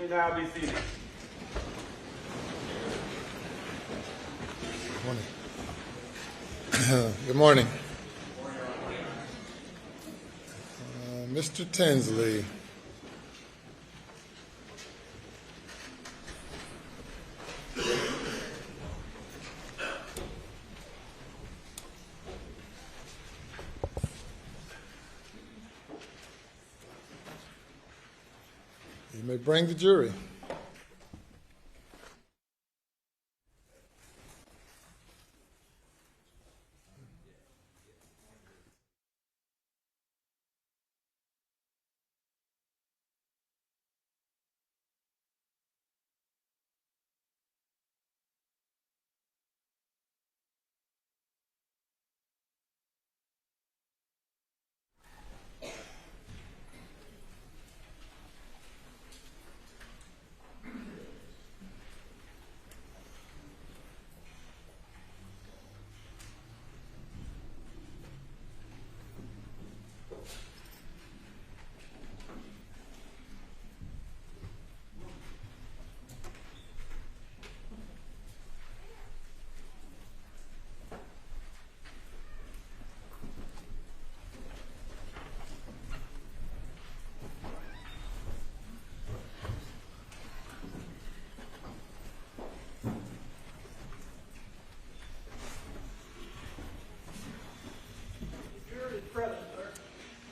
Please now be seated. Good morning. Mr. Tinsley. You may bring the jury.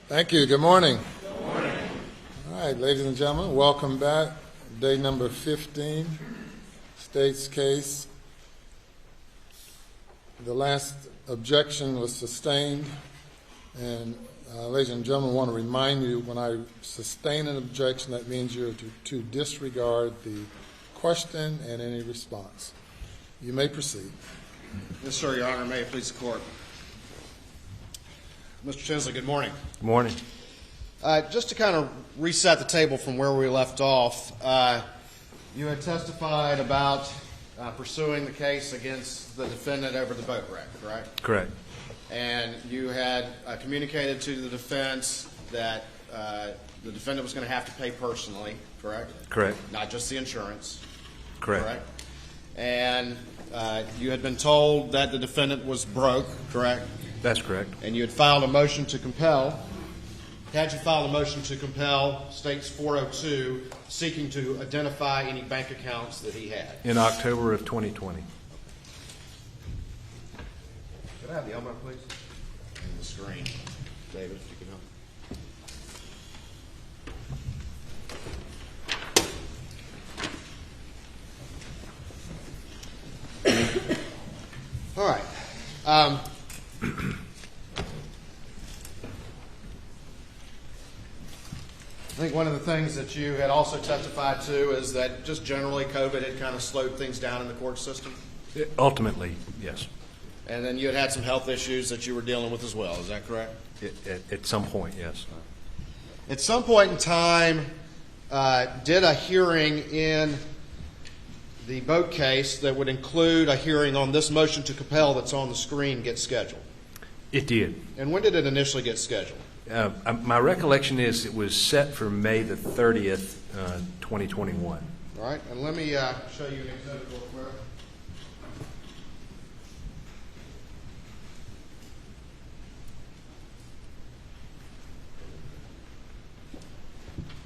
Thank you. Good morning. Good morning. All right, ladies and gentlemen, welcome back. Day number 15, State's case. The last objection was sustained, and ladies and gentlemen, I want to remind you, when I sustain an objection, that means you're to disregard the question and any response. You may proceed. Yes, sir, Your Honor. May it please the Court. Mr. Tinsley, good morning. Good morning. Just to kind of reset the table from where we left off, you had testified about pursuing the case against the defendant over the boat wreck, correct? Correct. And you had communicated to the defense that the defendant was going to have to pay personally, correct? Correct. Not just the insurance. Correct. And you had been told that the defendant was broke, correct? That's correct. And you had filed a motion to compel. Had you filed a motion to compel, States 402, seeking to identify any bank accounts that he had? In October of 2020. Could I have the Elmo, please? And the screen. David, if you can help. All right. I think one of the things that you had also testified to is that just generally COVID had kind of slowed things down in the court system. Ultimately, yes. And then you had had some health issues that you were dealing with as well. Is that correct? At some point, yes. At some point in time, did a hearing in the boat case that would include a hearing on this motion to compel that's on the screen get scheduled? It did. And when did it initially get scheduled? My recollection is it was set for May the 30th, 2021. All right, and let me show you an exhibit real quick.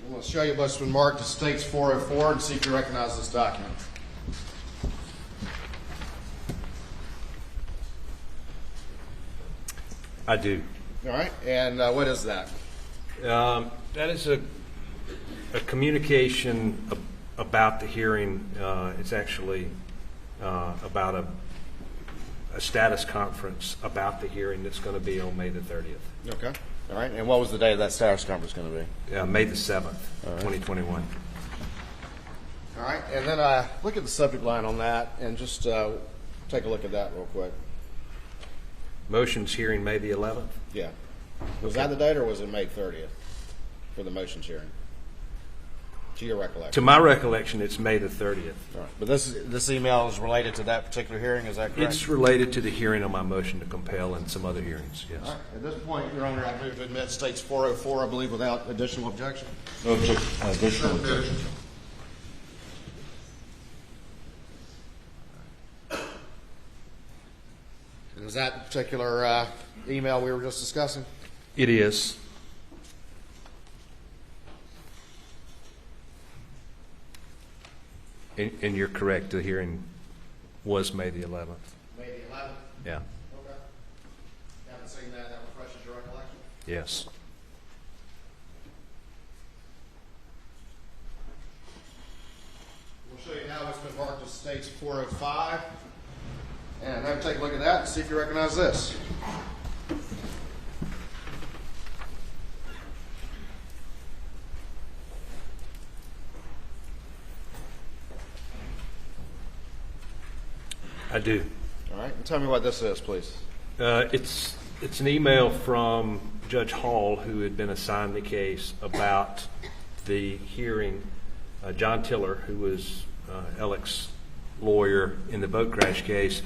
I'm going to show you what's been marked as States 404 and see if you recognize this document. I do. All right, and what is that? That is a communication about the hearing. It's actually about a status conference about the hearing that's going to be on May the 30th. Okay. All right, and what was the date of that status conference going to be? May the 7th, 2021. All right, and then look at the subject line on that and just take a look at that real quick. Motions hearing May the 11th? Yeah. Was that the date or was it May 30th for the motions hearing? To your recollection? To my recollection, it's May the 30th. All right. But this email is related to that particular hearing, is that correct? It's related to the hearing on my motion to compel and some other hearings, yes. All right. At this point, Your Honor, I move to admit States 404, I believe, without additional objection. No additional objection. And was that the particular email we were just discussing? It is. And you're correct, the hearing was May the 11th. May the 11th? Yeah. Okay. Haven't seen that. That refreshes your recollection? Yes. We'll show you now what's been marked as States 405. And have a take a look at that and see if you recognize this. I do. All right. And tell me what this is, please. It's an email from Judge Hall, who had been assigned the case about the hearing. John Tiller, who was Alec's lawyer in the boat crash case,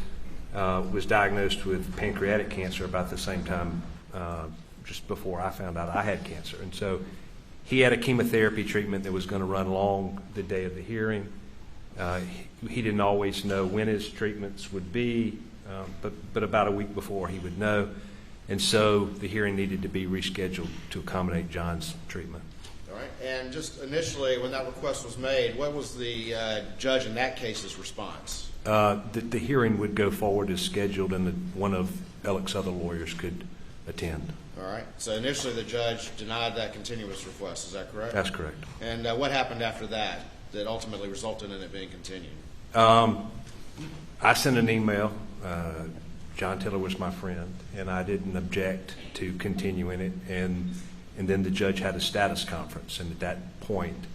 was diagnosed with pancreatic cancer about the same time, just before I found out I had cancer. And so he had a chemotherapy treatment that was going to run long the day of the hearing. He didn't always know when his treatments would be, but about a week before he would know. And so the hearing needed to be rescheduled to accommodate John's treatment. All right. And just initially, when that request was made, what was the judge in that case's response? The hearing would go forward as scheduled, and one of Alec's other lawyers could attend. All right. So initially, the judge denied that continuous request. Is that correct? That's correct. And what happened after that that ultimately resulted in it being continued? I sent an email. John Tiller was my friend, and I didn't object to continuing it. And then the judge had a status conference, and at that point,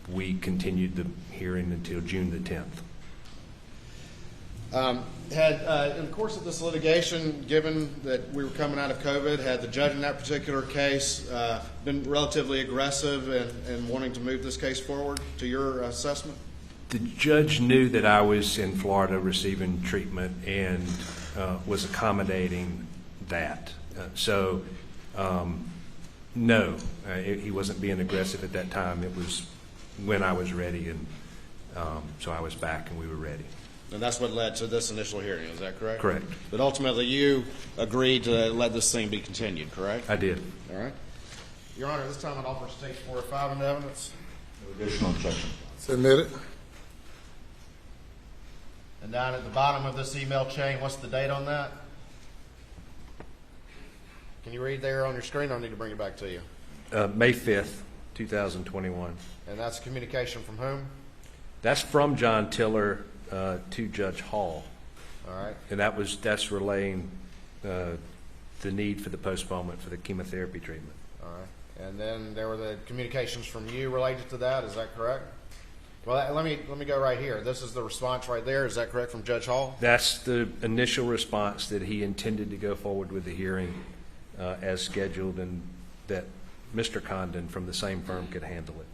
we continued the hearing until June the 10th. In the course of this litigation, given that we were coming out of COVID, had the judge in that particular case been relatively aggressive in wanting to move this case forward, to your assessment? The judge knew that I was in Florida receiving treatment and was accommodating that. No, he wasn't being aggressive at that time. It was when I was ready, and so I was back and we were ready. And that's what led to this initial hearing, is that correct? Correct. But ultimately, you agreed to let this thing be continued, correct? I did. All right. Your Honor, this time I'd offer State 4 or 5 into evidence. No additional objection. Submit it. And down at the bottom of this email chain, what's the date on that? Can you read there on your screen? I need to bring it back to you. May 5th, 2021. And that's communication from whom? That's from John Tiller to Judge Hall. All right. And that's relaying the need for the postponement for the chemotherapy treatment. All right. And then there were the communications from you related to that. Is that correct? Well, let me go right here. This is the response right there. Is that correct from Judge Hall? That's the initial response, that he intended to go forward with the hearing as scheduled, and that Mr. Condon from the same firm could handle it.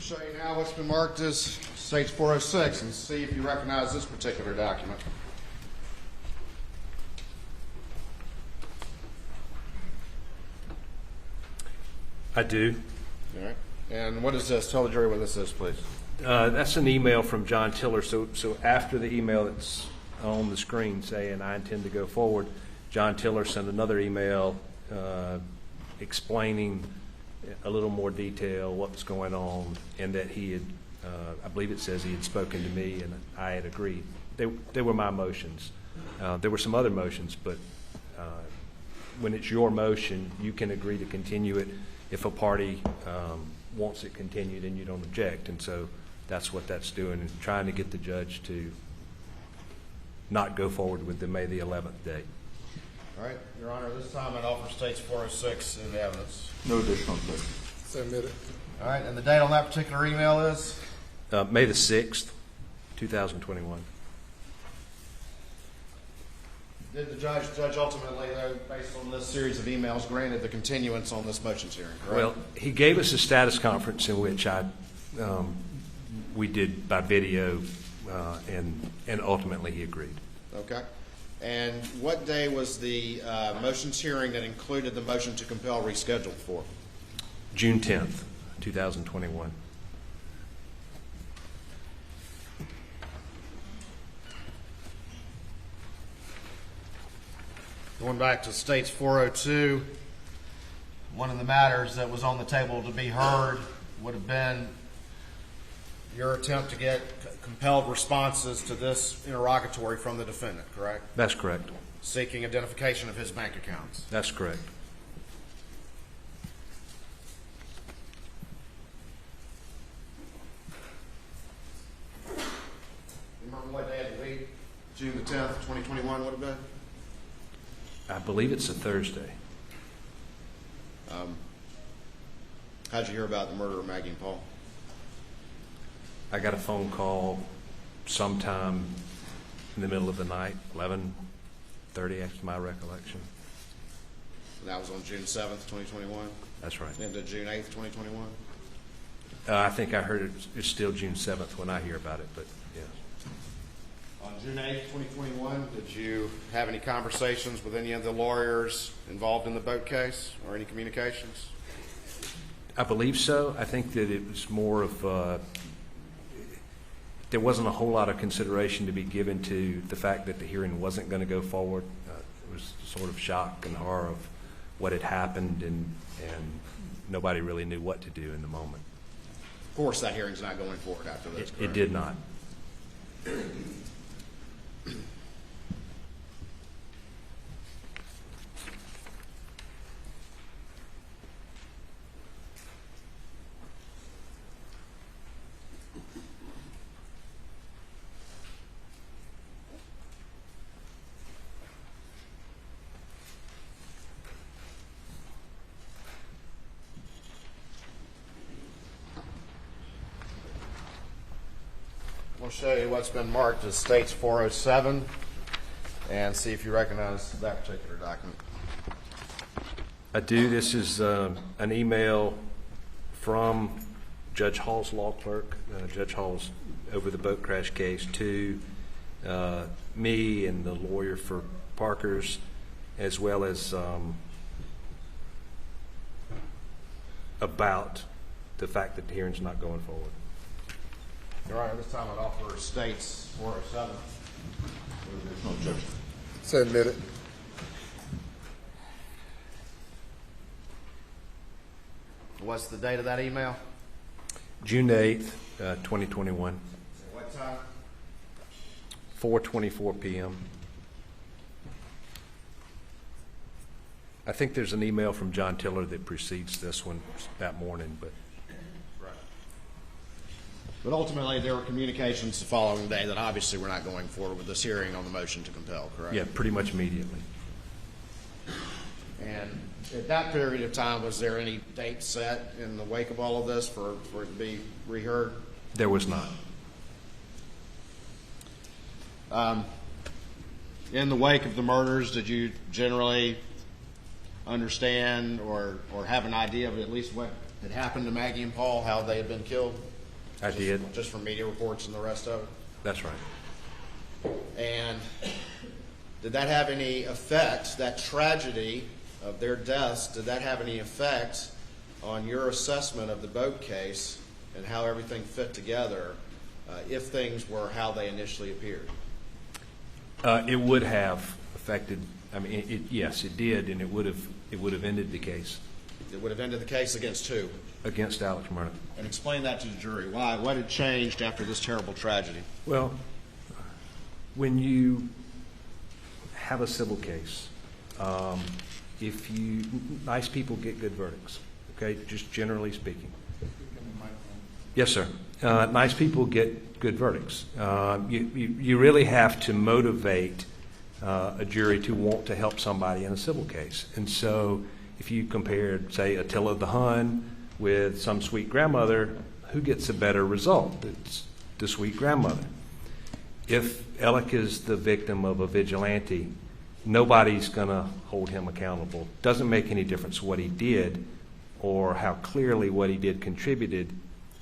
Show you now what's been marked as Stage 406 and see if you recognize this particular document. I do. All right. And what is this? Tell the jury what this is, please. That's an email from John Tiller. So after the email that's on the screen saying I intend to go forward, John Tiller sent another email explaining a little more detail what was going on, and that he had, I believe it says he had spoken to me and I had agreed. They were my motions. There were some other motions, but when it's your motion, you can agree to continue it if a party wants it continued and you don't object. And so that's what that's doing, is trying to get the judge to not go forward with the May the 11th date. All right, Your Honor, this time I'd offer States 406 in the evidence. No additional objection. Submit it. All right, and the date on that particular email is? May the 6th. 2021. Did the judge ultimately, though, based on this series of emails, granted the continuance on this motions hearing, correct? Well, he gave us a status conference in which we did by video, and ultimately he agreed. Okay. And what day was the motions hearing that included the motion to compel rescheduled for? June 10th, 2021. Going back to State's 402, one of the matters that was on the table to be heard would have been your attempt to get compelled responses to this interrogatory from the defendant, correct? That's correct. Seeking identification of his bank accounts. That's correct. Remember what day of the week? June the 10th, 2021 would have been? I believe it's a Thursday. How'd you hear about the murder of Maggie and Paul? I got a phone call sometime in the middle of the night, 11:30, after my recollection. That was on June 7th, 2021? That's right. Into June 8th, 2021? I think I heard it's still June 7th when I hear about it, but yes. On June 8th, 2021, did you have any conversations with any of the lawyers involved in the boat case or any communications? I believe so. I think that it was more of there wasn't a whole lot of consideration to be given to the fact that the hearing wasn't going to go forward. It was sort of shock and horror of what had happened, and nobody really knew what to do in the moment. Of course, that hearing's not going forward after this, correct? It did not. We'll show you what's been marked as State's 407 and see if you recognize that particular document. I do. This is an email from Judge Hall's law clerk. Judge Hall's over the boat crash case to me and the lawyer for Parker's, as well as about the fact that the hearing's not going forward. All right, this time I'd offer State's 407. Additional objection. So admitted. What's the date of that email? June 8th, 2021, What time? 4:24 p.m. I think there's an email from John Tiller that precedes this one that morning, but Right. But ultimately, there were communications the following day that obviously we're not going forward with this hearing on the motion to compel, correct? yeah, pretty much immediately. And at that period of time, was there any date set in the wake of all of this for it to be reheard? There was not. In the wake of the murders, did you generally understand or have an idea of at least what had happened to Maggie and Paul, how they had been killed? I did. Just from media reports and the rest of it? That's right. And did that have any effect, that tragedy of their deaths, did that have any effect on your assessment of the boat case and how everything fit together if things were how they initially appeared? It would have affected. I mean, yes, it did, and it would have ended the case. It would have ended the case against who? Against Alex Murdaugh. And explain that to the jury. Why? What had changed after this terrible tragedy? Well, when you have a civil case, nice people get good verdicts, okay, just generally speaking. Yes, sir. Nice people get good verdicts. You really have to motivate a jury to want to help somebody in a civil case. And so if you compared, say, Attila the Hun with some sweet grandmother, who gets a better result? It's the sweet grandmother. if Alec is the victim of a vigilante, nobody's going to hold him accountable. Doesn't make any difference what he did or how clearly what he did contributed.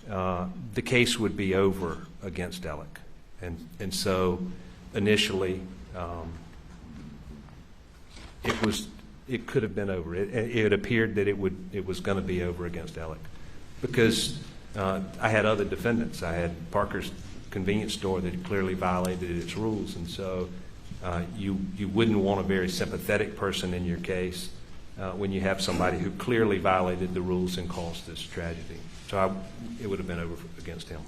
The case would be over against Alec. And so initially, it could have been over. It appeared that it was going to be over against Alec because I had other defendants. I had Parker's convenience store that clearly violated its rules, and so you wouldn't want a very sympathetic person in your case when you have somebody who clearly violated the rules and caused this tragedy. So it would have been over against him.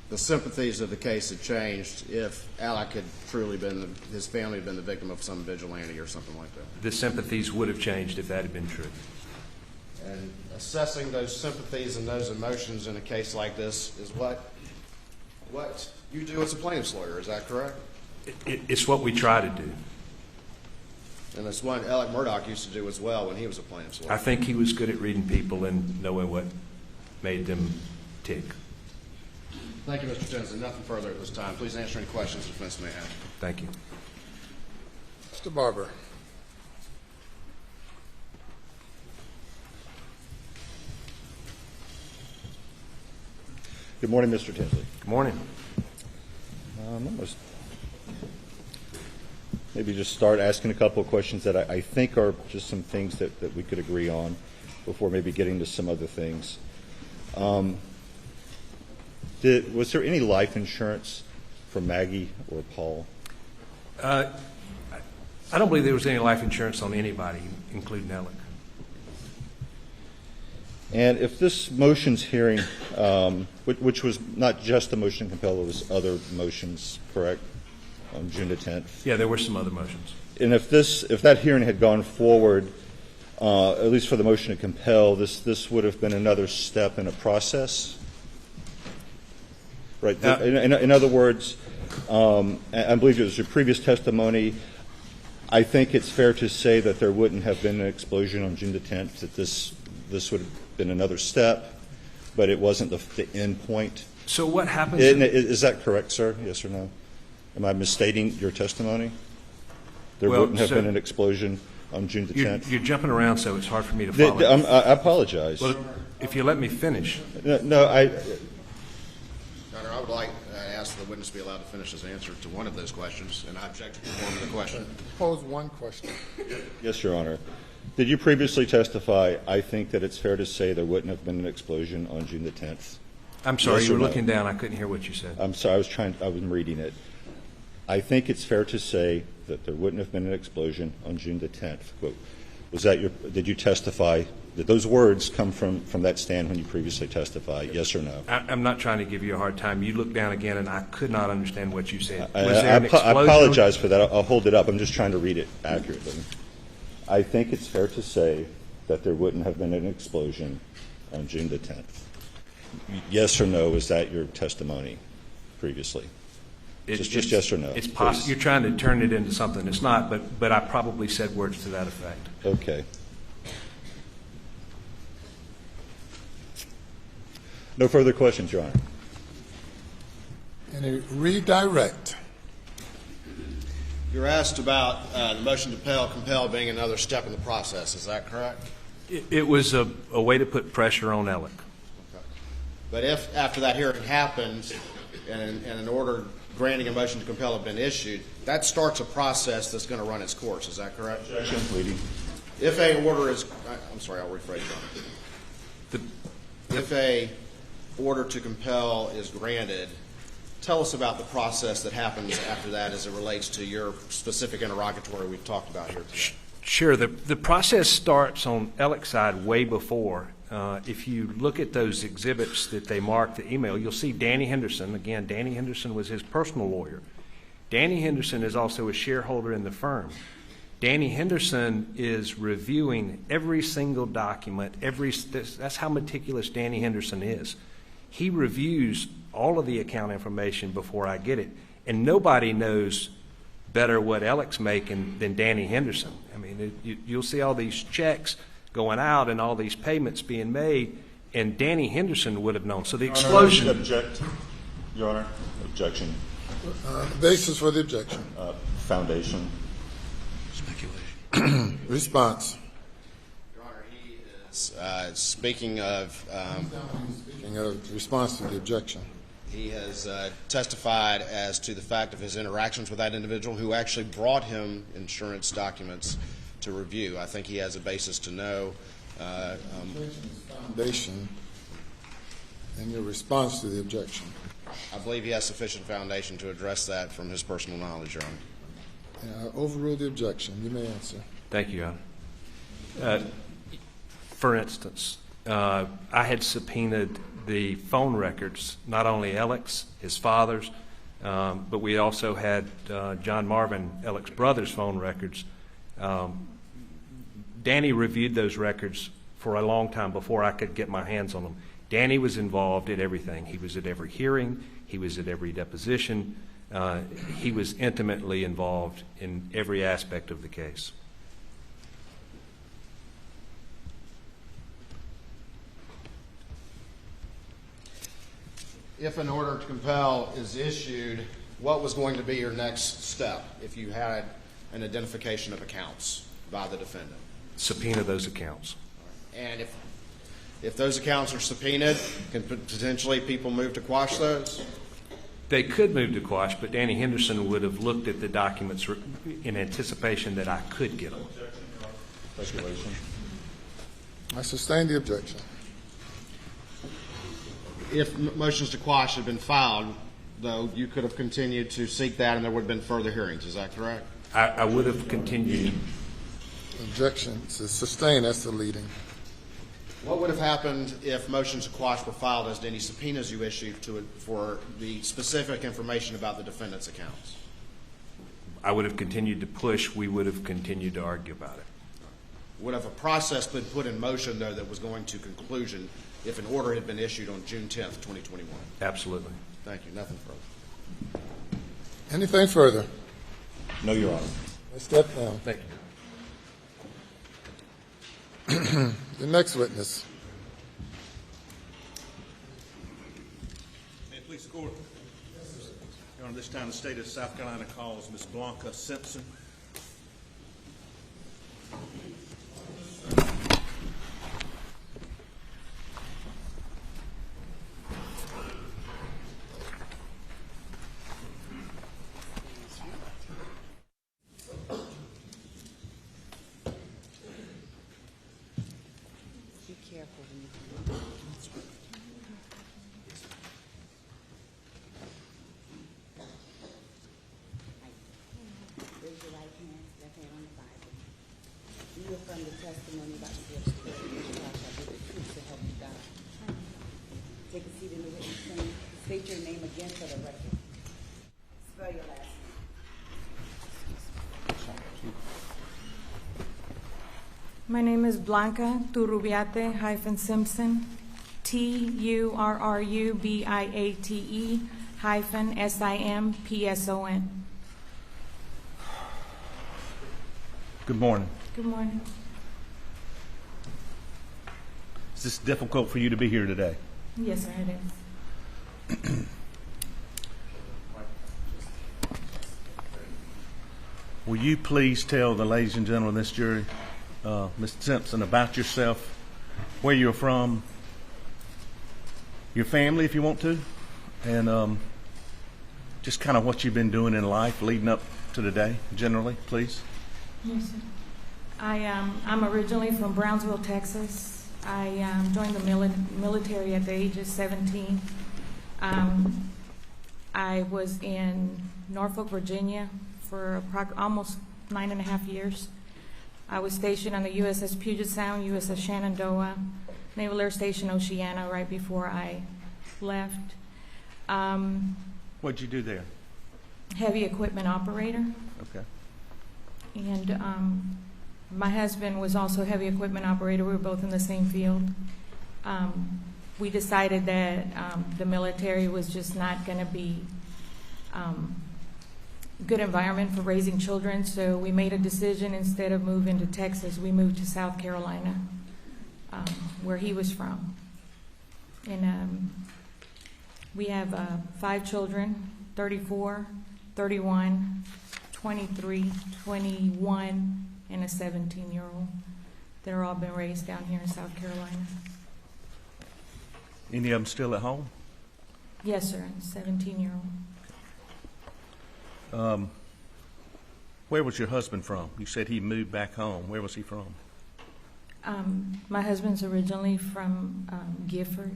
The sympathies of the case had changed if Alec had truly been, his family had been the victim of some vigilante or something like that. The sympathies would have changed if that had been true. And assessing those sympathies and those emotions in a case like this is what you do as a plaintiff's lawyer, is that correct? It's what we try to do. And it's what Alec Murdaugh used to do as well when he was a plaintiff's lawyer. I think he was good at reading people and knowing what made them tick. Thank you, Mr. Tinsley. Nothing further at this time. Please answer any questions the defense may have. Thank you. Mr. Barber. Good morning, Mr. Tinsley. Good morning. Almost maybe just start asking a couple of questions that I think are just some things that we could agree on before maybe getting to some other things. Was there any life insurance for Maggie or Paul? I don't believe there was any life insurance on anybody, including Alec. And if this motions hearing, which was not just the motion to compel, it was other motions, correct, on June the 10th? Yeah, there were some other motions. And if that hearing had gone forward, at least for the motion to compel, this would have been another step in a process? Right. In other words, I believe it was your previous testimony. I think it's fair to say that there wouldn't have been an explosion on June the 10th, that this would have been another step, but it wasn't the end point. So what happens? Is that correct, sir? Yes or no? Am I misstating your testimony? There wouldn't have been an explosion on June the 10th? You're jumping around, so it's hard for me to follow. I apologize. Well, if you let me finish. No, Your Honor, I would like to ask the witness to be allowed to finish his answer to one of those questions, and I object to the form of the question. Pose one question. Yes, Your Honor. Did you previously testify, I think that it's fair to say there wouldn't have been an explosion on June the 10th? I'm sorry, Yes you or were no? looking down. I couldn't hear what you said. I'm sorry, I was reading it. I think it's fair to say that there wouldn't have been an explosion on June the 10th. Quote. Did you testify, did those words come from that stand when you previously testified, yes or no? I'm not trying to give you a hard time. You looked down again, and I could not understand what you said. I Was there an explosion? apologize for that. I'll hold it up. I'm just trying to read it accurately. I think it's fair to say that there wouldn't have been an explosion on June the 10th. Yes or no, is that your testimony previously? Just yes or no. It's possible. You're trying to turn it into something it's not, but I probably said words to that effect. Okay. No further questions, Your Honor. Any redirect? You're asked about the motion to compel being another step in the process. Is that correct? It was a way to put pressure on Alec. Okay. But if after that hearing happens and an order granting a motion to compel had been issued, that starts a process that's going to run its course. Is that correct? Objection, pleading. If a order is, I'm sorry, I'll rephrase that. If a order to compel is granted, tell us about the process that happens after that as it relates to your specific interrogatory we've talked about here today. Sure. The process starts on Alec's side way before. If you look at those exhibits that they marked the email, you'll see Danny Henderson. Again, Danny Henderson was his personal lawyer. Danny Henderson is also a shareholder in the firm. Danny Henderson is reviewing every single document. That's how meticulous Danny Henderson is. He reviews all of the account information before I get it. And nobody knows better what Alec's making than Danny Henderson. I mean, you'll see all these checks going out and all these payments being made, and Danny Henderson would have known. So the explosion. Object. Your Honor, objection. Basis for the objection. Foundation. Response. Your Honor, he is speaking of. Speaking of response to the objection. He has testified as to the fact of his interactions with that individual who actually brought him insurance documents to review. I think he has a basis to know. Foundation and your response to the objection. I believe he has sufficient foundation to address that from his personal knowledge, Your Honor. Overrule the objection. You may answer. Thank you, Your Honor. For instance, I had subpoenaed the phone records, not only Alex, his father's, but we also had John Marvin, Alex's brother's phone records. Danny reviewed those records for a long time before I could get my hands on them. Danny was involved in everything. He was at every hearing. He was at every deposition. He was intimately involved in every aspect of the case. If an order to compel is issued, what was going to be your next step if you had an identification of accounts by the defendant? Subpoena those accounts. And if those accounts are subpoenaed, can potentially people move to quash those? They could move to quash, but Danny Henderson would have looked at the documents in anticipation that I could get them. Speculation. I sustain the objection. If motions to quash had been filed, though, you could have continued to seek that and there would have been further hearings. Is that correct? I would have continued. Objection to sustain. That's the leading. What would have happened if motions to quash were filed as to any subpoenas you issued for the specific information about the defendant's accounts? I would have continued to push. We would have continued to argue about it. Would have a process been put in motion, though, that was going to conclusion if an order had been issued on June 10th, 2021? Absolutely. Thank you. Nothing further. Anything further? No, Your Honor. Let's step down. Thank you. The next witness. May it please the court. Your Honor, this time the state of South Carolina calls Ms. Blanca Simpson. From the testimony about the Lord's Prayer, I did the truth to help you God. Take a seat in the witness stand. State your name again for the record. Spell your last name. My name is Blanca Turrubiate-Simpson, Turrubiate-Simpson. Good morning. Good morning. Is this difficult for you to be here today? Yes, sir, it is. Will you please tell the ladies and gentlemen of this jury, Ms. Simpson, about yourself, where you're from, your family if you want to, and just kind of what you've been doing in life leading up to today, generally, please? Yes, sir. I'm originally from Brownsville, Texas. I joined the military at the age of 17. I was in Norfolk, Virginia for almost 9.5 years. I was stationed on the USS Puget Sound, USS Shenandoah, Naval Air Station Oceana right before I left. What'd you do there? Heavy equipment operator. Okay. And my husband was also a heavy equipment operator. We were both in the same field. We decided that the military was just not going to be a good environment for raising children, so we made a decision. Instead of moving to Texas, we moved to South Carolina, where he was from. And We have 5 children, 34, 31, 23, 21, and a 17-year-old. They're all been raised down here in South Carolina. Any of them still at home? Yes, sir, 17-year-old. Where was your husband from? You said he moved back home. Where was he from? My husband's originally from Gifford,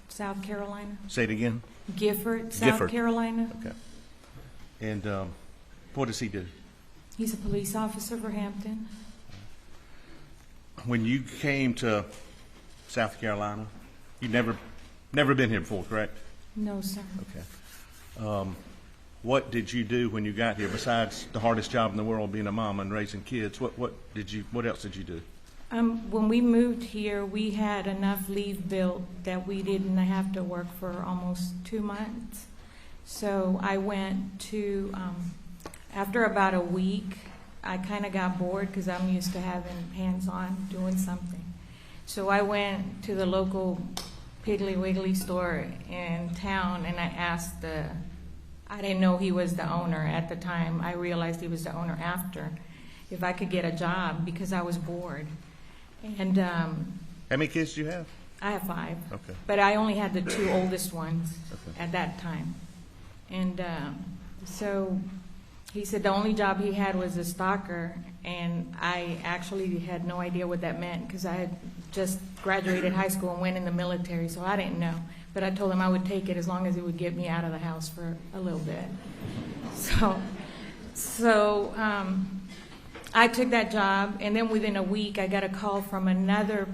South Carolina. Say it again. Gifford, South Gifford. Carolina. Okay. And what does he do? He's a police officer for Hampton. When you came to South Carolina, you'd never been here before, correct? No, sir. Okay. What did you do when you got here besides the hardest job in the world, being a mom and raising kids? What else did you do? When we moved here, we had enough leave built that we didn't have to work for almost 2 months. So I went to, after about a week, I kind of got bored because I'm used to having hands-on doing something. So I went to the local Piggly Wiggly store in town, and I asked I didn't know he was the owner at the time. I realized he was the owner after, if I could get a job because I was bored. And how many kids do you have? I have 5. Okay. But I only had the 2 oldest ones Okay. at that time. And so he said the only job he had was a stalker, and I actually had no idea what that meant because I had just graduated high school and went in the military, so I didn't know. But I told him I would take it as long as it would get me out of the house for a little bit. So I took that job, and then within a week I got a call from another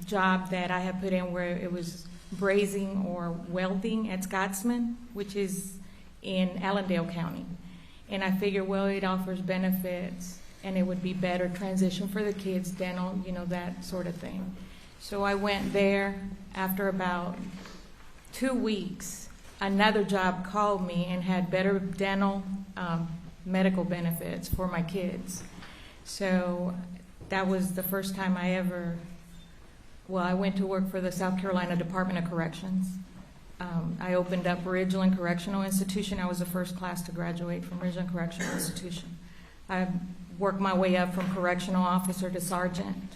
job that I had put in where it was brazing or welding at Scotsman, which is in Allendale County. And I figured, well, it offers benefits, and it would be better transition for the kids, dental, that sort of thing. So I went there. After about 2 weeks, another job called me and had better dental medical benefits for my kids. So that was the first time I went to work for the South Carolina Department of Corrections. I opened up Ridgeland Correctional Institution. I was the first class to graduate from Ridgeland Correctional Institution. I worked my way up from correctional officer to sergeant.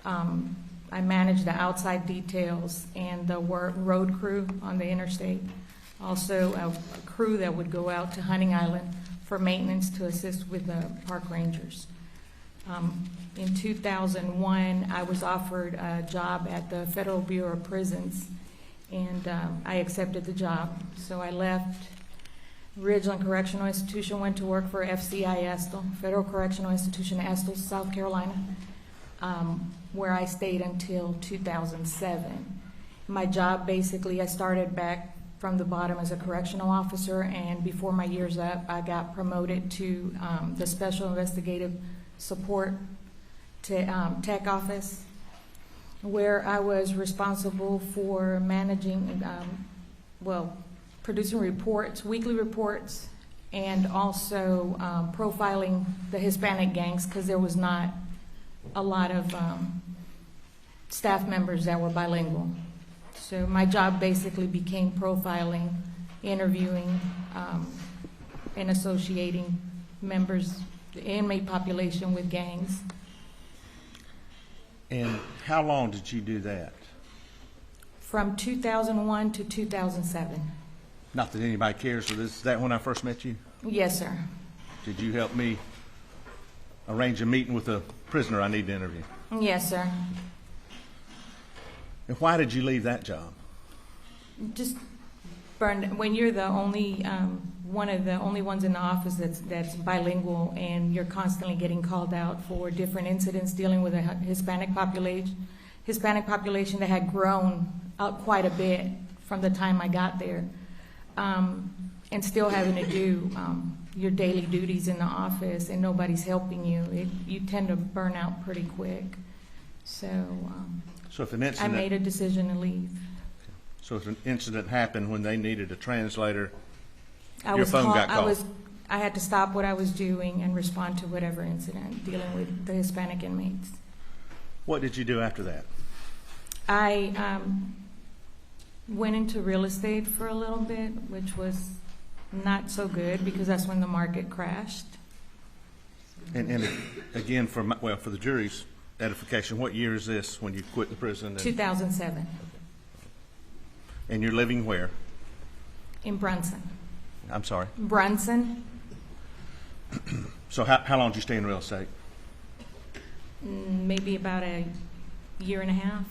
I managed the outside details and the road crew on the interstate. Also a crew that would go out to Hunting Island for maintenance to assist with the park rangers. In 2001, I was offered a job at the Federal Bureau of Prisons, and I accepted the job. So I left Ridgeland Correctional Institution, went to work for FCI Estill, Federal Correctional Institution, Estill, South Carolina, where I stayed until 2007. My job, basically, I started back from the bottom as a correctional officer, and before my year's up, I got promoted to the Special Investigative Support Tech Office, where I was responsible for managing, producing reports, weekly reports, and also profiling the Hispanic gangs, because there was not a lot of staff members that were bilingual. So my job basically became profiling, interviewing, and associating members, the inmate population with gangs. And how long did you do that? From 2001 to 2007. Not that anybody cares, but is that when I first met you? Yes, sir. Did you help me arrange a meeting with a prisoner I need to interview? Yes, sir. And why did you leave that job? Just burned. When you're the only one of the only ones in the office that's bilingual, and you're constantly getting called out for different incidents dealing with a Hispanic population that had grown up quite a bit from the time I got there, and still having to do your daily duties in the office, and nobody's helping you. You tend to burn out pretty quick. So if an incident, I made a decision to leave. So if an incident happened when they needed a translator, I had to stop what I was doing and respond to whatever incident dealing with the Hispanic inmates. What did you do after that? I Went into real estate for a little bit, which was not so good because that's when the market crashed. And again, for the jury's edification, what year is this when you quit the prison? 2007 And you're living where? in Brunson. I'm sorry. Brunson, So how long did you stay in real estate? maybe about a year and a half.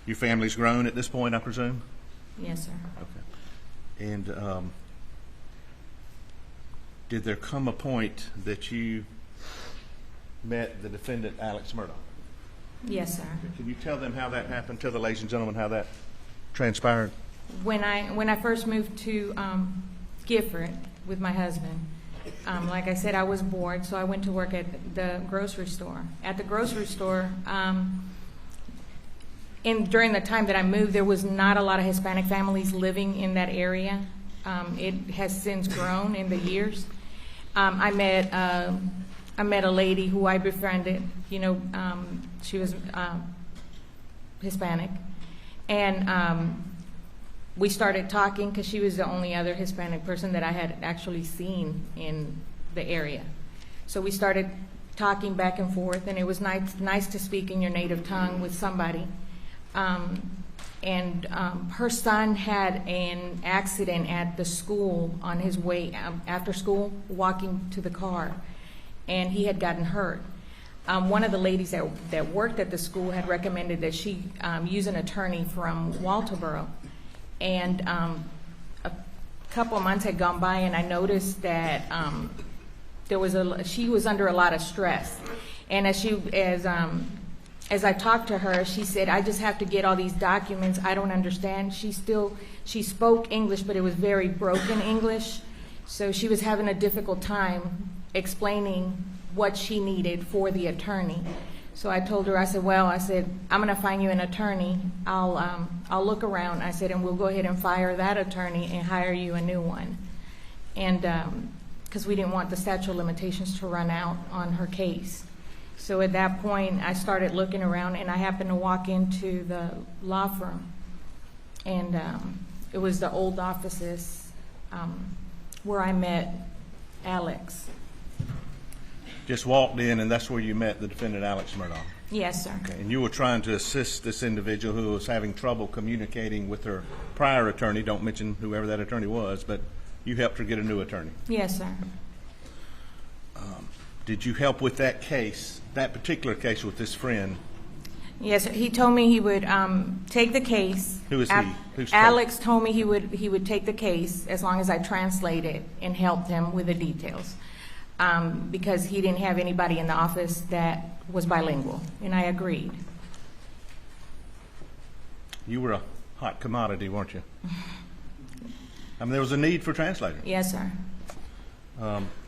Your family's grown at this point, I presume? Yes, sir. Okay. And did there come a point that you met the defendant, Alex Murdaugh? Yes, sir. Can you tell them how that happened? Tell the ladies and gentlemen how that transpired. When I first moved to Gifford with my husband, like I said, I was bored, so I went to work at the grocery store. At the grocery store, during the time that I moved, there was not a lot of Hispanic families living in that area. It has since grown in the years. I met a lady who I befriended. You know, she was Hispanic, and we started talking because she was the only other Hispanic person that I had actually seen in the area. So we started talking back and forth, and it was nice to speak in your native tongue with somebody. Her son had an accident at the school on his way after school, walking to the car, and he had gotten hurt. One of the ladies that worked at the school had recommended that she use an attorney from Walterboro, and a couple of months had gone by, and I noticed that she was under a lot of stress, and as I talked to her, she said, I just have to get all these documents. I don't understand. She spoke English, but it was very broken English. So she was having a difficult time explaining what she needed for the attorney. So I told her, I said, I'm going to find you an attorney. I'll look around. I said, and we'll go ahead and fire that attorney and hire you a new one. And because we didn't want the statute of limitations to run out on her case. So at that point, I started looking around, and I happened to walk into the law firm. And it was the old offices where I met Alex. Just walked in, and that's where you met the defendant, Alex Murdaugh. Yes, sir. Okay. And you were trying to assist this individual who was having trouble communicating with her prior attorney. Don't mention whoever that attorney was, but you helped her get a new attorney. Yes, sir. Did you help with that case, that particular case with this friend? Yes, sir. He told me he would take the case. Who is he? Who's Alex told me he would take the case as long as I translated and helped him with the details, because he didn't have anybody in the office that was bilingual, and I agreed. You were a hot commodity, weren't you? I mean, there was a need for a translator. Yes, sir.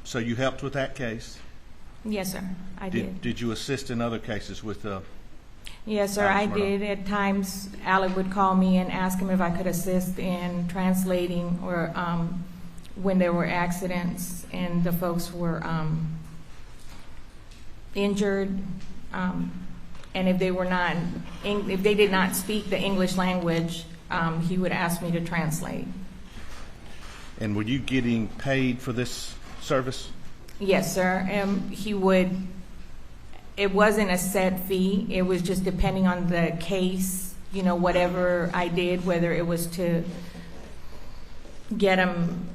So you helped with that case? Yes, sir. I did. Did you assist in other cases with Yes, sir, I did. At times, Alec would call me and ask him if I could assist in translating, or when there were accidents and the folks were injured, and if they did not speak the English language, he would ask me to translate. And were you getting paid for this service? Yes, sir. He would. It wasn't a set fee. It was just depending on the case, whatever I did, whether it was to get him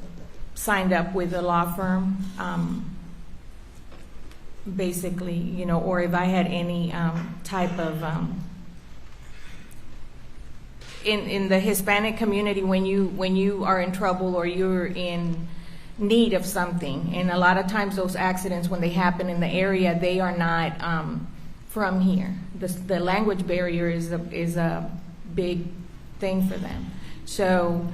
signed up with a law firm, basically, or if I had any type of, in the Hispanic community, when you are in trouble or you're in need of something, and a lot of times those accidents, when they happen in the area, they are not from here. The language barrier is a big thing for them. So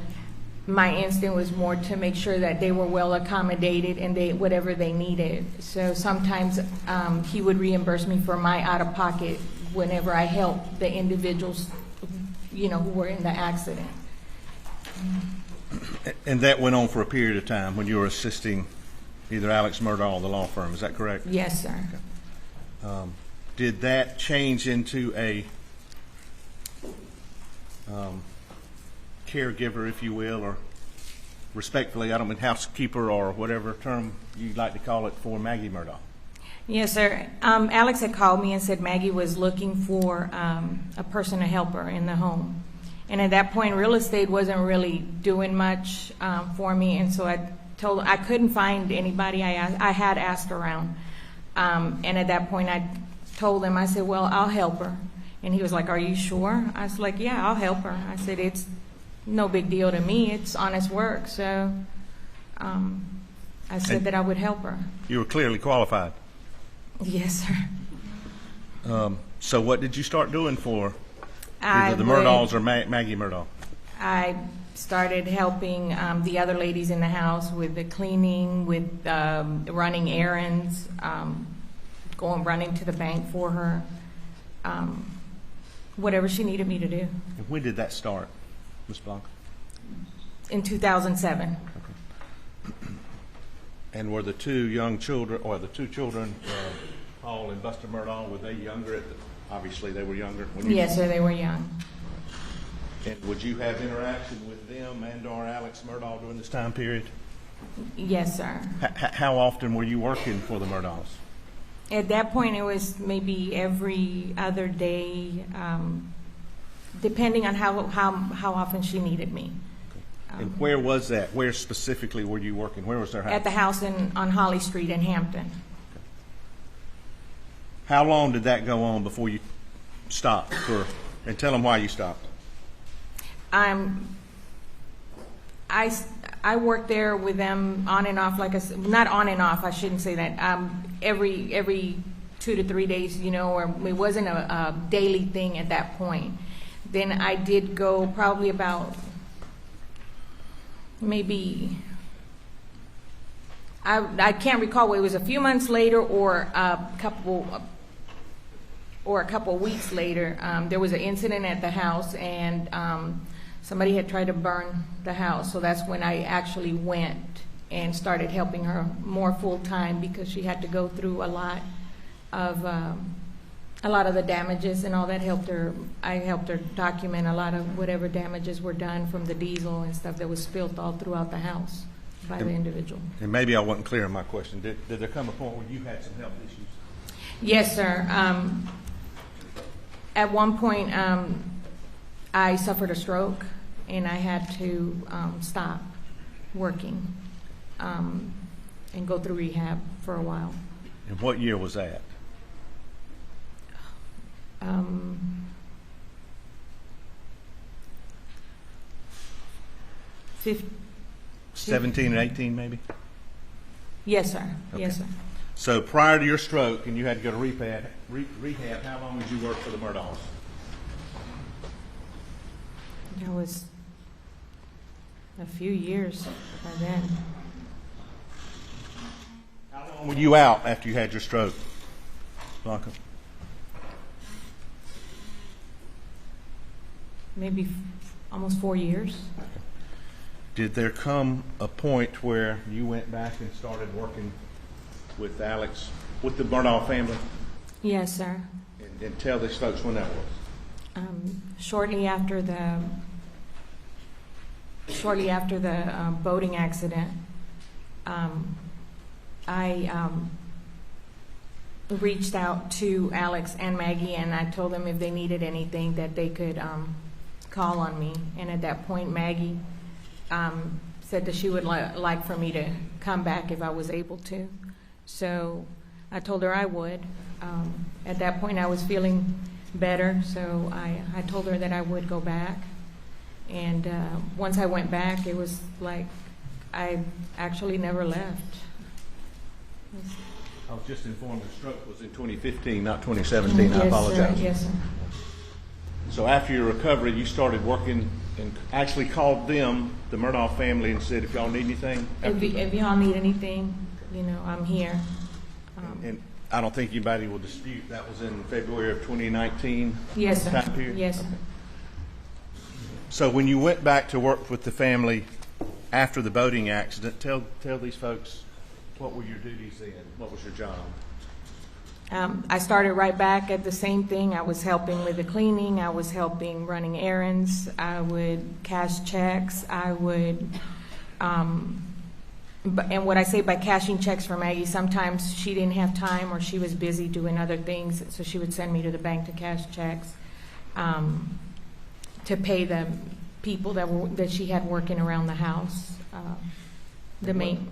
my instinct was more to make sure that they were well accommodated and whatever they needed. So sometimes he would reimburse me for my out-of-pocket whenever I helped the individuals, who were in the accident. And that went on for a period of time when you were assisting either Alex Murdaugh or the law firm. Is that correct? Yes, sir. Okay. Did that change into caregiver, if you will, or respectfully, I don't mean housekeeper or whatever term you'd like to call it, for Maggie Murdaugh. Yes, sir. Alex had called me and said Maggie was looking for a person to help her in the home. And at that point, real estate wasn't really doing much for me, and so I couldn't find anybody. I had asked around, and at that point, I told him, I said, well, I'll help her. And he was like, are you sure? I was like, yeah, I'll help her. I said, it's no big deal to me. It's honest work. So I said that I would help her. You were clearly qualified. Yes, sir. So what did you start doing for either the Murdaughs or Maggie Murdaugh? I started helping the other ladies in the house with the cleaning, with running errands, running to the bank for her, whatever she needed me to do. And when did that start, Ms. Blanca? In 2007. And were the two young children, or the two children, Paul and Buster Murdaugh, were they younger? Obviously, they were younger. Yes, sir, they were young. And would you have interaction with them and/or Alex Murdaugh during this time period? Yes, sir. How often were you working for the Murdaughs? At that point, it was maybe every other day, depending on how often she needed me. And where was that? Where specifically were you working? Where was their house? At the house on Holly Street in Hampton. How long did that go on before you stopped? And tell them why you stopped. I worked there with them on and off, like I said, not on and off, I shouldn't say that, every 2 to 3 days, or it wasn't a daily thing at that point. Then I did go probably about maybe, I can't recall whether it was a few months later or a couple weeks later. There was an incident at the house, and somebody had tried to burn the house. So that's when I actually went and started helping her more full time, because she had to go through a lot of the damages and all that. I helped her document a lot of whatever damages were done from the diesel and stuff that was spilled all throughout the house by the individual. And maybe I wasn't clear in my question. Did there come a point where you had some health issues? Yes, sir. At one point, I suffered a stroke, and I had to stop working and go through rehab for a while. And what year was that? 17 and 18, maybe? Yes, sir. Okay. Yes, sir. So prior to your stroke, and you had to go to rehab, how long did you work for the Murdaughs? That was a few years by then. How long were you out after you had your stroke, Blanca? Maybe almost 4 years. Did there come a point where you went back and started working with Alex, with the Murdaugh family? Yes, sir. And tell these folks when that was. Shortly after the boating accident, I reached out to Alex and Maggie, and I told them if they needed anything that they could call on me. And at that point, Maggie said that she would like for me to come back if I was able to. So I told her I would. At that point, I was feeling better, so I told her that I would go back. And once I went back, it was like I actually never left. I was just informed the stroke was in 2015, not 2017. I apologize. Sir. Yes, sir. So after your recovery, you started working and actually called them, the Murdaugh family, and said, if y'all need anything? If y'all need anything, I'm here. And I don't think anybody will dispute that was in February of 2019? Yes, sir. Time period? Yes, sir. Okay. So when you went back to work with the family after the boating accident, tell these folks, what were your duties then? What was your job? I started right back at the same thing. I was helping with the cleaning. I was helping running errands. I would cash checks. I would, and what I say by cashing checks for Maggie, sometimes she didn't have time or she was busy doing other things, so she would send me to the bank to cash checks, to pay the people that she had working around the house. The main.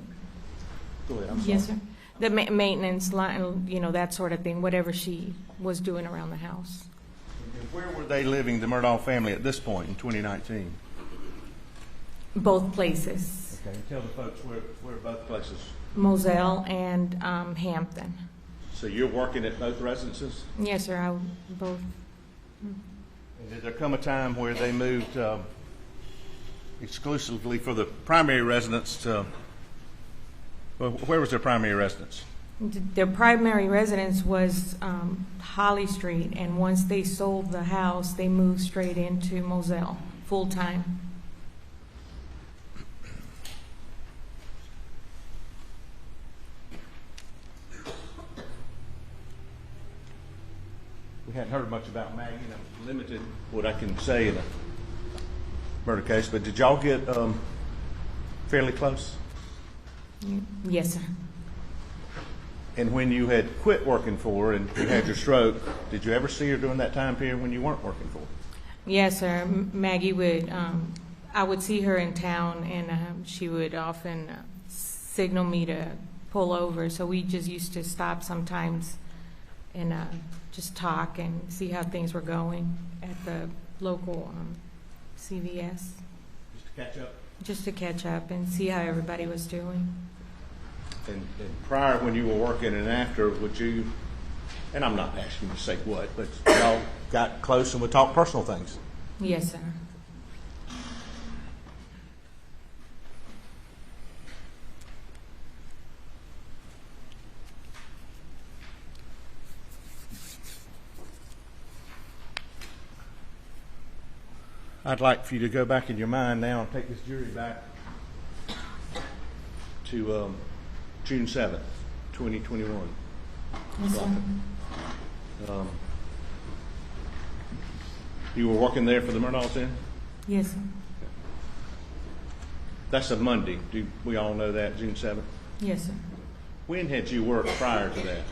Go ahead, I'm sorry. Yes, sir. The maintenance line, that sort of thing, whatever she was doing around the house. And where were they living, the Murdaugh family, at this point in 2019? Both places, Okay, tell the folks where both places. Moselle and Hampton. So you're working at both residences? Yes, sir, both. And did there come a time where they moved exclusively for the primary residence to, well, where was their primary residence? Their primary residence was Holly Street, and once they sold the house, they moved straight into Moselle, full-time. We hadn't heard much about Maggie, and I'm limited what I can say in a murder case, but did y'all get fairly close? Yes, sir. And when you had quit working for her and you had your stroke, did you ever see her during that time period when you weren't working for her? Yes, sir. Maggie would, I would see her in town, and she would often signal me to pull over. So we just used to stop sometimes and just talk and see how things were going at the local CVS. Just to catch up? Just to catch up and see how everybody was doing. And prior, when you were working and after, would you, and I'm not asking you to say what, but y'all got close and would talk personal things? Yes, sir. I'd like for you to go back in your mind now and take this jury back to June 7th, 2021. Yes, sir. You were working there for the Murdaughs then? Yes, sir. That's a Monday. Do we all know that, June 7th? Yes, sir. When had you worked prior to that?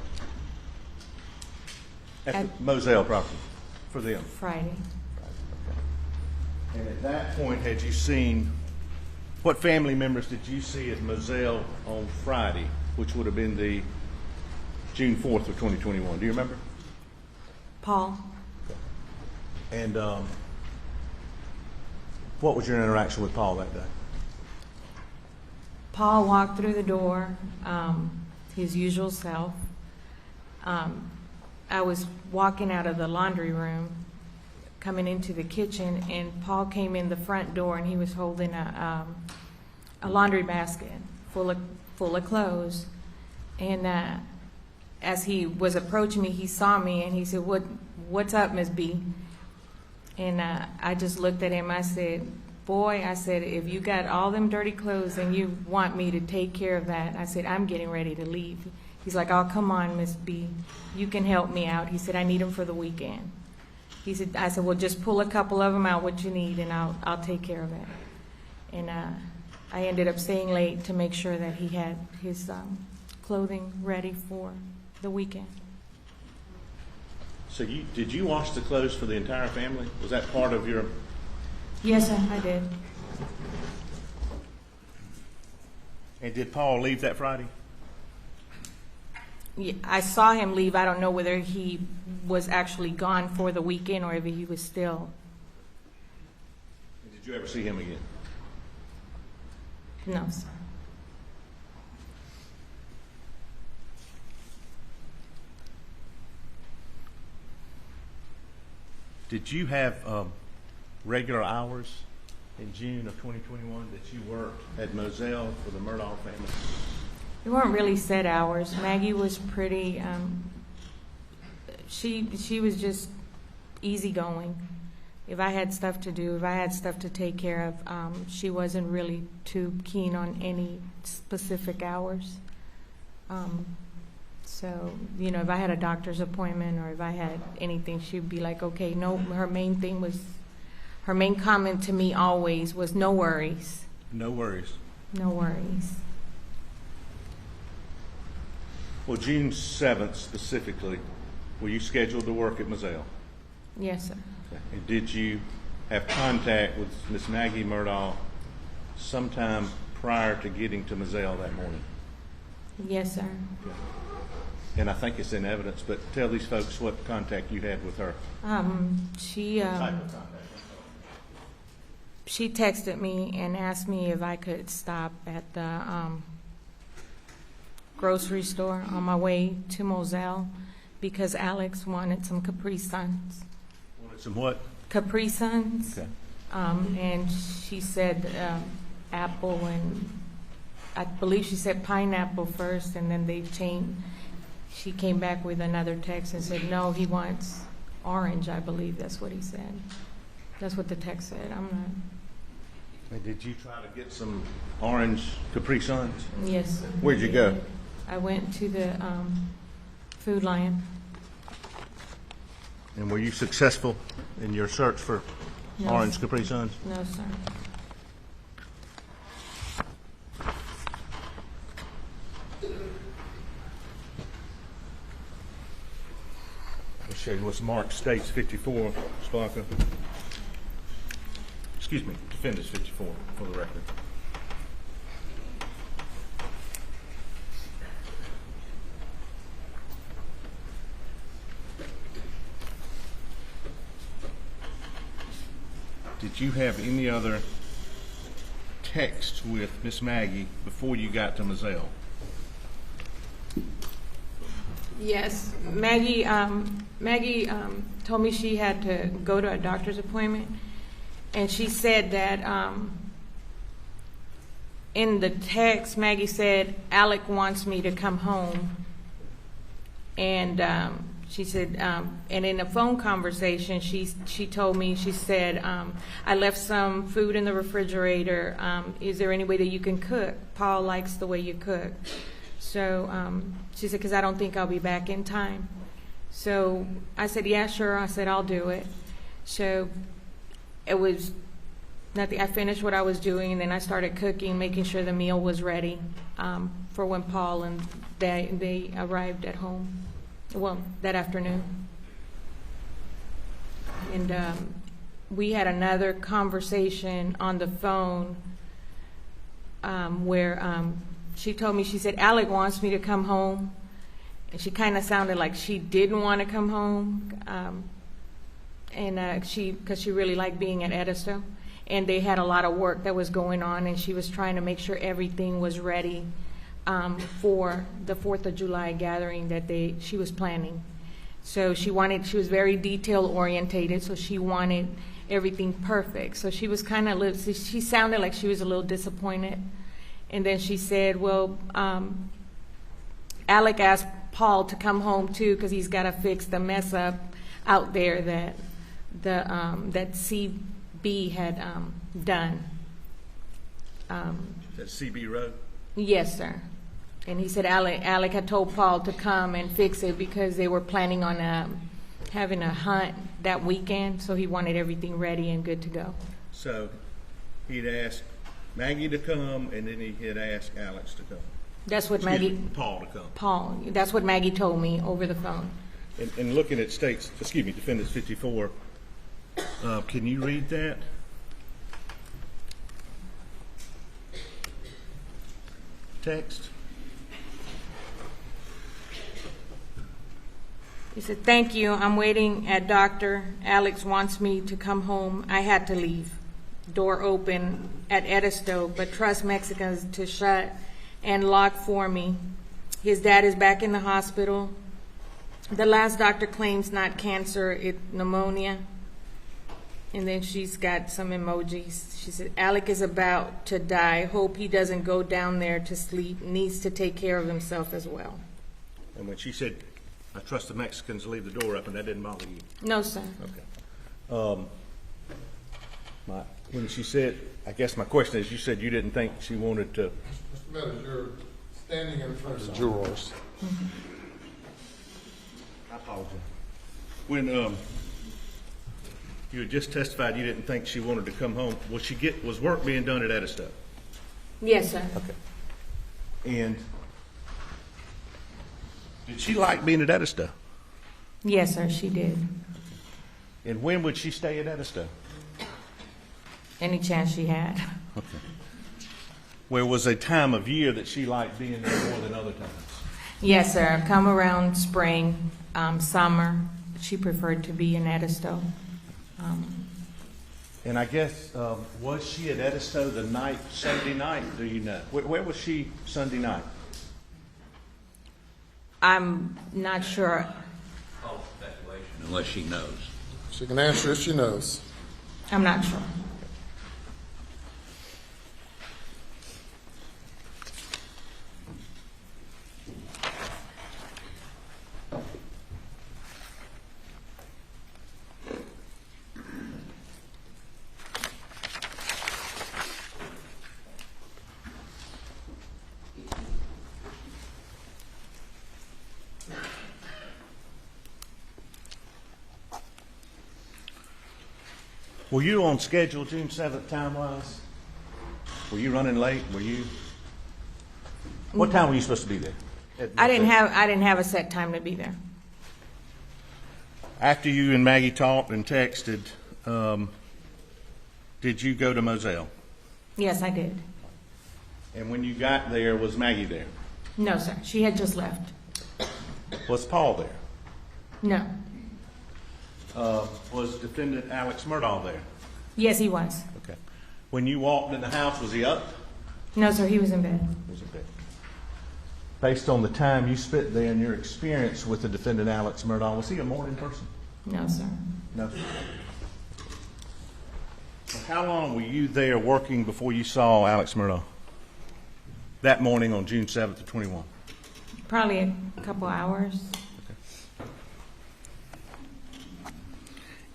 At At- the Moselle property for them? Friday. And at that point, had you seen, what family members did you see at Moselle on Friday, which would have been the June 4th of 2021? Do you remember? Paul. And what was your interaction with Paul that day? Paul walked through the door, his usual self. I was walking out of the laundry room, coming into the kitchen, and Paul came in the front door, and he was holding a laundry basket full of clothes. And as he was approaching me, he saw me, and he said, "What's up, Miss B?" And I just looked at him. I said, "Boy," I said, "if you got all them dirty clothes and you want me to take care of that," I said, "I'm getting ready to leave." He's like, "Oh, come on, Miss B. You can help me out." He said, "I need them for the weekend." I said, "Well, just pull a couple of them out, what you need, and I'll take care of it." And I ended up staying late to make sure that he had his clothing ready for the weekend. So did you wash the clothes for the entire family? Was that part of your? Yes, sir, I did. And did Paul leave that Friday? Yeah, I saw him leave. I don't know whether he was actually gone for the weekend or if he was still. And did you ever see him again? No, sir. Did you have regular hours in June of 2021 that you worked at Moselle for the Murdaugh family? They weren't really set hours. Maggie was pretty, she was just easygoing. If I had stuff to do, if I had stuff to take care of, she wasn't really too keen on any specific hours. So, you know, if I had a doctor's appointment or if I had anything, she'd be like, okay, no, her main comment to me always was no worries. No worries. No worries. Well, June 7th specifically, were you scheduled to work at Moselle? Yes, sir. Okay. And did you have contact with Miss Maggie Murdaugh sometime prior to getting to Moselle that morning? Yes, sir. And I think it's in evidence, but tell these folks what contact you had with her. She texted me and asked me if I could stop at the grocery store on my way to Moselle because Alex wanted some Capri Suns. Wanted some what? Capri Suns. Okay. And she said apple, and I believe she said pineapple first, and then they changed. She came back with another text and said, no, he wants orange, I believe that's what he said. That's what the text said. I'm not. And did you try to get some orange Capri Suns? Yes. Where'd you go? I went to the Food Lion. And were you successful in your search for No. orange Capri Suns? No, sir. I'll show you what's marked States 54, Sparker. Excuse me, Defendants 54 for the record. Did you have any other text with Miss Maggie before you got to Moselle? Yes, Maggie told me she had to go to a doctor's appointment, and she said that in the text, Maggie said, Alec wants me to come home, and she said, and in a phone conversation, she told me, she said, I left some food in the refrigerator. Is there any way that you can cook? Paul likes the way you cook. So she said, because I don't think I'll be back in time. So I said, yeah, sure. I said, I'll do it. So it was nothing. I finished what I was doing, and then I started cooking, making sure the meal was ready for when Paul and they arrived at home. Well, that afternoon. And we had another conversation on the phone where she told me, she said, Alec wants me to come home. And she kind of sounded like she didn't want to come home. Because she really liked being at Edisto. And they had a lot of work that was going on, and she was trying to make sure everything was ready for the 4th of July gathering that she was planning. So she was very detail orientated, so she wanted everything perfect. So she was she sounded like she was a little disappointed. And then she said, well, Alec asked Paul to come home too because he's got to fix the mess up out there that that CB had done. That CB Road? Yes, sir. And he said Alec had told Paul to come and fix it because they were planning on having a hunt that weekend, so he wanted everything ready and good to go. So he'd asked Maggie to come, and then he had asked Alex to come. That's what Paul to come. Paul. That's what Maggie told me over the phone. And looking at Defendants 54, can you read that? Text. He said, thank you. I'm waiting at doctor. Alex wants me to come home. I had to leave. Door open at Edisto, but trust Mexicans to shut and lock for me. His dad is back in the hospital. The last doctor claims not cancer, it's pneumonia. And then she's got some emojis. She said, Alec is about to die. Hope he doesn't go down there to sleep. Needs to take care of himself as well. And when she said, I trust the Mexicans to leave the door open, that didn't bother you? No, sir. Okay. When she said, I guess my question is, you said you didn't think she wanted to. Mr. Meadows, you're standing in front of the jurors. apologize. When you had just testified you didn't think she wanted to come home, was work being done at Edisto? Yes, sir. Okay. And did she like being at Edisto? Yes, sir, she did. And when would she stay at Edisto? Any chance she had. Okay. Where was a time of year that she liked being there more than other times? Yes, sir. Come around spring, summer, she preferred to be in Edisto. And I guess, was she at Edisto the night, Sunday night, do you know? Where was she Sunday night? I'm not sure. All speculation, unless she knows. She can answer if she knows. I'm not sure. Were you on schedule June 7th time-wise? Were you running late? What time were you supposed to be there? I didn't have a set time to be there. After you and Maggie talked and texted, did you go to Moselle? Yes, I did. And when you got there, was Maggie there? No, sir. She had just left. Was Paul there? No. Was defendant Alex Murdaugh there? Yes, he was. Okay. When you walked in the house, was he up? No, sir. He was in bed. He was in bed. Based on the time you spent there and your experience with the defendant Alex Murdaugh, was he a morning person? No, sir. No. How long were you there working before you saw Alex Murdaugh? That morning on June 7th of 21? Probably a couple hours.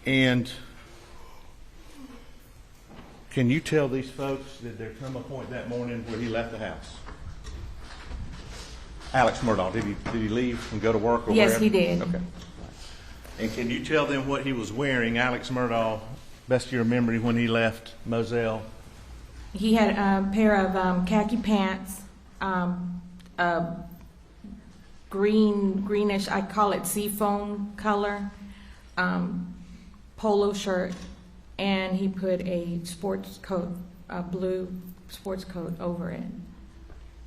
And can you tell these folks, did there come a point that morning where he left the house? Alex Murdaugh, did he leave and go to work or Yes, wherever? he did. Okay. And can you tell them what he was wearing, Alex Murdaugh, best of your memory, when he left Moselle? He had a pair of khaki pants, greenish, I call it seafoam color, polo shirt, and he put a sports coat, a blue sports coat over it.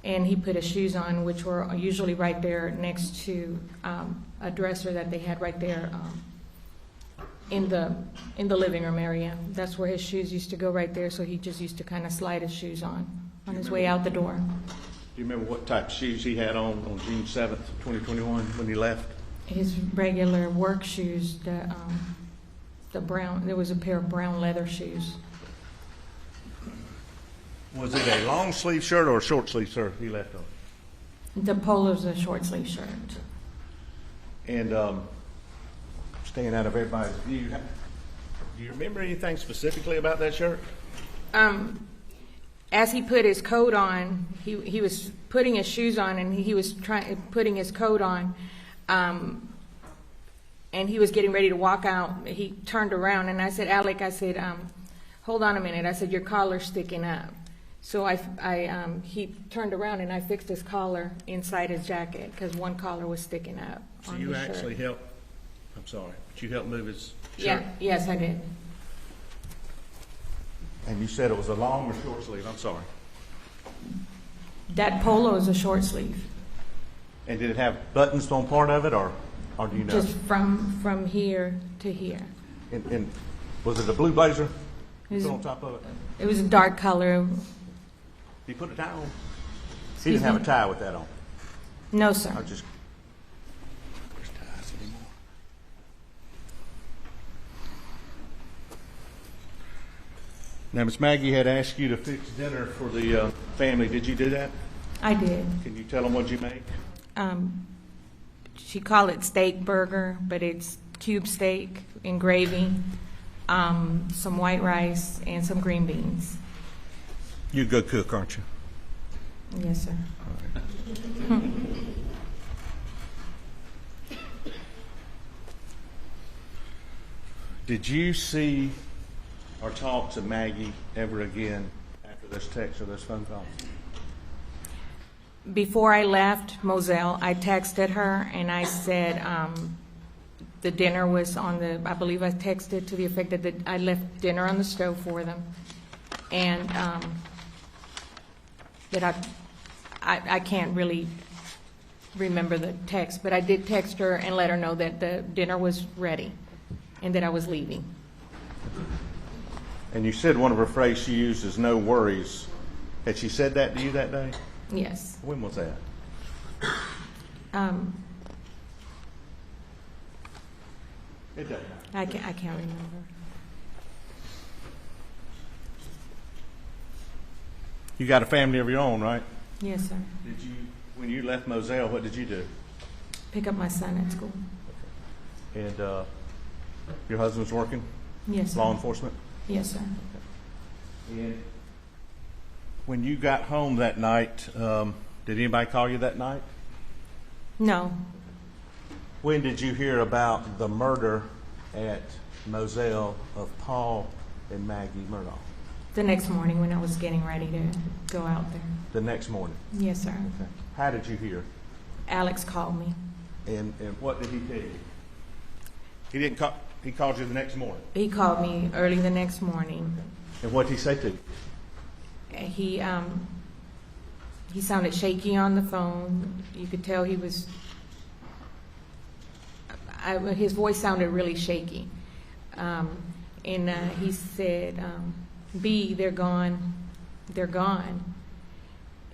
And he put his shoes on, which were usually right there next to a dresser that they had right there in the living room area. That's where his shoes used to go, right there, so he just used to kind of slide his shoes on his way out the door. Do you remember what type of shoes he had on June 7th, 2021, when he left? His regular work shoes, the brown, there was a pair of brown leather shoes. Was it a long sleeve shirt or a short sleeve shirt he left on? The polo's a short sleeve shirt. And staying out of everybody's view, do you remember anything specifically about that shirt? As he put his coat on, he was putting his shoes on, and he was putting his coat on, and he was getting ready to walk out. He turned around, and I said, Alec, I said, hold on a minute. I said, your collar's sticking up. So he turned around, and I fixed his collar inside his jacket because one collar was sticking up on his shirt. So you actually helped, I'm sorry, but you helped move his shirt? Yeah, yes, I did. And you said it was a long or short sleeve? I'm sorry. That polo is a short sleeve. And did it have buttons on part of it, or do you know? Just from here to here. And was it a blue blazer It was, put on top of it? It was a dark color. Did he put a tie on? He didn't have a tie with that on. No, sir. I just. There's ties anymore. Now, Miss Maggie had asked you to fix dinner for the family. Did you do that? I did. Can you tell them what you made? She called it steak burger, but it's cube steak and gravy, some white rice, and some green beans. You're a good cook, aren't you? Yes, sir. Did you see or talk to Maggie ever again after those texts or those phone calls? Before I left Moselle, I texted her and I said the dinner was on the, I believe I texted to the effect that I left dinner on the stove for them. And that I can't really remember the text, but I did text her and let her know that the dinner was ready and that I was leaving. And you said one of her phrases she used is "no worries." Had she said that to you that day? Yes. When was that? It doesn't matter. I can't remember. You got a family of your own, right? Yes, sir. Did you, when you left Moselle, what did you do? Pick up my son at school. And your husband's working? Yes, sir. Law enforcement? Yes, sir. And when you got home that night, did anybody call you that night? No. When did you hear about the murder at Moselle of Paul and Maggie Murdaugh? The next morning when I was getting ready to go out there. The next morning? Yes, sir. Okay. How did you hear? Alex called me. And what did he tell you? He didn't call. He called you the next morning. He called me early the next morning. And what did he say to you? He sounded shaky on the phone. You could tell he was. His voice sounded really shaky, and he said, "B, they're gone. They're gone."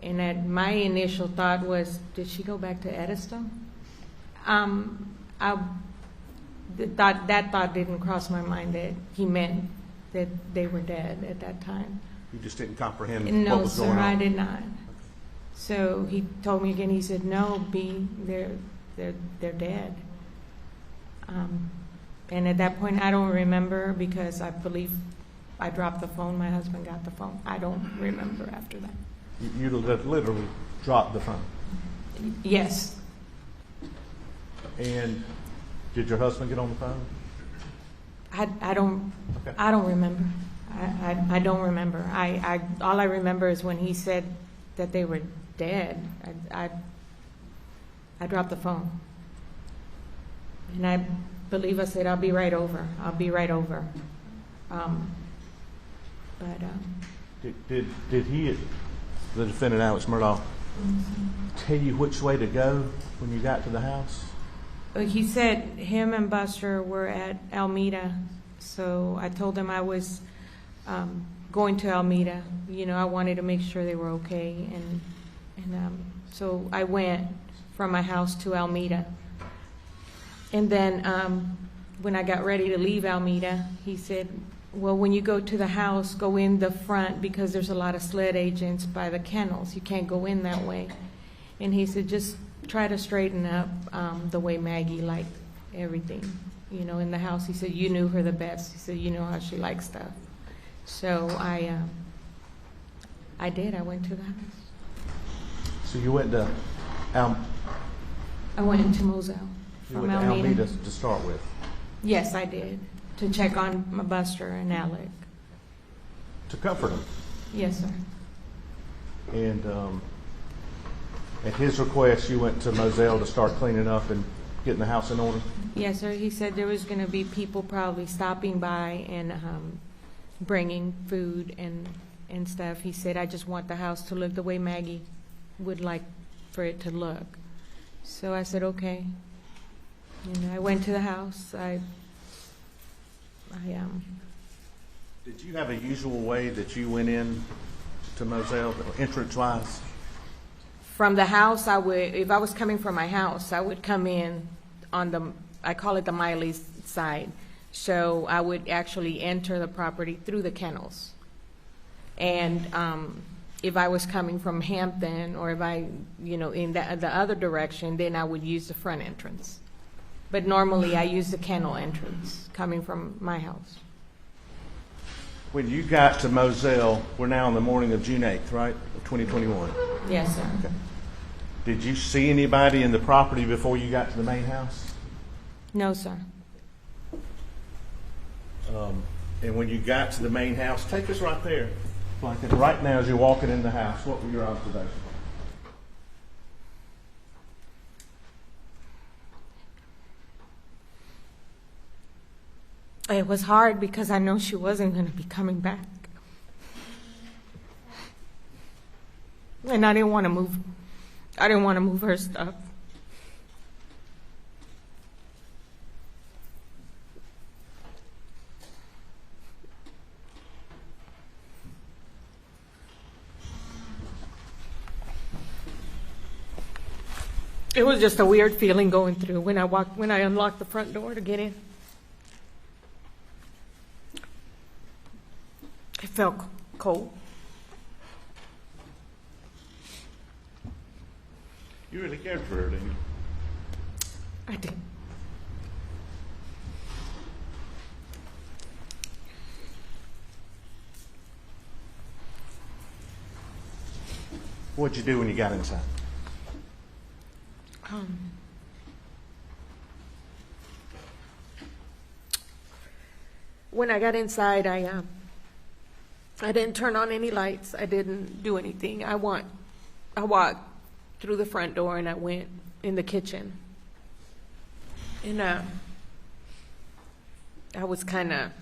And my initial thought was, did she go back to Edison? That thought didn't cross my mind that he meant that they were dead at that time. You just didn't comprehend No, what was going on? sir, I did not. So he told me again, he said, "No, B, they're dead." And at that point, I don't remember because I believe I dropped the phone. My husband got the phone. I don't remember after that. You literally dropped the phone. Yes. And did your husband get on the phone? I don't. Okay. I don't remember. I don't remember. All I remember is when he said that they were dead. I dropped the phone, and I believe I said, "I'll be right over. I'll be right over." Did he, the defendant Alex Murdaugh, tell you which way to go when you got to the house? He said him and Buster were at Alameda, so I told him I was going to Alameda. You know, I wanted to make sure they were okay, and so I went from my house to Alameda. And then when I got ready to leave Alameda, he said, "Well, when you go to the house, go in the front because there's a lot of sled agents by the kennels. You can't go in that way." And he said, "Just try to straighten up the way Maggie liked everything, you know, in the house." He said, "You knew her the best." He said, "You know how she likes stuff." So I did. I went to the house. So you went to I went into Moselle from Alameda. to start with. Yes, I did, to check on my Buster and Alec. To comfort him. Yes, sir. And at his request, you went to Moselle to start cleaning up and getting the house in order? Yes, sir. He said there was going to be people probably stopping by and bringing food and stuff. He said, "I just want the house to look the way Maggie would like for it to look." So I said, "Okay." And I went to the house. Did you have a usual way that you went in to Moselle, entrance-wise? From the house, I would, if I was coming from my house, I would come in on the, I call it the Miley side. So I would actually enter the property through the kennels. And if I was coming from Hampton or if I, you know, in the other direction, then I would use the front entrance. But normally I use the kennel entrance coming from my house. When you got to Moselle, we're now on the morning of June 8th, right, of 2021? Yes, sir. Okay. Did you see anybody in the property before you got to the main house? No, sir. And when you got to the main house, take us right there. Like right now as you're walking in the house, what were your observations? It was hard because I know she wasn't going to be coming back. And I didn't want to move. I didn't want to move her stuff. It was just a weird feeling going through when I unlocked the front door to get in. It felt cold. You really cared for her, didn't you? I did. What'd you do when you got inside? When I got inside, I didn't turn on any lights. I didn't do anything. I walked through the front door and I went in the kitchen. And I was kind of,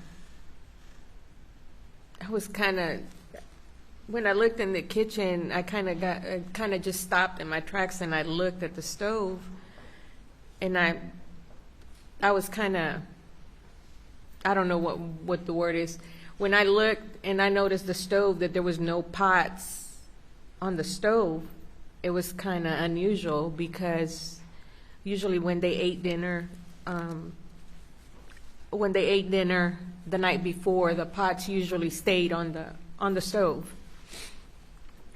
when I looked in the kitchen, I kind of just stopped in my tracks and I looked at the stove, and I was kind of, I don't know what the word is. When I looked and I noticed the stove, that there was no pots on the stove, it was kind of unusual because usually when they ate dinner the night before, the pots usually stayed on the stove.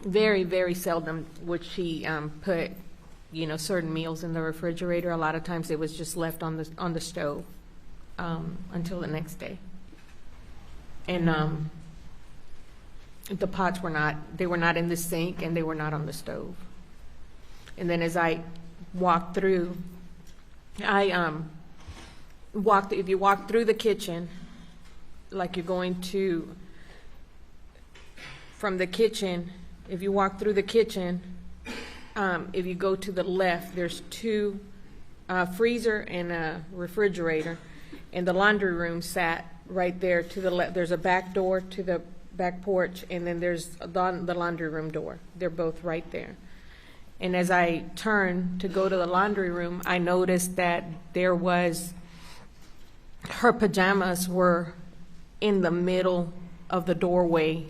Very, very seldom would she put, certain meals in the refrigerator. A lot of times it was just left on the stove until the next day. And the pots were not in the sink and they were not on the stove. And then as I walked through, if you walk through the kitchen, like you're going to, from the kitchen, if you walk through the kitchen, if you go to the left, there's two freezer and a refrigerator, and the laundry room sat right there to the left. There's a back door to the back porch, and then there's the laundry room door. They're both right there. And as I turned to go to the laundry room, I noticed that her pajamas were in the middle of the doorway,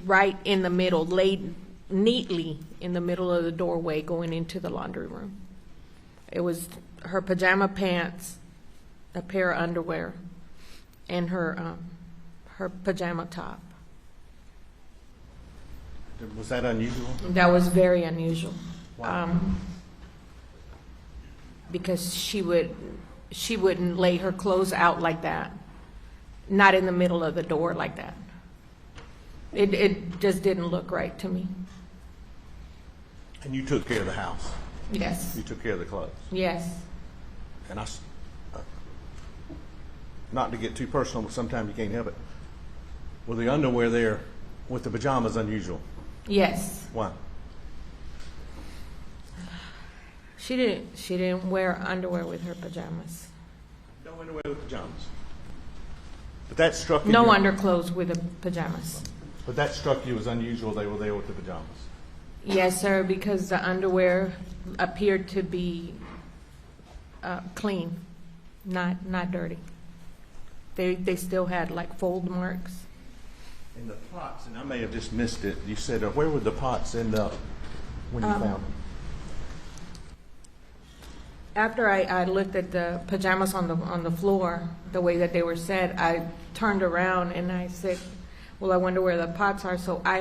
right in the middle, laid neatly in the middle of the doorway going into the laundry room. It was her pajama pants, a pair of underwear, and her pajama top. Was that unusual? That was very unusual. Wow. Because she wouldn't lay her clothes out like that, not in the middle of the door like that. It just didn't look right to me. And you took care of the house? Yes. You took care of the clothes? Yes. And not to get too personal, but sometimes you can't help it. Were the underwear there with the pajamas unusual? Yes. Why? She didn't wear underwear with her pajamas. No underwear with pajamas. But that struck you. No underclothes with the pajamas. But that struck you as unusual. They were there with the pajamas. Yes, sir, because the underwear appeared to be clean, not dirty. They still had like fold marks. And the pots, and I may have just missed it. You said, where would the pots end up when you found them? After I looked at the pajamas on the floor, the way that they were set, I turned around and I said, well, I wonder where the pots are. So I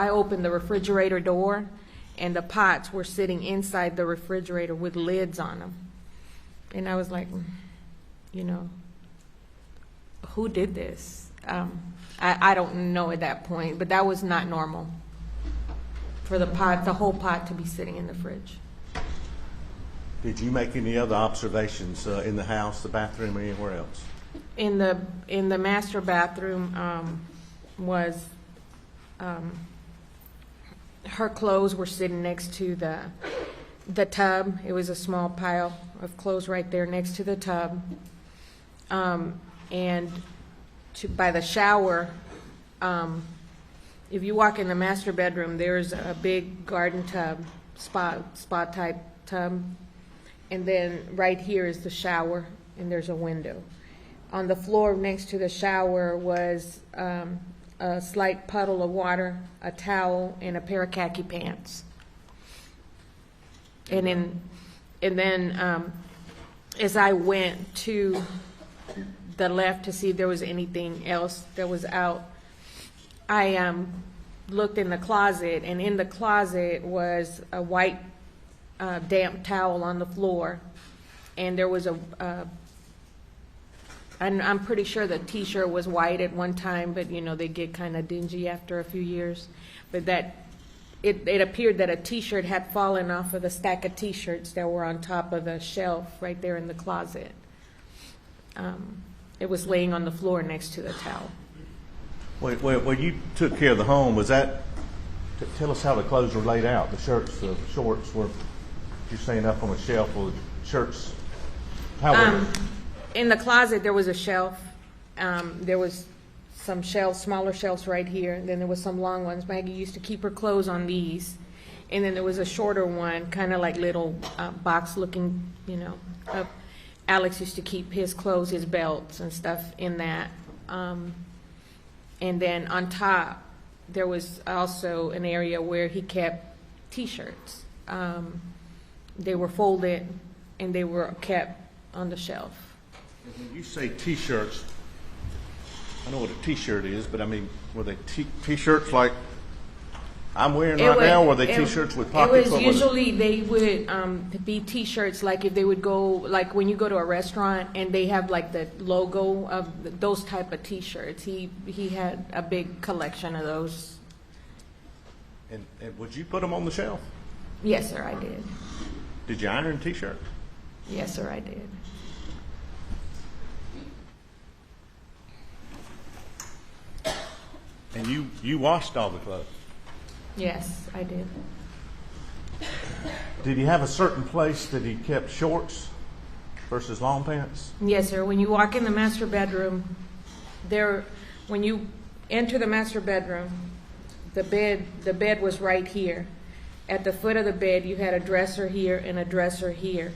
opened the refrigerator door, and the pots were sitting inside the refrigerator with lids on them. And I was like, who did this? I don't know at that point, but that was not normal for the whole pot to be sitting in the fridge. Did you make any other observations in the house, the bathroom, or anywhere else? In the master bathroom was her clothes were sitting next to the tub. It was a small pile of clothes right there next to the tub. And by the shower, if you walk in the master bedroom, there's a big garden tub, spa type tub. And then right here is the shower, and there's a window. On the floor next to the shower was a slight puddle of water, a towel, and a pair of khaki pants. And then as I went to the left to see if there was anything else that was out, I looked in the closet, and in the closet was a white damp towel on the floor, and there was I'm pretty sure the T-shirt was white at one time, but they get kind of dingy after a few years. But it appeared that a T-shirt had fallen off of the stack of T-shirts that were on top of the shelf right there in the closet. It was laying on the floor next to the towel. When you took care of the home, was that? Tell us how the clothes were laid out. The shirts, the shorts were. You're saying up on a shelf, or the shirts? How were in the closet, there was a shelf. There was some shelves, smaller shelves right here. And then there was some long ones. Maggie used to keep her clothes on these. And then there was a shorter one, kind of like little box-looking, Alex used to keep his clothes, his belts and stuff in that. And then on top, there was also an area where he kept T-shirts. They were folded, and they were kept on the shelf. When you say T-shirts, I know what a T-shirt is, but I mean, were they T-shirts like I'm wearing right now, or were they T-shirts with pockets? It was usually they would be T-shirts, like if they would go, like when you go to a restaurant and they have like the logo of those type of T-shirts. He had a big collection of those. And would you put them on the shelf? Yes, sir, I did. Did you iron T-shirts? Yes, sir, I did. And you washed all the clothes? Yes, I did. Did he have a certain place that he kept shorts versus long pants? Yes, sir. When you walk in the master bedroom, when you enter the master bedroom, the bed was right here. At the foot of the bed, you had a dresser here and a dresser here.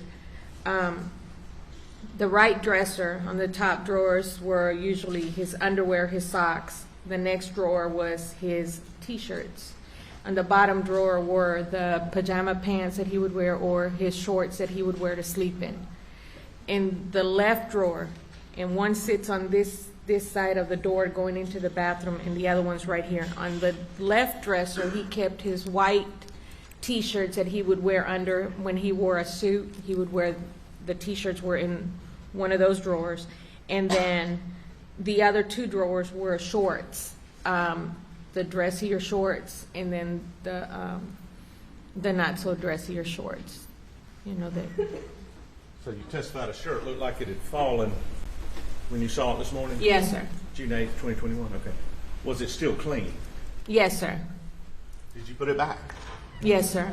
The right dresser on the top drawers were usually his underwear, his socks. The next drawer was his T-shirts. On the bottom drawer were the pajama pants that he would wear or his shorts that he would wear to sleep in. In the left drawer, and one sits on this side of the door going into the bathroom, and the other one's right here. On the left dresser, he kept his white T-shirts that he would wear under when he wore a suit. He would wear the T-shirts were in one of those drawers, and then the other two drawers were shorts, the dressier shorts, and then the not so dressier shorts. So you testified a shirt looked like it had fallen when you saw it this morning? Yes, sir. June 8th, 2021. Okay. Was it still clean? Yes, sir. Did you put it back? Yes, sir.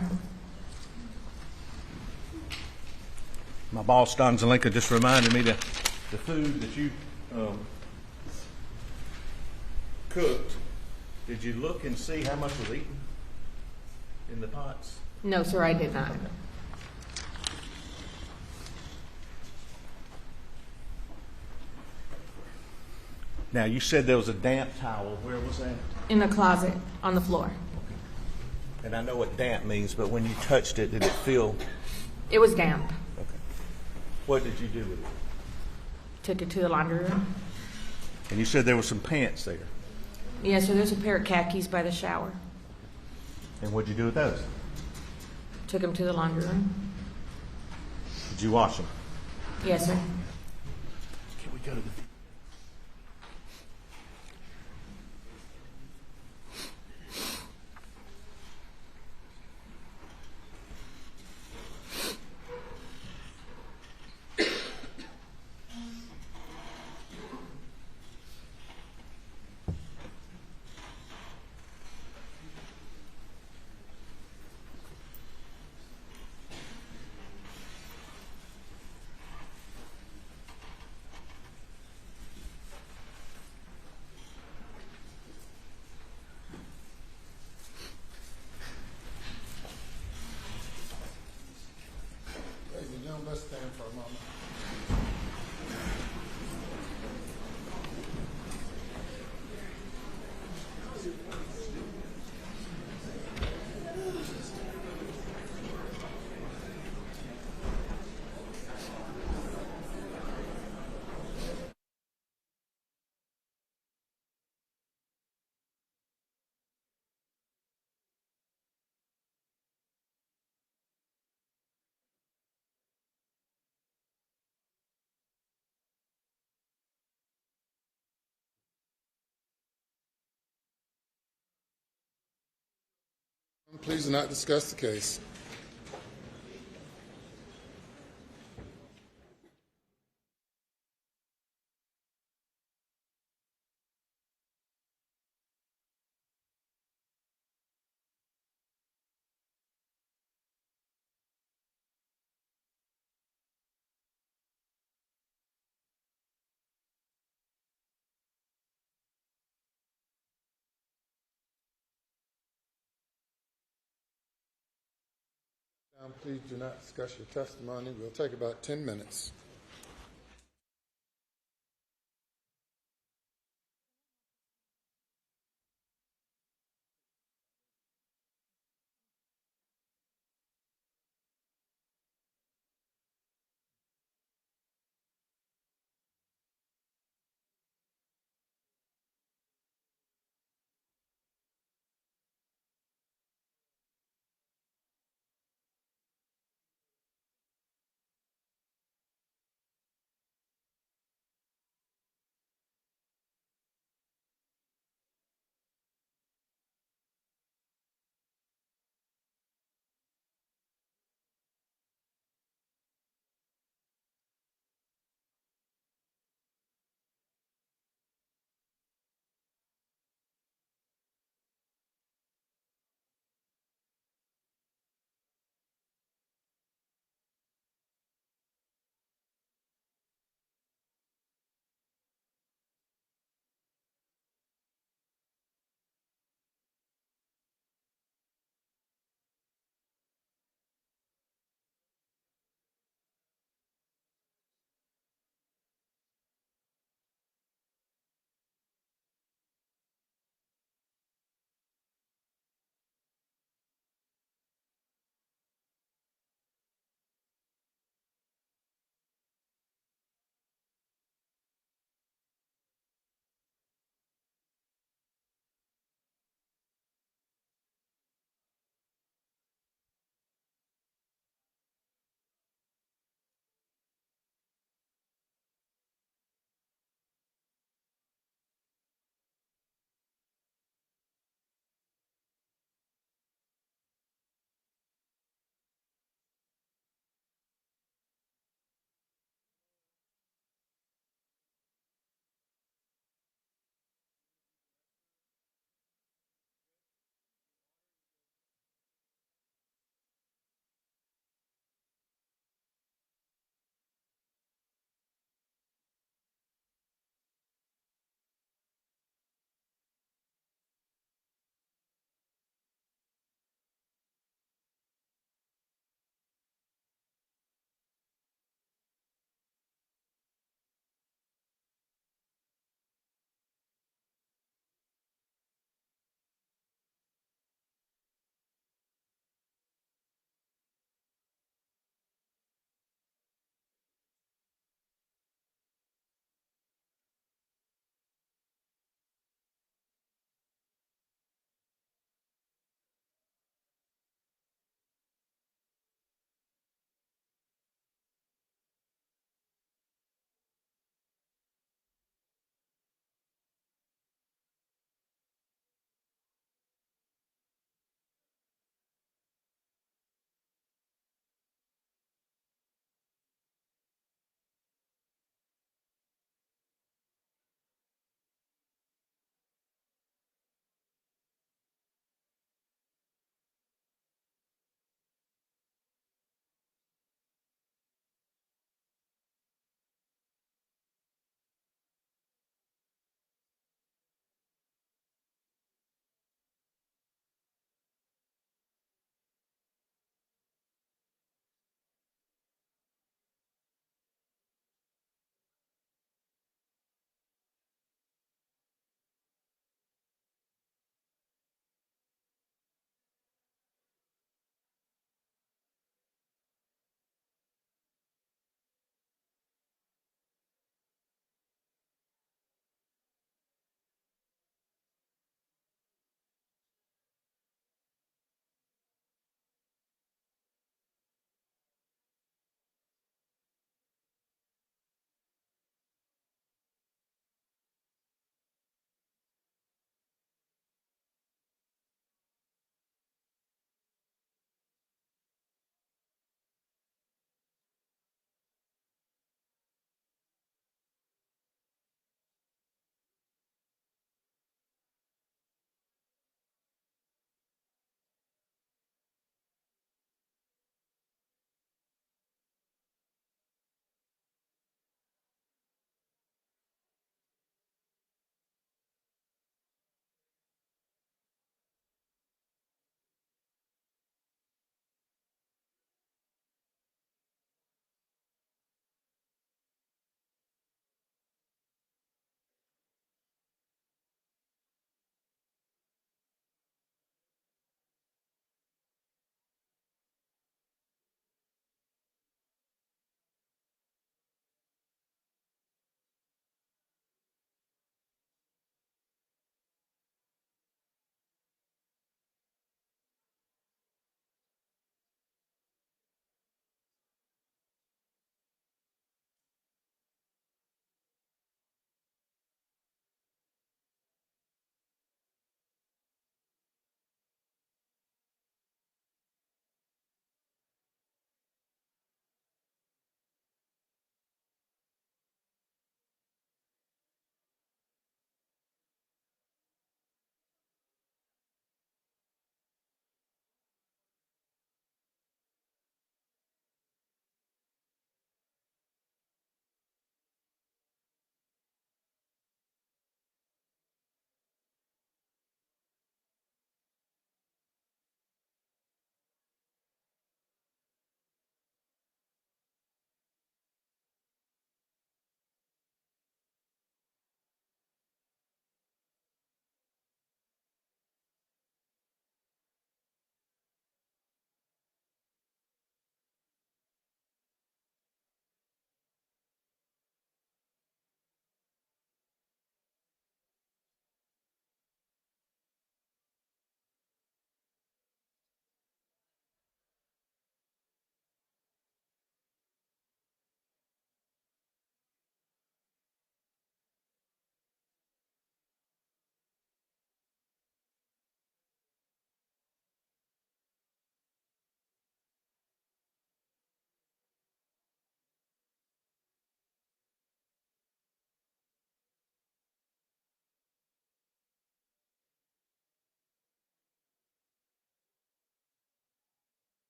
My boss, Don Zelenka, just reminded me that the food that you cooked, did you look and see how much was eaten in the pots? No, sir, I did not. Now, you said there was a damp towel. Where was that? In the closet, on the floor. And I know what damp means, but when you touched it, did it feel? It was damp. Okay. What did you do with it? Took it to the laundry room. And you said there were some pants there. Yes, sir, there's a pair of khakis by the shower. And what'd you do with those? Took them to the laundry room. Did you wash them? Yes, sir. Can we go to the... Please do not discuss the case. Please do not discuss your testimony. We'll take about 10 minutes.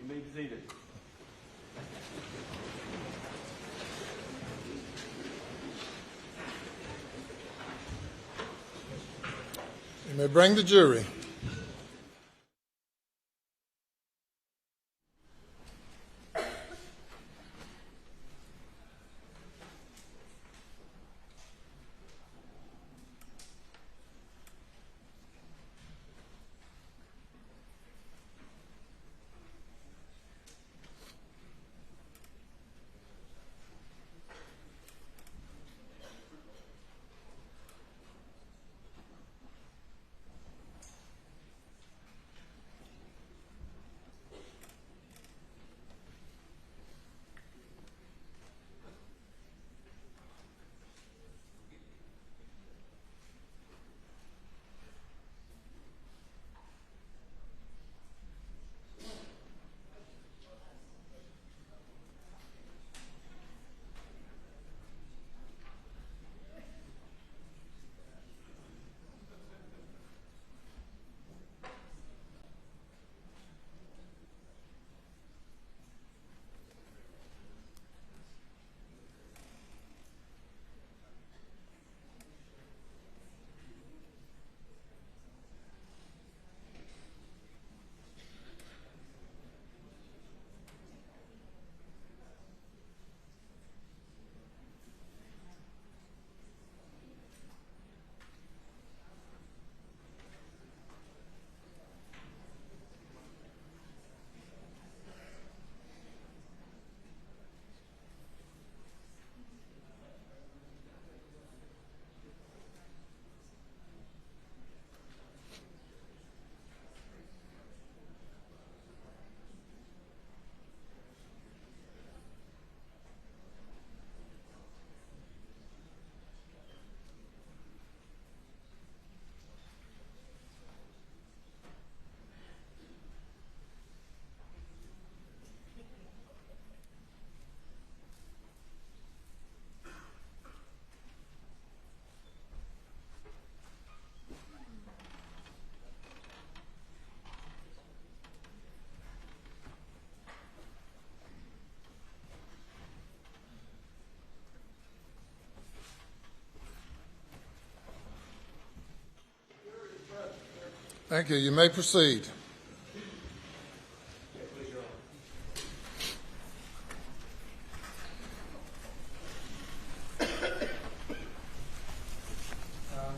You may be seated. You may bring the jury. Thank you. You may proceed.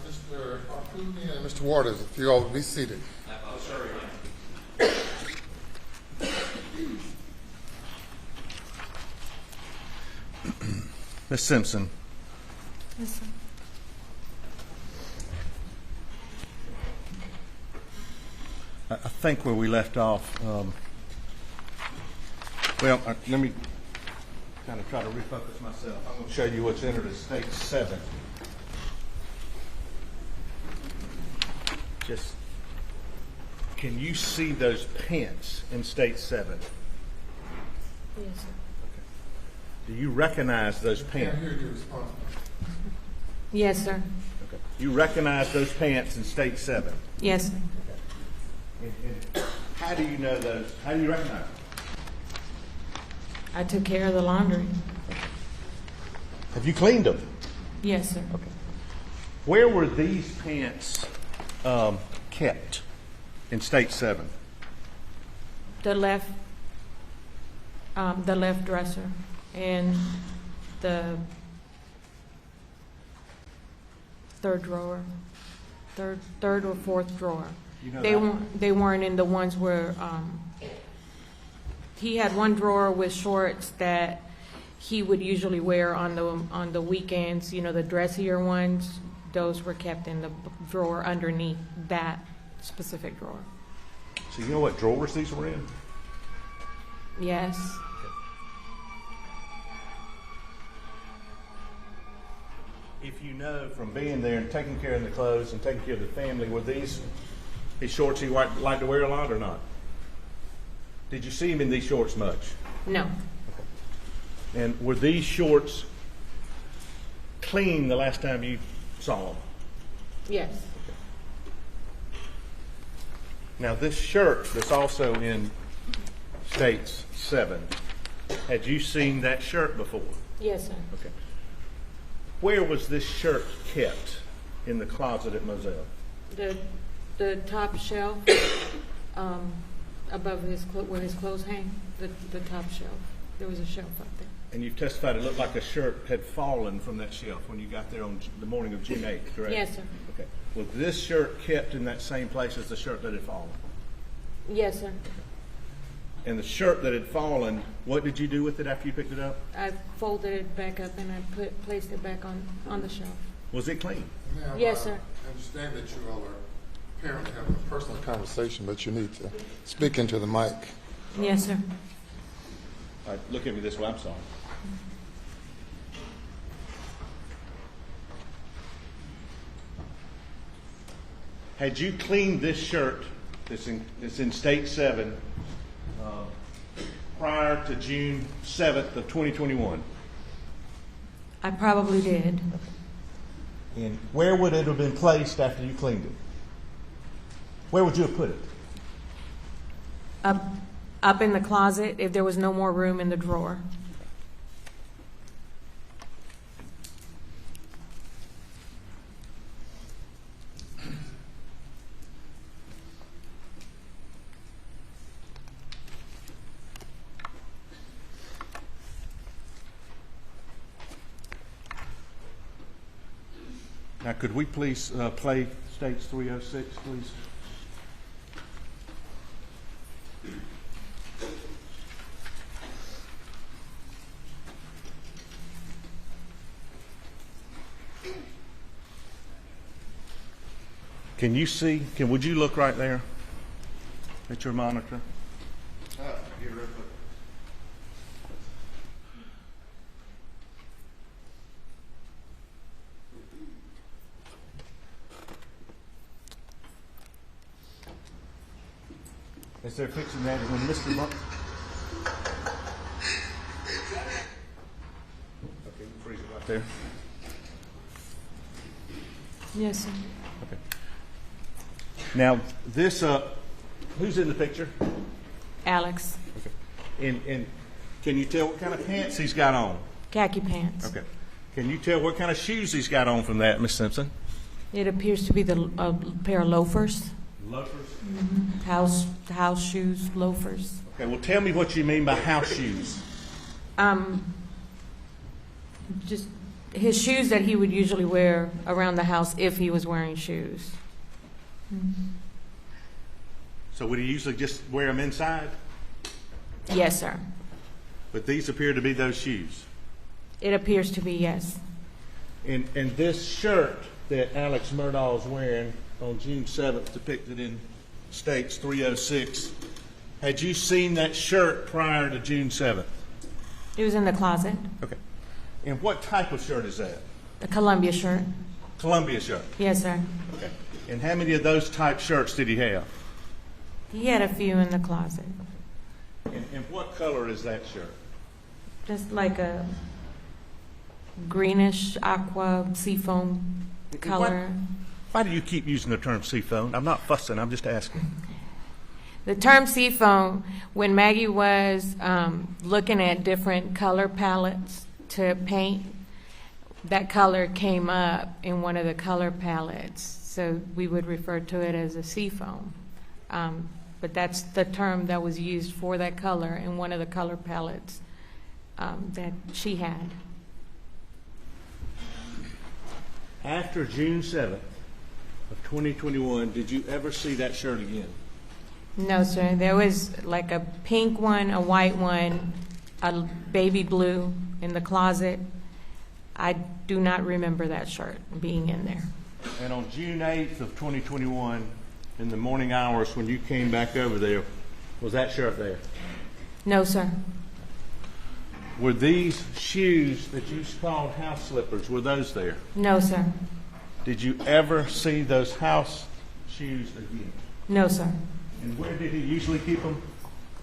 Mr. Harpootlian and Mr. Waters, if you all would be seated. Ms. Simpson. Yes, sir. I think where we left off, let me kind of try to refocus myself. I'm going to show you what's entered as State 7. Just, can you see those pants in State 7? Yes, sir. Do you recognize those I pants? can't hear your response. Yes, sir. Okay. You recognize those pants in State 7? Yes, sir. And how do you know those? How do you recognize them? I took care of the laundry. Have you cleaned them? Yes, sir. Okay. Where were these pants kept in State 7? The left dresser and the third drawer, third or fourth drawer. You know They weren't in the ones where he had one drawer with shorts that he would usually wear on the weekends. You know, the dressier ones. Those were kept in the drawer underneath that specific drawer. So you know what drawers these were in? Yes. If you know from being there and taking care of the clothes and taking care of the family, were these shorts he liked to wear a lot or not? Did you see him in these shorts much? No. And were these shorts clean the last time you saw them? Yes. Now this shirt that's also in States 7. Had you seen that shirt before? Yes, sir. Okay. Where was this shirt kept in the closet at Moselle? The top shelf, above where his clothes hang, the top shelf. There was a shelf up there. And you've testified it looked like a shirt had fallen from that shelf when you got there on the morning of June 8th, correct? Yes, sir. Okay. Was this shirt kept in that same place as the shirt that had fallen? Yes, sir. And the shirt that had fallen, what did you do with it after you picked it up? I folded it back up and I placed it back on the shelf. Was it clean? Ma'am, Yes, sir. I understand that you all are parents having a personal conversation, but you need to speak into the mic. Yes, sir. All right, look at me this way. I'm sorry. Had you cleaned this shirt that's in State 7 prior to June 7th of 2021? I probably did. And where would it have been placed after you cleaned it? Where would you have put it? Up in the closet if there was no more room in the drawer. Now, could we please play States 306, please? Can you see? Would you look right there at your monitor? As they're fixing that, when Mr. Monk. Okay, freeze it right there. Yes, sir. Okay. Now, this, who's in the picture? Alex. Okay. And can you tell what kind of pants he's got on? Khaki pants. Okay. Can you tell what kind of shoes he's got on from that, Miss Simpson? It appears to be a pair of loafers. Loafers? Mm-hmm. House shoes, loafers. Okay, well, tell me what you mean by house shoes. Just his shoes that he would usually wear around the house if he was wearing shoes. So would he usually just wear them inside? Yes, sir. But these appear to be those shoes. It appears to be, yes. And this shirt that Alex Murdaugh is wearing on June 7th, depicted in States 306, had you seen that shirt prior to June 7th? It was in the closet. Okay. And what type of shirt is that? A Columbia shirt. Columbia shirt. Yes, sir. Okay. And how many of those type shirts did he have? He had a few in the closet. And what color is that shirt? Just like a greenish aqua seafoam color. Why do you keep using the term seafoam? I'm not fussing, I'm just asking. The term seafoam, when Maggie was looking at different color palettes to paint, that color came up in one of the color palettes. So we would refer to it as a seafoam. But that's the term that was used for that color in one of the color palettes that she had. After June 7th of 2021, did you ever see that shirt again? No, sir. There was like a pink one, a white one, a baby blue in the closet. I do not remember that shirt being in there. And on June 8th of 2021, in the morning hours when you came back over there, was that shirt there? No, sir. Were these shoes that you called house slippers, were those there? No, sir. Did you ever see those house shoes again? No, sir. And where did he usually keep them?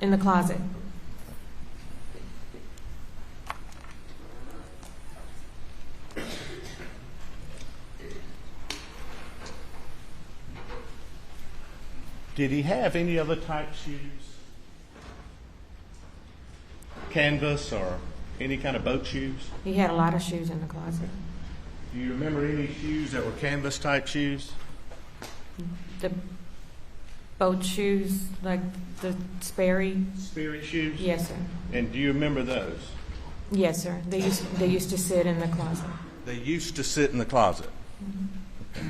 In the closet. Did he have any other type shoes canvas or any kind of boat shoes? He had a lot of shoes in the closet. Do you remember any shoes that were canvas type shoes? The boat shoes, like the Sperry. Spirit shoes? Yes, sir. And do you remember those? Yes, sir. They used to sit in the closet. They used to sit in the closet. Okay.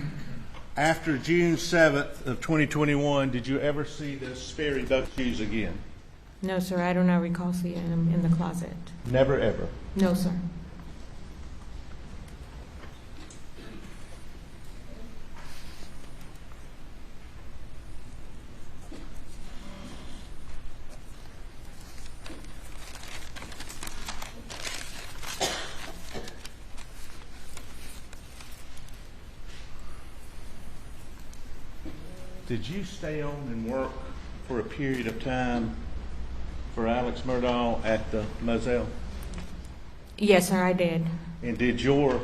After June 7th of 2021, did you ever see the Sperry boat shoes again? No, sir. I do not recall seeing them in the closet. Never ever. No, sir. Did you stay on and work for a period of time for Alex Murdaugh at the Moselle? Yes, sir. I did. And did your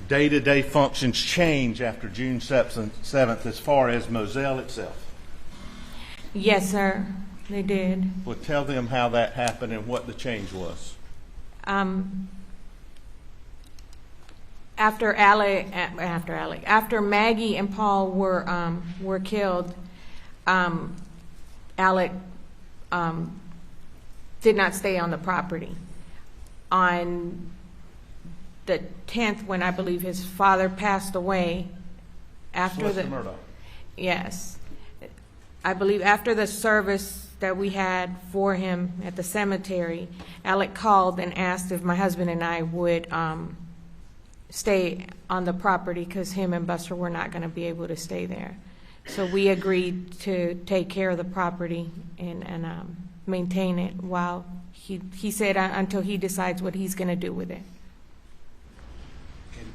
day-to-day functions change after June 7th as far as Moselle itself? Yes, sir. They did. Well, tell them how that happened and what the change was. After Maggie and Paul were killed, Alec did not stay on the property. On the 10th, when I believe his father passed away, Solicitor Murdaugh. Yes, I believe after the service that we had for him at the cemetery, Alec called and asked if my husband and I would stay on the property because him and Buster were not going to be able to stay there. So we agreed to take care of the property and maintain it while he said until he decides what he's going to do with it.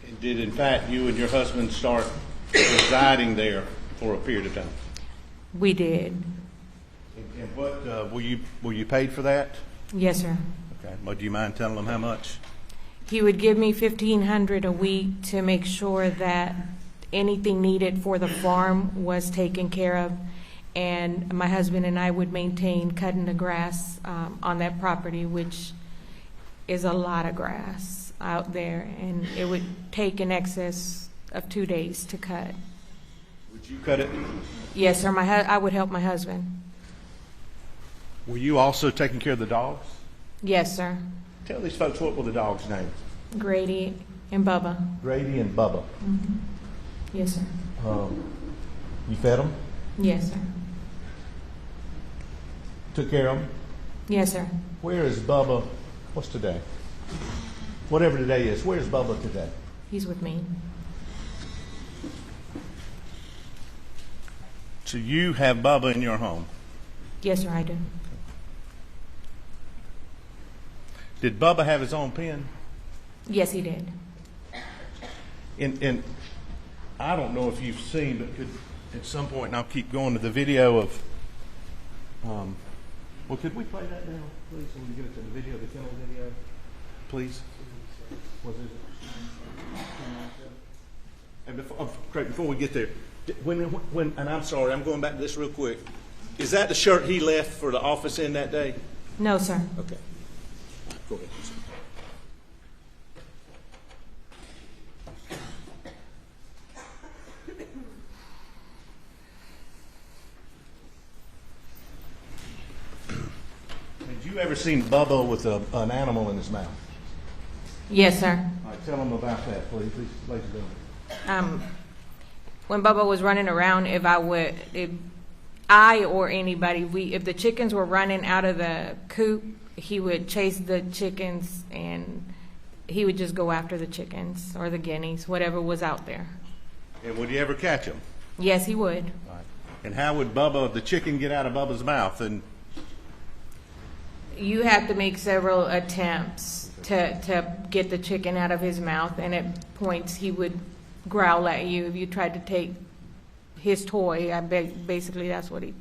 And did, in fact, you and your husband start residing there for a period of time? We did. And what were you paid for that? Yes, sir. Okay. Well, do you mind telling them how much? He would give me $1,500 a week to make sure that anything needed for the farm was taken care of, and my husband and I would maintain cutting the grass on that property, which is a lot of grass out there, and it would take in excess of 2 days to cut. Would you cut it? Yes, sir. I would help my husband. Were you also taking care of the dogs? Yes, sir. Tell these folks what were the dogs' names. Grady and Bubba. Grady and Bubba. Mm-hmm. Yes, sir. You fed them? Yes, sir. Took care of them? Yes, sir. Where is Bubba? What's today? Whatever today is, where's Bubba today? He's with me. So you have Bubba in your home? Yes, sir, I do. Did Bubba have his own pen? Yes, he did. And I don't know if you've seen, but could at some point, and I'll keep going to the video of, well, could we play that now, please, when we get it to the video, the kennel video, please? What is it? And before we get there, when, and I'm sorry, I'm going back to this real quick. Is that the shirt he left for the office in that day? No, sir. Okay. Go ahead. Had you ever seen Bubba with an animal in his mouth? Yes, sir. All right, tell him about that, please, ladies and gentlemen. When Bubba was running around, if I or anybody, if the chickens were running out of the coop, he would chase the chickens and he would just go after the chickens or the guineas, whatever was out there. And would you ever catch him? Yes, he would. All right. And how would the chicken get out of Bubba's mouth? And you have to make several attempts to get the chicken out of his mouth, and at points he would growl at you if you tried to take his toy. Basically, that's what he...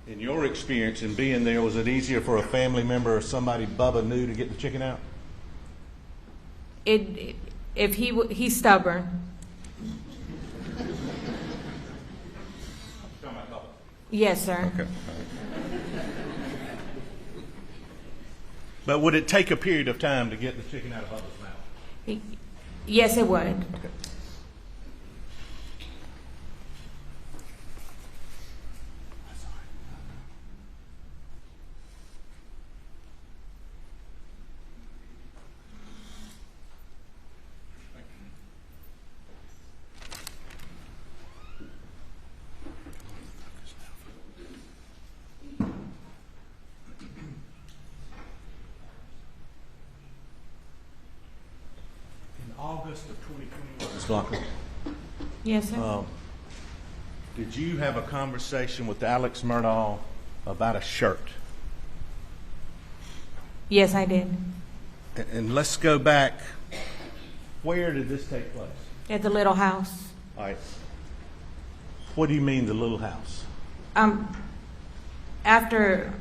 in your experience in being there, was it easier for a family member or somebody Bubba knew to get the chicken out? He's stubborn. Talking about Bubba. Yes, sir. Okay. But would it take a period of time to get the chicken out of Bubba's mouth? Yes, it would. August of 2021. Ms. Blanca, Yes, sir. did you have a conversation with Alex Murdaugh about a shirt? Yes, I did. And let's go back. Where did this take place? At the little house. All right. What do you mean, the little house? After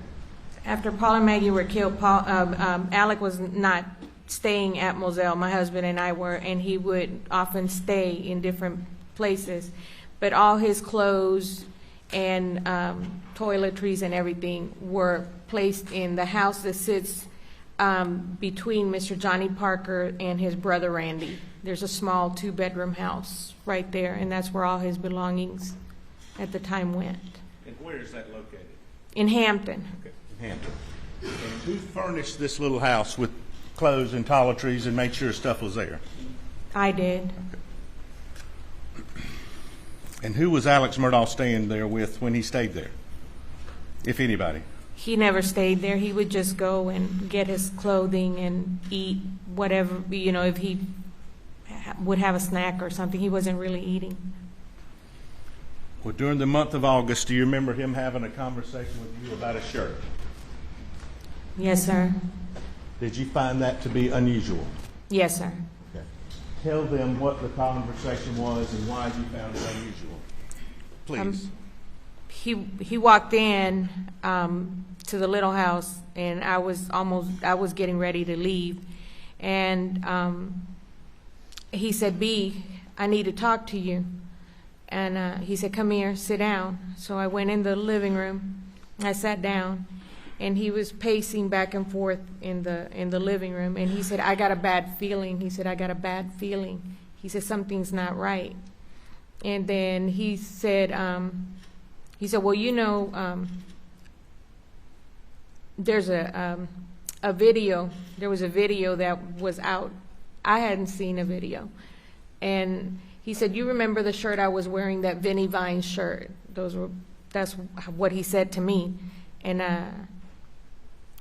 Paul and Maggie were killed, Alec was not staying at Moselle. My husband and I were, and he would often stay in different places. But all his clothes and toiletries and everything were placed in the house that sits between Mr. Johnny Parker and his brother Randy. There's a small 2-bedroom house right there, and that's where all his belongings at the time went. And where is that located? In Hampton. Okay, in Hampton. And who furnished this little house with clothes and toiletries and made sure stuff was there? I did. And who was Alex Murdaugh staying there with when he stayed there, if anybody? He never stayed there. He would just go and get his clothing and eat whatever, if he would have a snack or something. He wasn't really eating. Well, during the month of August, do you remember him having a conversation with you about a shirt? Yes, sir. Did you find that to be unusual? Yes, sir. Okay. Tell them what the conversation was and why you found it unusual. Please. He walked in to the little house, and I was getting ready to leave, and he said, "B, I need to talk to you." And he said, "Come here, sit down." So I went in the living room. I sat down, and he was pacing back and forth in the living room. And he said, "I got a bad feeling." He said, "I got a bad feeling." He said, "Something's not right." And then he said, "Well, there's a video. There was a video that was out. I hadn't seen a video." And he said, "You remember the shirt I was wearing, that Vinnie Vines shirt?" That's what he said to me. And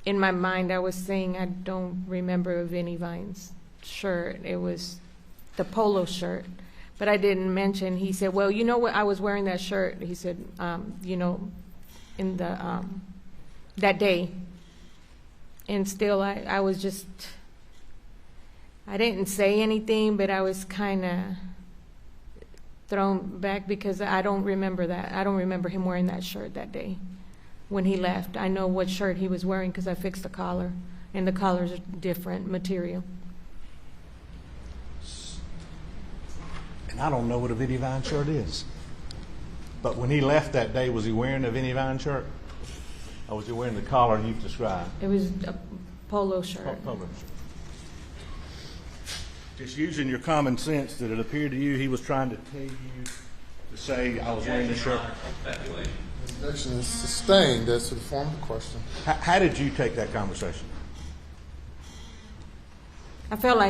in my mind, I was saying, I don't remember a Vinnie Vines shirt. It was the polo shirt. But I didn't mention. He said, "Well, you know what? I was wearing that shirt." He said, in the that day. And still, I was just, I didn't say anything, but I was kind of thrown back because I don't remember that. I don't remember him wearing that shirt that day when he left. I know what shirt he was wearing because I fixed the collar, and the collar's a different material. And I don't know what a Vinnie Vine shirt is. But when he left that day, was he wearing a Vinnie Vine shirt? Or was he wearing the collar you've described? It was a polo shirt. Polo shirt. Just using your common sense, did it appear to you he was trying to tell you to say, "I was wearing the shirt"? Objection is sustained. That's the form of the question. How did you take that conversation? I felt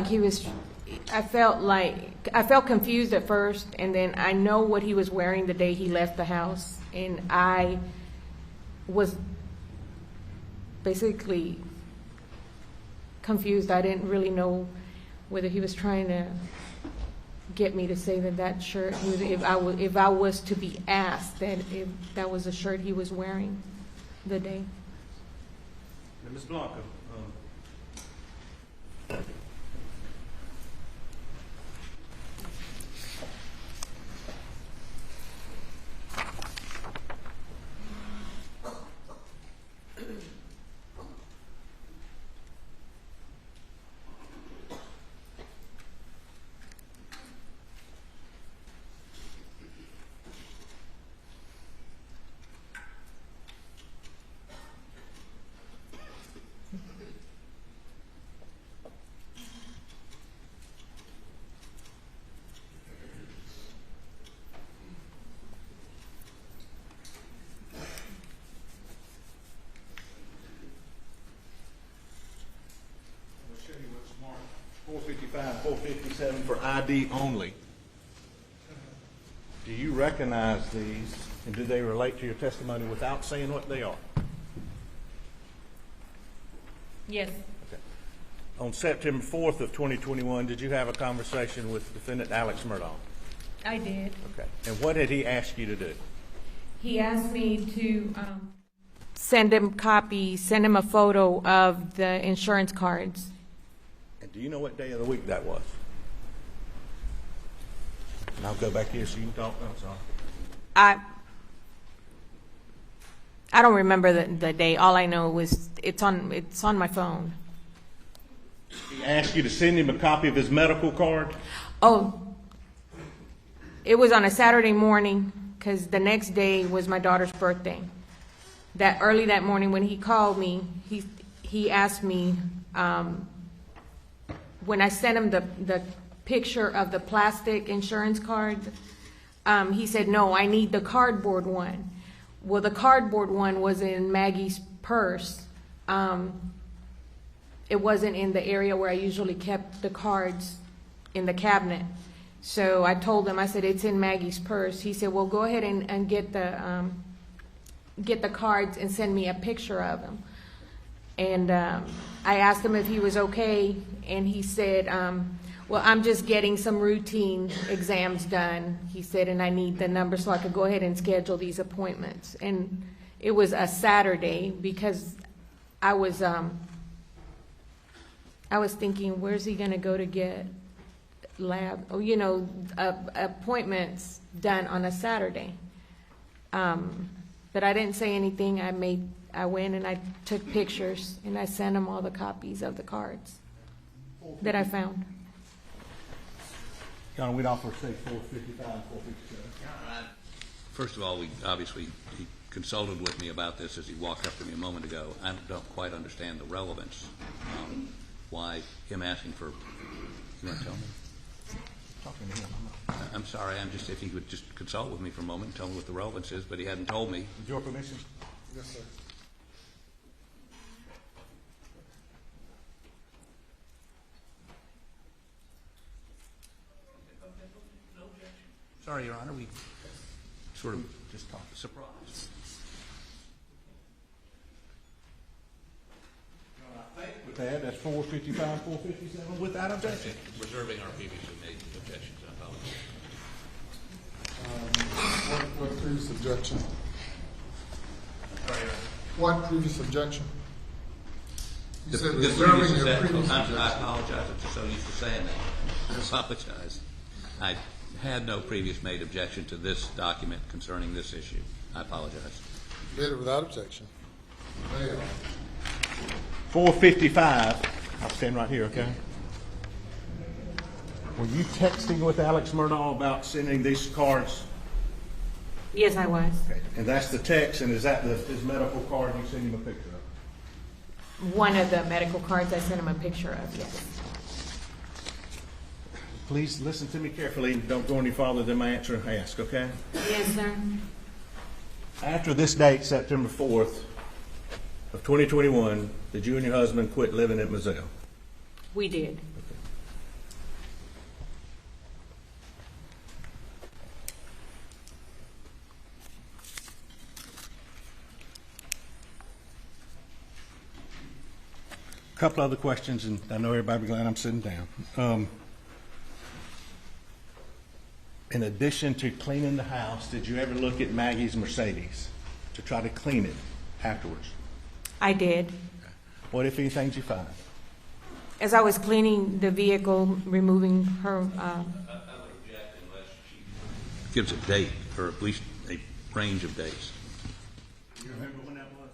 confused at first, and then I know what he was wearing the day he left the house, and I was basically confused. I didn't really know whether he was trying to get me to say that shirt, if I was to be asked that if that was a shirt he was wearing the day. Now, Ms. Blanca, 455, 457 for ID only. Do you recognize these, and do they relate to your testimony without saying what they are? Yes. Okay. On September 4th of 2021, did you have a conversation with defendant Alex Murdaugh? I did. Okay. And what did he ask you to do? He asked me to send him a photo of the insurance cards. And do you know what day of the week that was? And I'll go back here so you can talk. I'm sorry. I don't remember the day. All I know was it's on my phone. He asked you to send him a copy of his medical card? Oh, it was on a Saturday morning because the next day was my daughter's birthday. Early that morning when he called me, he asked me when I sent him the picture of the plastic insurance card. He said, "No, I need the cardboard one." Well, the cardboard one was in Maggie's purse. It wasn't in the area where I usually kept the cards in the cabinet. So I told him, I said, "It's in Maggie's purse." He said, "Well, go ahead and get the cards and send me a picture of them." And I asked him if he was okay, and he said, "Well, I'm just getting some routine exams done," he said, "and I need the number so I could go ahead and schedule these appointments." And it was a Saturday because I was thinking, where's he going to go to get appointments done on a Saturday? But I didn't say anything. I went and I took pictures and I sent him all the copies of the cards that I found. John, we'd offer, say, 455, 457. First of all, he consulted with me about this as he walked up to me a moment ago. I don't quite understand the relevance. Why him asking for, you want to tell me? Talking to him. I'm sorry, if he would just consult with me for a moment and tell me what the relevance is, but he hadn't told me. With your permission? Yes, sir. Sorry, Your Honor, we sort of just talked. Surprise. With that, that's 455, 457 without objection. Reserving our previously made objections, I apologize. What previous objection? What previous objection? You said reserving your previous objection. I apologize. I'm so used to saying that. I apologize. I had no previous made objection to this document concerning this issue. I apologize. Did it without objection. There you are. 455. I'll stand right here, okay? Were you texting with Alex Murdaugh about sending these cards? Yes, I was. Okay. And that's the text, and is that his medical card you sent him a picture of? One of the medical cards I sent him a picture of, yes. Please listen to me carefully and don't go any farther than my answer I ask, okay? Yes, sir. After this date, September 4th of 2021, did you and your husband quit living at Moselle? We did. A couple other questions, and I know everybody will be glad I'm sitting down. In addition to cleaning the house, did you ever look at Maggie's Mercedes to try to clean it afterwards? I did. What, if anything, did you find? As I was cleaning the vehicle, removing her, I would object unless she gives a date, or at least a range of dates. Do you remember when that was?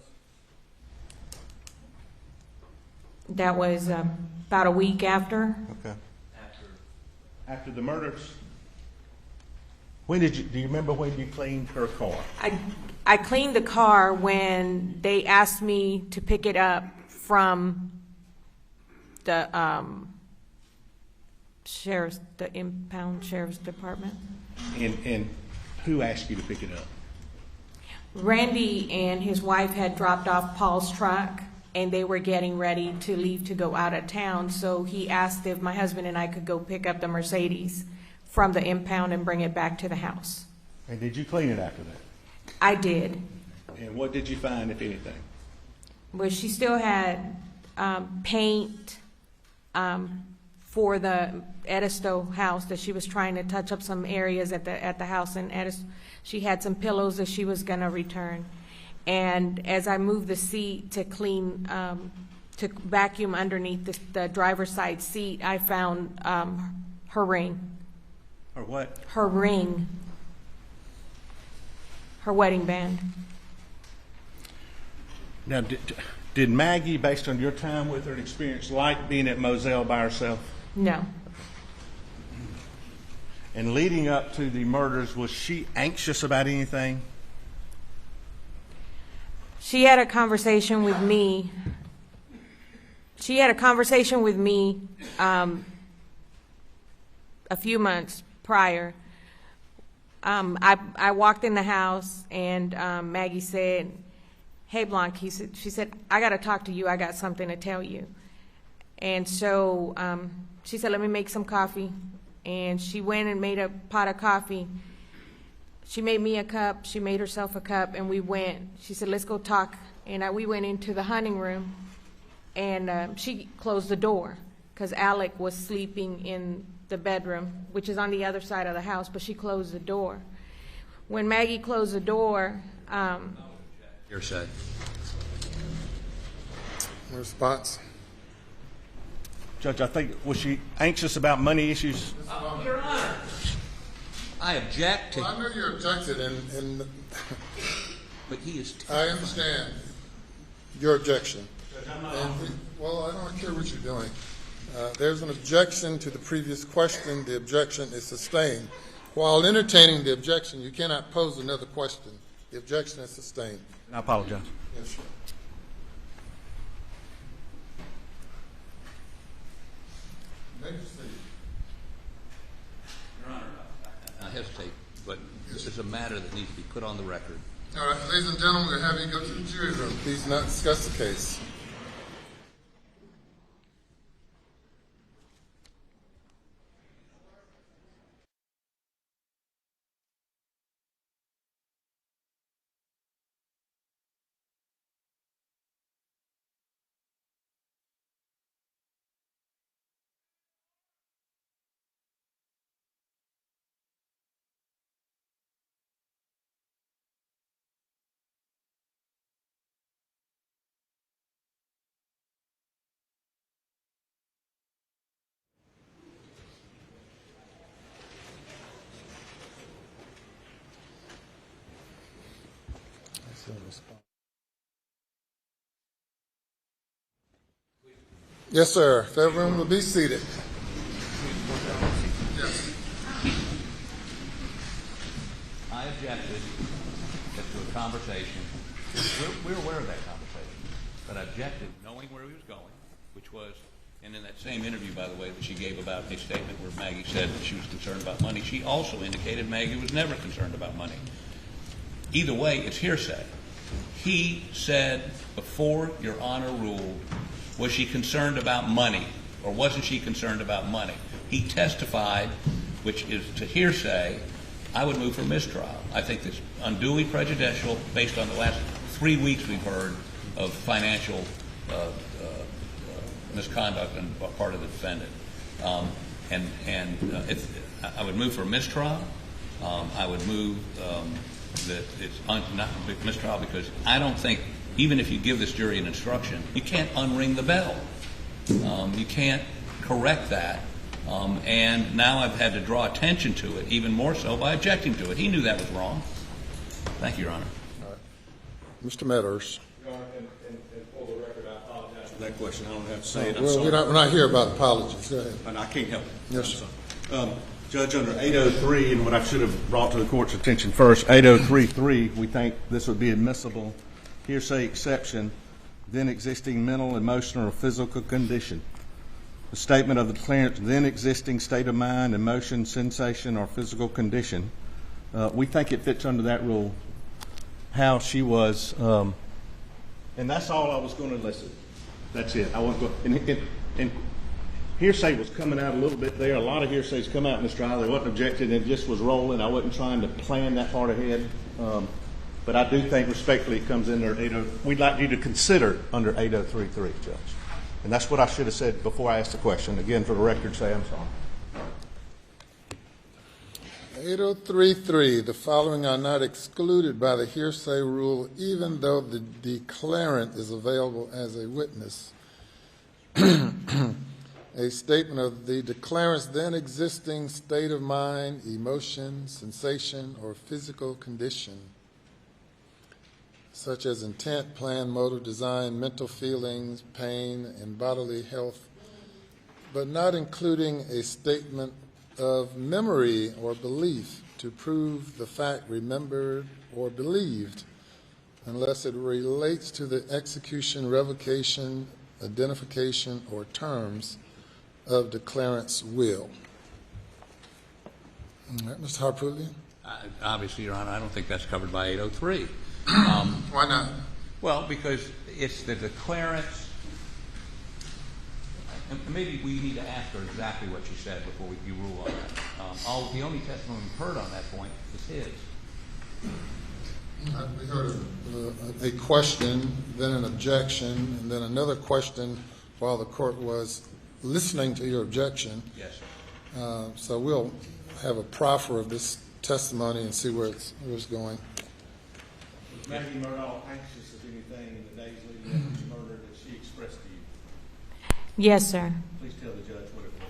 that was about a week after. Okay. After the murders? When did you, do you remember when you cleaned her car? I cleaned the car when they asked me to pick it up from the impound sheriff's department. And who asked you to pick it up? Randy and his wife had dropped off Paul's truck, and they were getting ready to leave to go out of town. So he asked if my husband and I could go pick up the Mercedes from the impound and bring it back to the house. And did you clean it after that? I did. And what did you find, if anything? But she still had paint for the Edisto house that she was trying to touch up some areas at the house, and she had some pillows that she was going to return. And as I moved the seat to clean, to vacuum underneath the driver's side seat, I found her ring. Or what? Her ring. Her wedding band. Now, did Maggie, based on your time with her and experience, like being at Moselle by herself? No. And leading up to the murders, was she anxious about anything? She had a conversation with me. A few months prior. I walked in the house, and Maggie said, "Hey, Blanc," she said, "I got to talk to you. I got something to tell you." And so she said, "Let me make some coffee." And she went and made a pot of coffee. She made me a cup. She made herself a cup, and we went. She said, "Let's go talk." And we went into the hunting room, and she closed the door because Alec was sleeping in the bedroom, which is on the other side of the house, but she closed the door. When Maggie closed the door, Hearsay. Response? Judge, I think, was she anxious about money issues? Your Honor, I object to. Well, I know you objected, and But he is. I understand your objection. Well, I don't care what you're doing. There's an objection to the previous question. The objection is sustained. While entertaining the objection, you cannot pose another question. The objection is sustained. I apologize. Yes, sir. May proceed. Your Honor, I hesitate, but this is a matter that needs to be put on the record. All right, ladies and gentlemen, we'll have you go to the jury room. Please not discuss the case. Yes, sir. If everyone will be seated. Yes. I objected to a conversation. We're aware of that conversation, but I objected knowing where he was going, which was, and in that same interview, by the way, that she gave about a statement where Maggie said that she was concerned about money, she also indicated Maggie was never concerned about money. Either way, it's hearsay. He said before Your Honor ruled, was she concerned about money or wasn't she concerned about money? He testified, which is to hearsay. I would move for mistrial. I think that's unduly prejudicial based on the last 3 weeks we've heard of financial misconduct on part of the defendant. I would move for mistrial. I would move that it's not a mistrial because I don't think, even if you give this jury an instruction, you can't unring the bell. You can't correct that. And now I've had to draw attention to it, even more so by objecting to it. He knew that was wrong. Thank you, Your Honor. All right. Mr. Meadors. Your Honor, and for the record, I apologize for that question. I don't have to say it. I'm Well, sorry. we're not here about apologies. Go ahead. And I can't help it. Yes, sir. Judge, under 803, and what I should have brought to the court's attention first, 803.3, we think this would be admissible. Hearsay exception, then existing mental, emotional, or physical condition. The statement of the declarant's then existing state of mind, emotion, sensation, or physical condition. We think it fits under that rule. How she was And that's all I was going to elicit. That's it. I wasn't going, and hearsay was coming out a little bit there. A lot of hearsay's come out in this trial. There wasn't objection. It just was rolling. I wasn't trying to plan that far ahead. But I do think respectfully it comes under 80. We'd like you to consider under 8033, Judge. And that's what I should have said before I asked the question. Again, for the record, say I'm sorry. 8033, the following are not excluded by the hearsay rule, even though the declarant is available as a witness. A statement of the declarant's then existing state of mind, emotion, sensation, or physical condition, such as intent, plan, motive, design, mental feelings, pain, and bodily health, but not including a statement of memory or belief to prove the fact remembered or believed, unless it relates to the execution, revocation, identification, or terms of declarant's will. All right, Mr. Harpootlian? Obviously, Your Honor, I don't think that's covered by 803. Why not? Well, because it's the declarant's. And maybe we need to ask her exactly what she said before you rule on that. The only testimony we've heard on that point is his. We heard a question, then an objection, and then another question while the court was listening to your objection. Yes, sir. So we'll have a proffer of this testimony and see where it's going. Was Maggie Murdaugh anxious of anything in the days leading up to the murder that she expressed to you? Yes, sir. Please tell the judge what it was.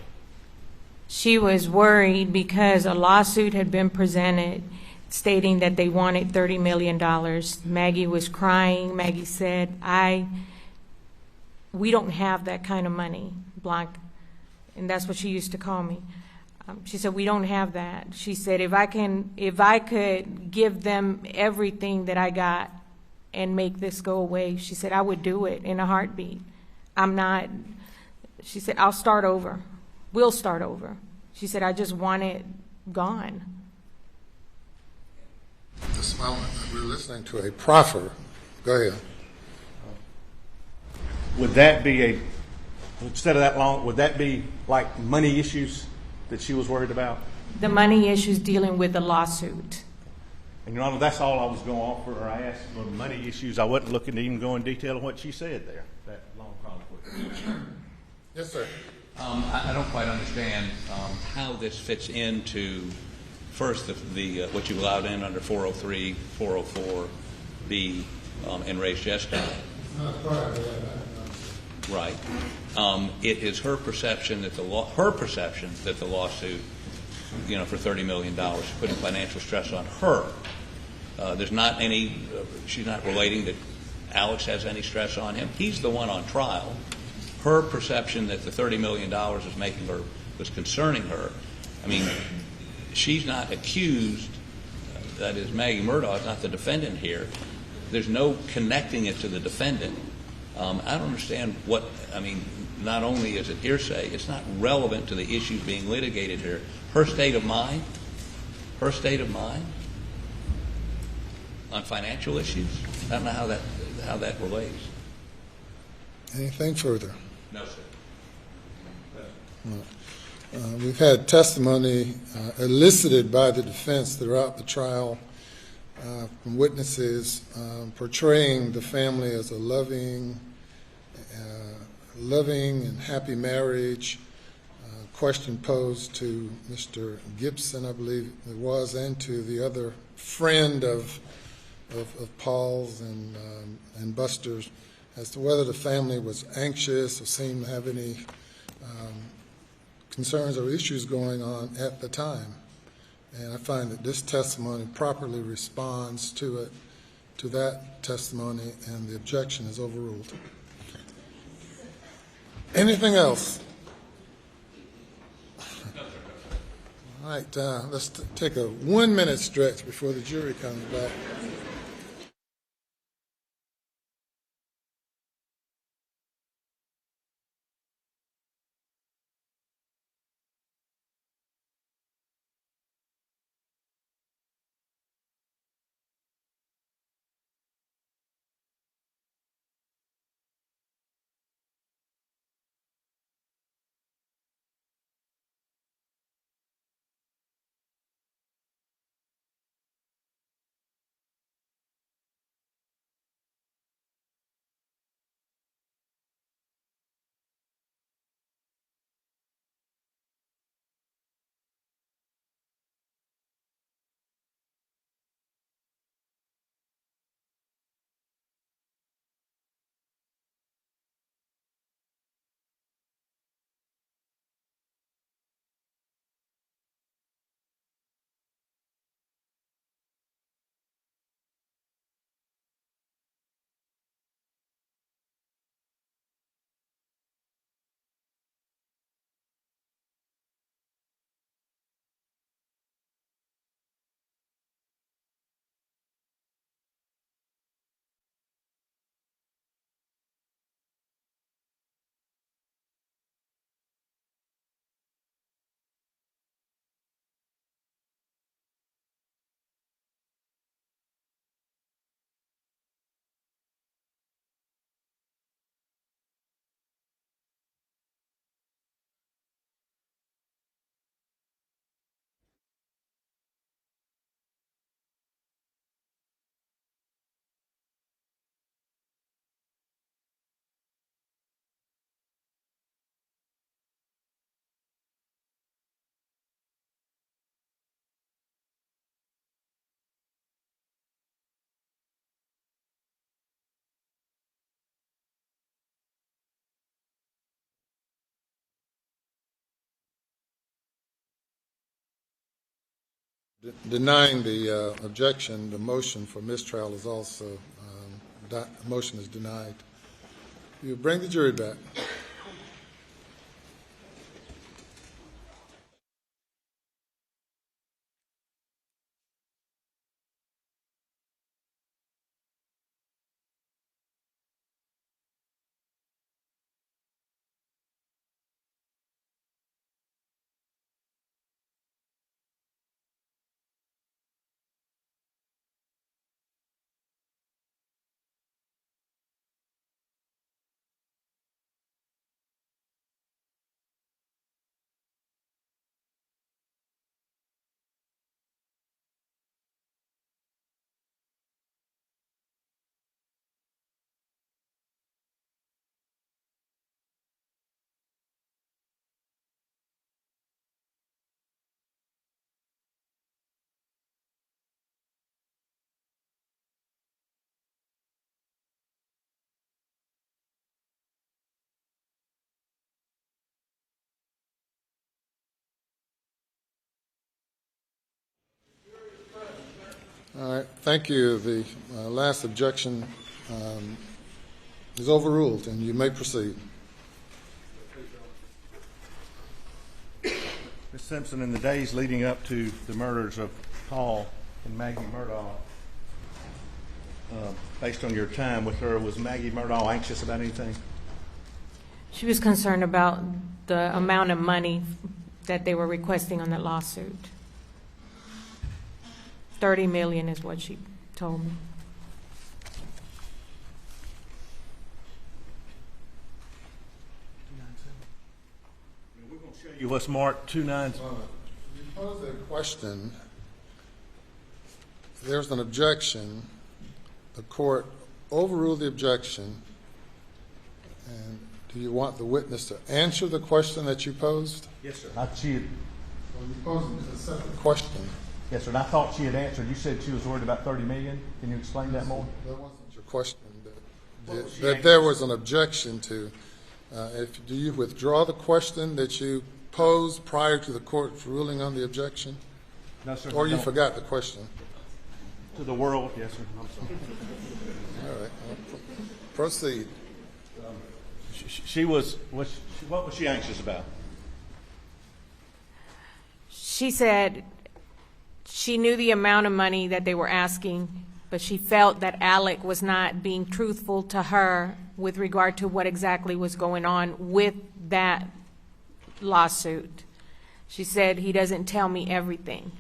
She was worried because a lawsuit had been presented stating that they wanted $30 million. Maggie was crying. Maggie said, we don't have that kind of money, Blanc. And that's what she used to call me. She said, we don't have that. She said, if I could give them everything that I got and make this go away, she said, I would do it in a heartbeat. She said, I'll start over. We'll start over. She said, I just want it gone. This moment, we're listening to a proffer. Go ahead. Would that be instead of that long, would that be like money issues that she was worried about? The money issues dealing with the lawsuit. And, Your Honor, that's all I was going to offer. I asked for money issues. I wasn't looking to even go in detail on what she said there, that long colloquy. Yes, sir. I don't quite understand how this fits into, first, the what you allowed in under 403, 404B, and res gesta. Right. It is her perception that the lawsuit, for $30 million, putting financial stress on her. There's not any. She's not relating that Alex has any stress on him. He's the one on trial. Her perception that the $30 million was concerning her. I mean, she's not accused. That is, Maggie Murdaugh is not the defendant here. There's no connecting it to the defendant. I don't understand what. I mean, not only is it hearsay, it's not relevant to the issues being litigated here. Her state of mind on financial issues. I don't know how that relates. Anything further? No, sir. We've had testimony elicited by the defense throughout the trial from witnesses portraying the family as a loving and happy marriage. Question posed to Mr. Gibson, I believe it was, and to the other friend of Paul's and Buster's, as to whether the family was anxious or seemed to have any concerns or issues going on at the time. And I find that this testimony properly responds to that testimony, and the objection is overruled. Anything else? All right, let's take a 1-minute stretch before the jury comes back. Denying the objection, the motion for mistrial is also, motion is denied. You bring the jury back. All right, thank you. The last objection is overruled, and you may proceed. Ms. Simpson, in the days leading up to the murders of Paul and Maggie Murdaugh, based on your time with her, was Maggie Murdaugh anxious about anything? She was concerned about the amount of money that they were requesting on that lawsuit. $30 million is what she told me. We're going to show you what's marked 297. You pose a question. There's an objection. The court overruled the objection. And do you want the witness to answer the question that you posed? Yes, sir. Well, you posed a separate question. Yes, sir. And I thought she had answered. You said she was worried about $30 million. Can you explain that more? That wasn't your question. That there was an objection to. Do you withdraw the question that you posed prior to the court's ruling on the objection? No, sir. Or you forgot the question? To the world, yes, sir. I'm sorry. All right. Proceed. What was she anxious about? She said she knew the amount of money that they were asking, but she felt that Alec was not being truthful to her with regard to what exactly was going on with that lawsuit. She said, he doesn't tell me everything.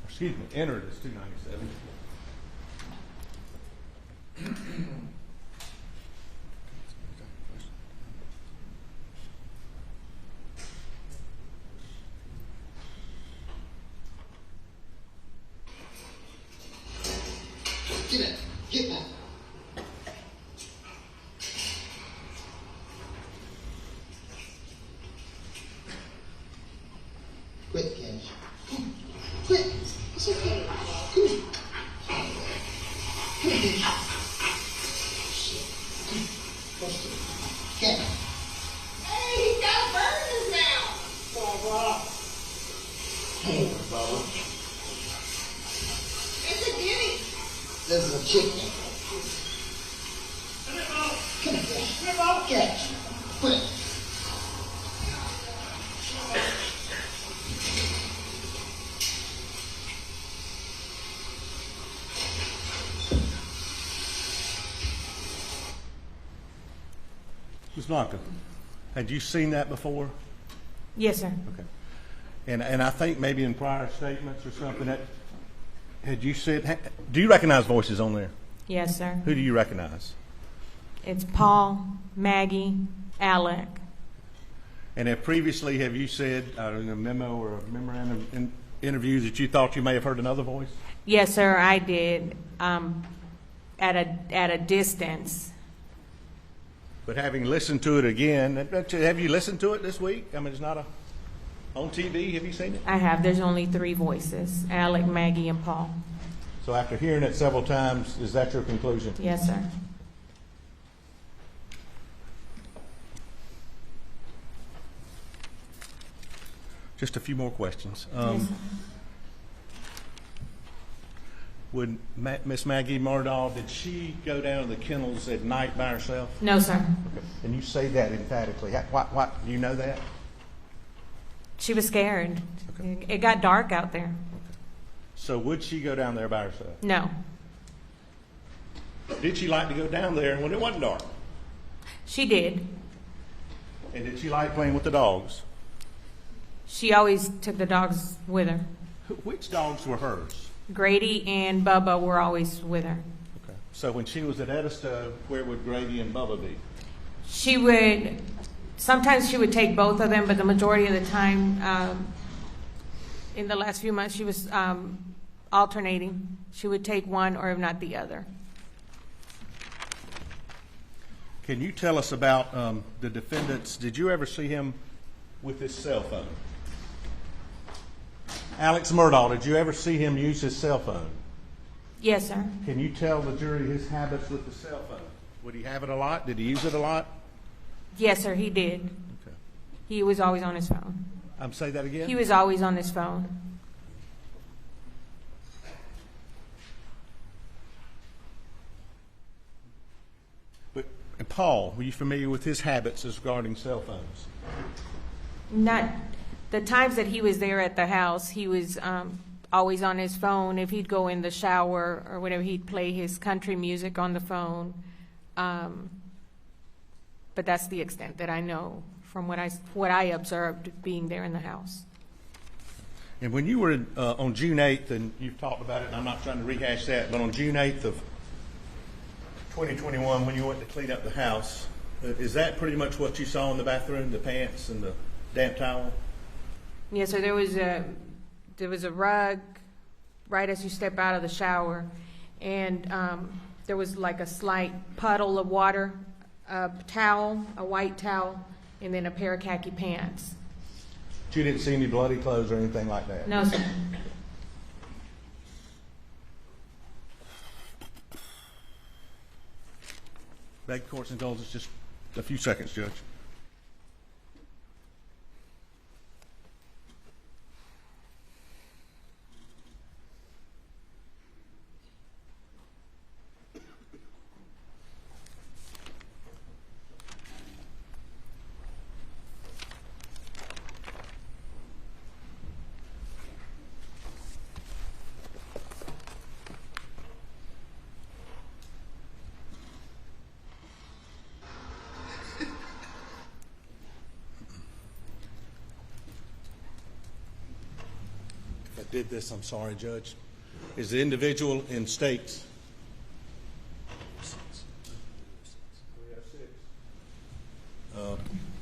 Excuse me, entered as 297. Get up. Get back. Quick, Cash. Quick. It's okay. Come here. Come here. Get up. Hey, he got burns now. Bubba. Hey, Bubba. It's a guinea. This is a chicken. Come here, Cash. Catch. Quick. Ms. Blanca, had you seen that before? Yes, sir. Okay. And I think maybe in prior statements or something that had you said, do you recognize voices on there? Yes, sir. Who do you recognize? It's Paul, Maggie, Alec. And previously, have you said in a memo or a memorandum in interviews that you thought you may have heard another voice? Yes, sir, I did. At a distance. But having listened to it again, have you listened to it this week? I mean, it's not on TV. Have you seen it? I have. There's only 3 voices, Alec, Maggie, and Paul. So after hearing it several times, is that your conclusion? Yes, sir. Just a few more questions. Yes, sir. Would Miss Maggie Murdaugh, did she go down to the kennels at night by herself? No, sir. And you say that emphatically. What do you know that? She was scared. Okay. It got dark out there. So would she go down there by herself? No. Did she like to go down there when it wasn't dark? She did. And did she like playing with the dogs? She always took the dogs with her. Which dogs were hers? Grady and Bubba were always with her. Okay. So when she was at Edisto, where would Grady and Bubba be? She would, sometimes she would take both of them, but the majority of the time, in the last few months, she was alternating. She would take one or if not the other. Can you tell us about the defendants? Did you ever see him with his cell phone? Alex Murdaugh, did you ever see him use his cell phone? Yes, sir. Can you tell the jury his habits with the cell phone? Would he have it a lot? Did he use it a lot? Yes, sir, he did. Okay. He was always on his phone. Say that again? He was always on his phone. And Paul, were you familiar with his habits as regarding cell phones? Not the times that he was there at the house, he was always on his phone. If he'd go in the shower or whatever, he'd play his country music on the phone. But that's the extent that I know from what I observed being there in the house. And when you were on June 8th, and you've talked about it, and I'm not trying to rehash that, but on June 8th of 2021, when you went to clean up the house, is that pretty much what you saw in the bathroom, the pants and the damp towel? Yes, sir. There was a rug right as you step out of the shower, and there was like a slight puddle of water, a towel, a white towel, and then a pair of khaki pants. But you didn't see any bloody clothes or anything like that? No, sir. Beg the court's indulgence, just a few seconds, Judge. Did this, I'm sorry, Judge. Is the individual in states?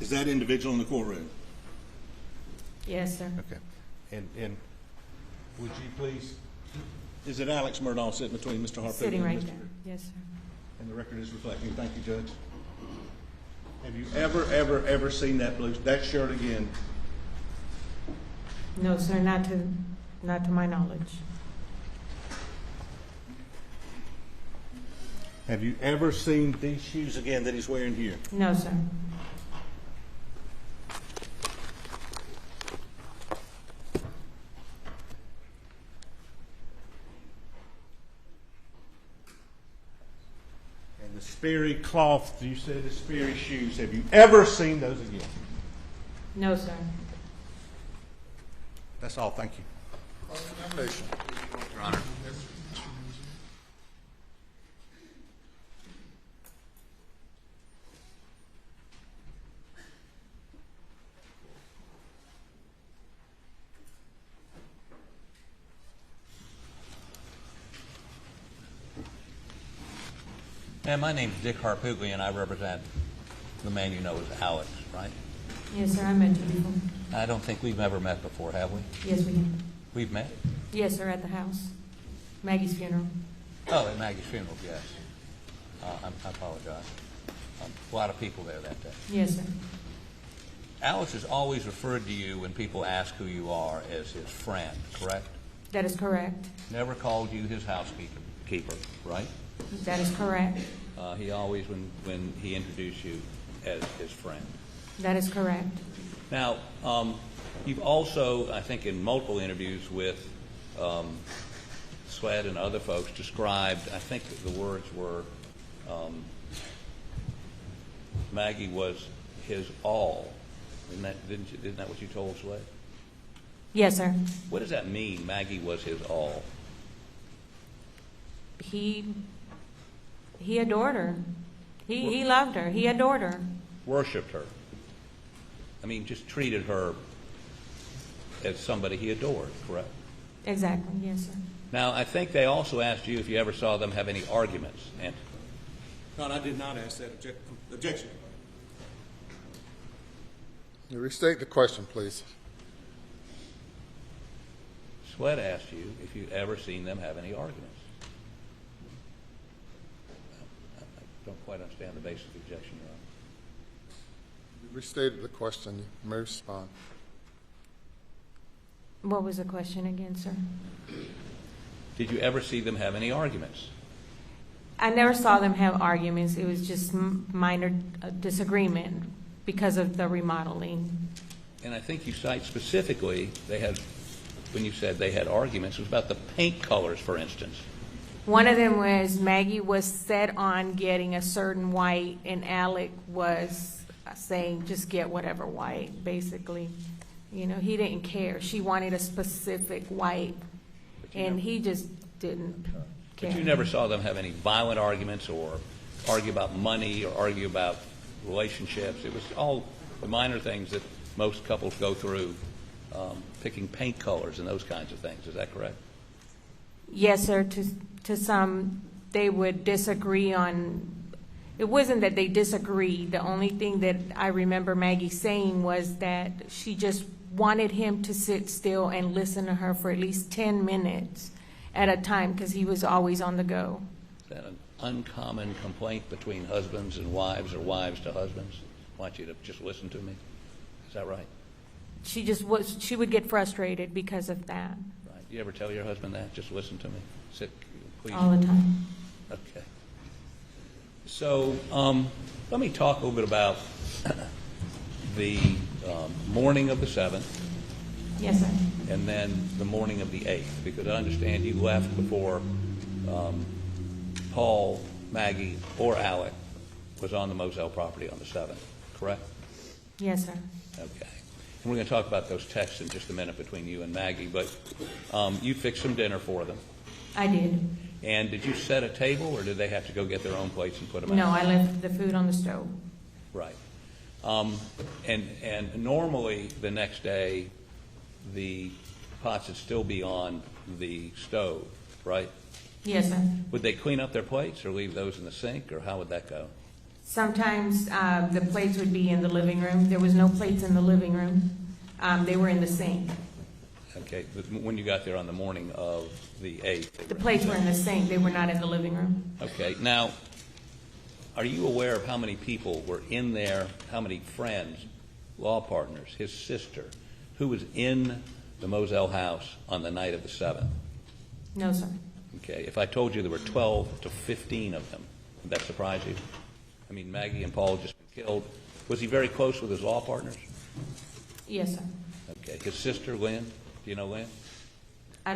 Is that individual in the courtroom? Yes, sir. Okay. And would you please, is it Alex Murdaugh sitting between Mr. Harper Sitting and right Mr. there. Yes, sir. And the record is reflecting. Thank you, Judge. Have you ever seen that shirt again? No, sir, not to my knowledge. Have you ever seen these shoes again that he's wearing here? No, sir. And the Sperry cloth, you said the Sperry shoes. Have you ever seen those again? No, sir. That's all. Thank you. Nomination. Your Honor. And my name's Dick Harpuglia, and I represent the man you know as Alex, right? Yes, sir, I met you before. I don't think we've ever met before, have we? Yes, we have. We've met? Yes, sir, at the house. Maggie's funeral. Oh, at Maggie's funeral, yes. I apologize. A lot of people there that day. Yes, sir. Alex has always referred to you when people ask who you are as his friend, correct? That is correct. Never called you his housekeeper, right? That is correct. He always, when he introduced you, as his friend. That is correct. Now, you've also, I think in multiple interviews with Sweat and other folks, described, I think the words were, Maggie was his all. Isn't that what you told Sweat? Yes, sir. What does that mean, Maggie was his all? He adored her. He loved her. He adored her. Worshipped her. I mean, just treated her as somebody he adored, correct? Exactly, yes, sir. Now, I think they also asked you if you ever saw them have any arguments. And No, I did not ask that objection. You restate the question, please. Sweat asked you if you'd ever seen them have any arguments. I don't quite understand the basic objection you're on. You restated the question. You may respond. What was the question again, sir? Did you ever see them have any arguments? I never saw them have arguments. It was just minor disagreement because of the remodeling. And I think you cite specifically when you said they had arguments, it was about the paint colors, for instance. One of them was Maggie was set on getting a certain white, and Alec was saying just get whatever white, basically. You know, he didn't care. She wanted a specific white, and he just didn't care. But you never saw them have any violent arguments or argue about money or argue about relationships. It was all the minor things that most couples go through, picking paint colors and those kinds of things. Is that correct? Yes, sir. To some, they would disagree on. It wasn't that they disagreed. The only thing that I remember Maggie saying was that she just wanted him to sit still and listen to her for at least 10 minutes at a time because he was always on the go. Is that an uncommon complaint between husbands and wives or wives to husbands? I want you to just listen to me. Is that right? She would get frustrated because of that. Right. You ever tell your husband that? Just listen to me. Sit, please. All the time. Okay. So let me talk a little bit about the morning of the 7th. Yes, sir. And then the morning of the 8th, because I understand you left before Paul, Maggie, or Alec was on the Moselle property on the 7th, correct? Yes, sir. Okay. And we're going to talk about those texts in just a minute between you and Maggie, but you fixed some dinner for them. I did. And did you set a table, or did they have to go get their own plates and put them out? No, I left the food on the stove. Right. And normally the next day, the pots would still be on the stove, right? Yes, sir. Would they clean up their plates or leave those in the sink, or how would that go? Sometimes the plates would be in the living room. There was no plates in the living room. They were in the sink. Okay, but when you got there on the morning of the 8th? The plates were in the sink. They were not in the living room. Okay, now, are you aware of how many people were in there, how many friends, law partners, his sister, who was in the Moselle house on the night of the 7th? No, sir. Okay, if I told you there were 12 to 15 of them, would that surprise you? I mean, Maggie and Paul had just been killed. Was he very close with his law partners? Yes, sir. Okay, his sister, Lynn, do you know Lynn? I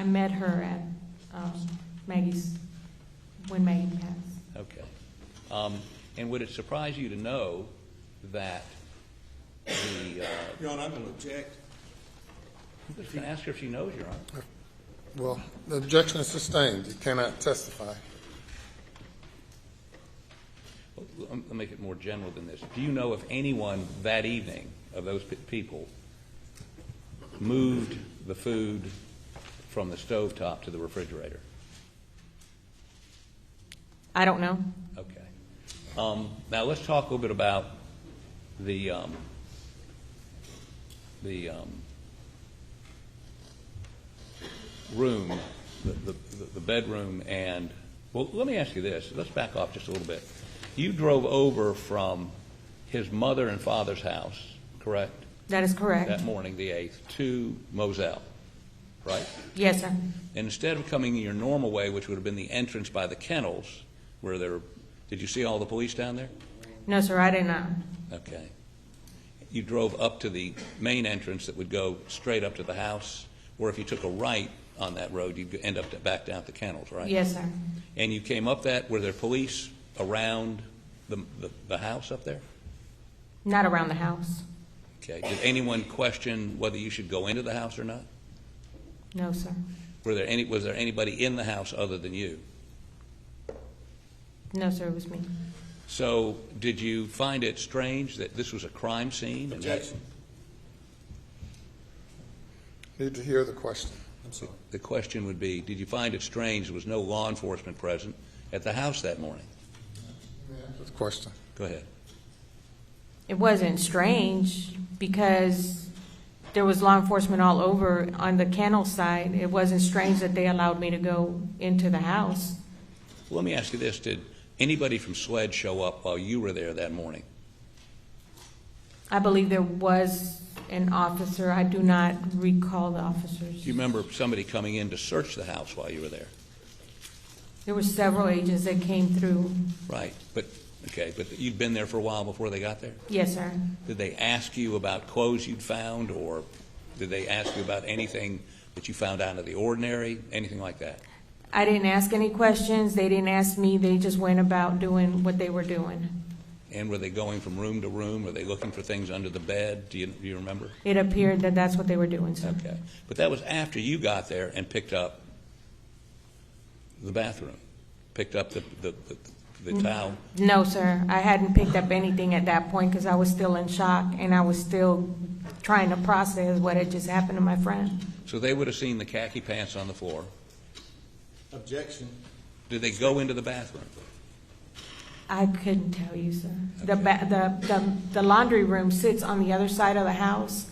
met her at when Maggie passed. Okay. And would it surprise you to know that the... Your Honor, I'm going to object. I'm just going to ask her if she knows, Your Honor. Well, the objection is sustained. You cannot testify. Let me make it more general than this. Do you know if anyone that evening of those people moved the food from the stovetop to the refrigerator? I don't know. Okay. Now let's talk a little bit about the room, the bedroom, and well, let me ask you this. Let's back off just a little bit. You drove over from his mother and father's house, correct? That is correct. That morning, the 8th, to Moselle, right? Yes, sir. And instead of coming your normal way, which would have been the entrance by the kennels, where there, did you see all the police down there? No, sir, I did not. Okay. You drove up to the main entrance that would go straight up to the house, or if you took a right on that road, you'd end up back down at the kennels, right? Yes, sir. And you came up that, were there police around the house up there? Not around the house. Okay. Did anyone question whether you should go into the house or not? No, sir. Was there anybody in the house other than you? No, sir, it was me. So did you find it strange that this was a crime scene? Objection. Need to hear the question. I'm sorry. The question would be, did you find it strange there was no law enforcement present at the house that morning? Answer the question. Go ahead. It wasn't strange because there was law enforcement all over on the kennel side. It wasn't strange that they allowed me to go into the house. Well, let me ask you this. Did anybody from SLED show up while you were there that morning? I believe there was an officer. I do not recall the officers. Do you remember somebody coming in to search the house while you were there? There were several agents that came through. Right. But you'd been there for a while before they got there? Yes, sir. Did they ask you about clothes you'd found, or did they ask you about anything that you found out of the ordinary, anything like that? I didn't ask any questions. They didn't ask me. They just went about doing what they were doing. And were they going from room to room? Were they looking for things under the bed? Do you remember? It appeared that that's what they were doing, sir. Okay. But that was after you got there and picked up the bathroom, picked up the towel? No, sir. I hadn't picked up anything at that point because I was still in shock and I was still trying to process what had just happened to my friend. So they would have seen the khaki pants on the floor. Objection. Did they go into the bathroom? I couldn't tell you, sir. Okay. The laundry room sits on the other side of the house,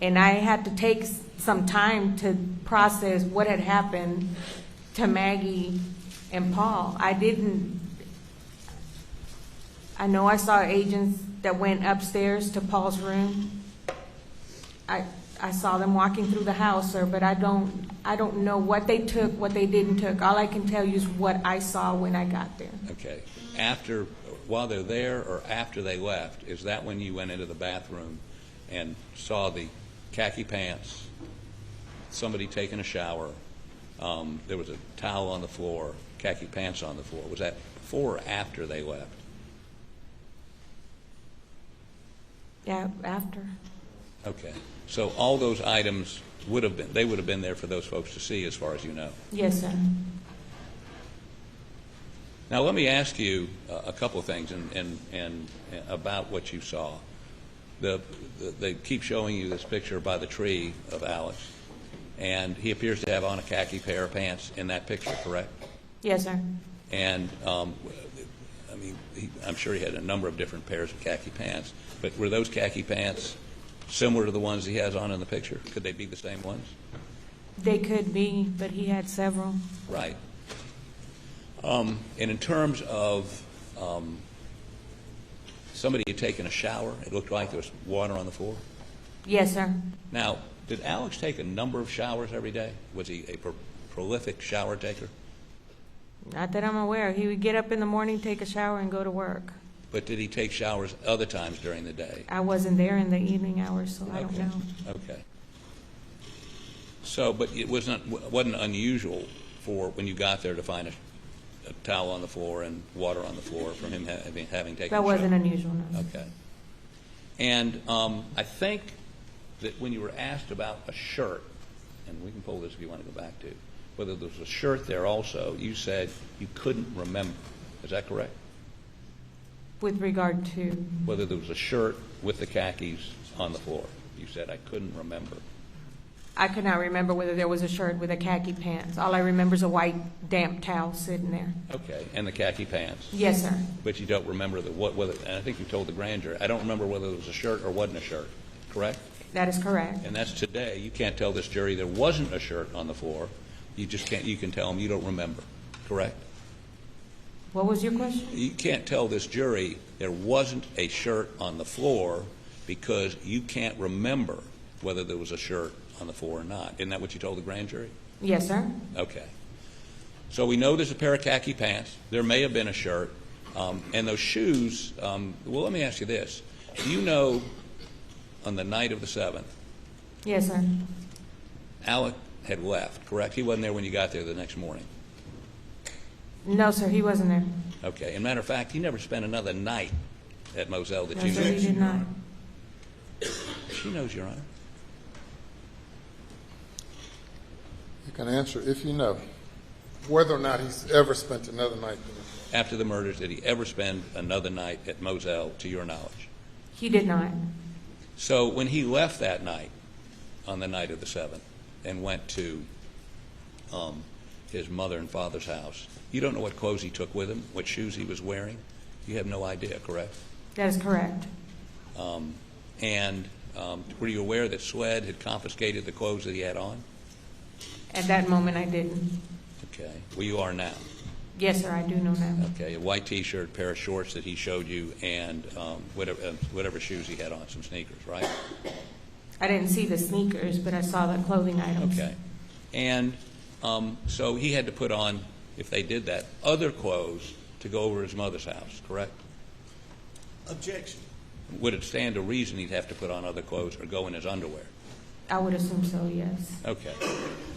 and I had to take some time to process what had happened to Maggie and Paul. I know I saw agents that went upstairs to Paul's room. I saw them walking through the house, sir, but I don't know what they took, what they didn't took. All I can tell you is what I saw when I got there. Okay. While they're there or after they left, is that when you went into the bathroom and saw the khaki pants, somebody taking a shower, there was a towel on the floor, khaki pants on the floor? Was that before or after they left? Yeah, after. Okay. So all those items would have been there for those folks to see, as far as you know. Yes, sir. Now let me ask you a couple of things and about what you saw. They keep showing you this picture by the tree of Alex, and he appears to have on a khaki pair of pants in that picture, correct? Yes, sir. And I'm sure he had a number of different pairs of khaki pants, but were those khaki pants similar to the ones he has on in the picture? Could they be the same ones? They could be, but he had several. Right. And in terms of somebody had taken a shower, it looked like there was water on the floor. Yes, sir. Now, did Alex take a number of showers every day? Was he a prolific shower taker? Not that I'm aware. He would get up in the morning, take a shower, and go to work. But did he take showers other times during the day? I wasn't there in the evening hours, so I don't know. Okay. So, but it wasn't unusual for when you got there to find a towel on the floor and water on the floor from him having taken a shower? That wasn't unusual, no. Okay. And I think that when you were asked about a shirt, and we can pull this if you want to go back to, whether there was a shirt there also, you said you couldn't remember. Is that correct? With regard to? Whether there was a shirt with the khakis on the floor. You said, I couldn't remember. I could not remember whether there was a shirt with a khaki pants. All I remember is a white damp towel sitting there. Okay, and the khaki pants. Yes, sir. But you don't remember whether, and I think you told the grand jury, I don't remember whether it was a shirt or wasn't a shirt, correct? That is correct. And that's today. You can't tell this jury there wasn't a shirt on the floor. You just can't, you can tell them you don't remember, correct? What was your question? You can't tell this jury there wasn't a shirt on the floor because you can't remember whether there was a shirt on the floor or not. Isn't that what you told the grand jury? Yes, sir. Okay. So we know there's a pair of khaki pants. There may have been a shirt. And those shoes, well, let me ask you this. Do you know on the night of the 7th, Yes, sir. Alec had left, correct? He wasn't there when you got there the next morning. No, sir, he wasn't there. Okay. As a matter of fact, he never spent another night at Moselle that No, you sir, knew. he did not. She knows, Your Honor. You can answer if you know whether or not he's ever spent another night there. After the murders, did he ever spend another night at Moselle, to your knowledge? He did not. So when he left that night, on the night of the 7th, and went to his mother and father's house, you don't know what clothes he took with him, what shoes he was wearing? You have no idea, correct? That is correct. And were you aware that SWED had confiscated the clothes that he had on? At that moment, I didn't. Okay. Well, you are now. Yes, sir, I do know that. Okay. A white T-shirt, pair of shorts that he showed you, and whatever shoes he had on, some sneakers, right? I didn't see the sneakers, but I saw the clothing items. Okay. And so he had to put on, if they did that, other clothes to go over his mother's house, correct? Objection. Would it stand to reason he'd have to put on other clothes or go in his underwear? I would assume so, yes. Okay.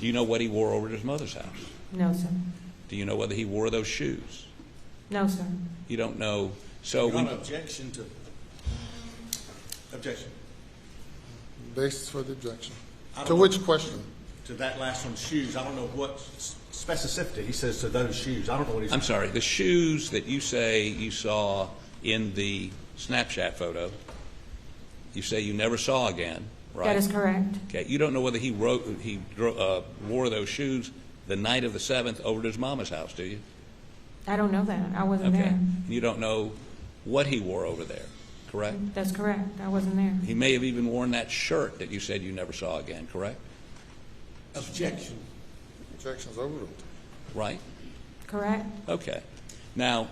Do you know what he wore over at his mother's house? No, sir. Do you know whether he wore those shoes? No, sir. You don't know. So Your Honor, objection to. Objection. Basis for the objection. I don't To know. which question? To that last one, shoes. I don't know what specificity he says to those shoes. I don't know what he's. I'm sorry, the shoes that you say you saw in the Snapchat photo, you say you never saw again, right? That is correct. Okay, you don't know whether he wore those shoes the night of the 7th over to his mama's house, do you? I don't know that. I wasn't Okay. there. You don't know what he wore over there, correct? That's correct. I wasn't there. He may have even worn that shirt that you said you never saw again, correct? Objection. Objection's overruled. Right? Correct. Okay. Now,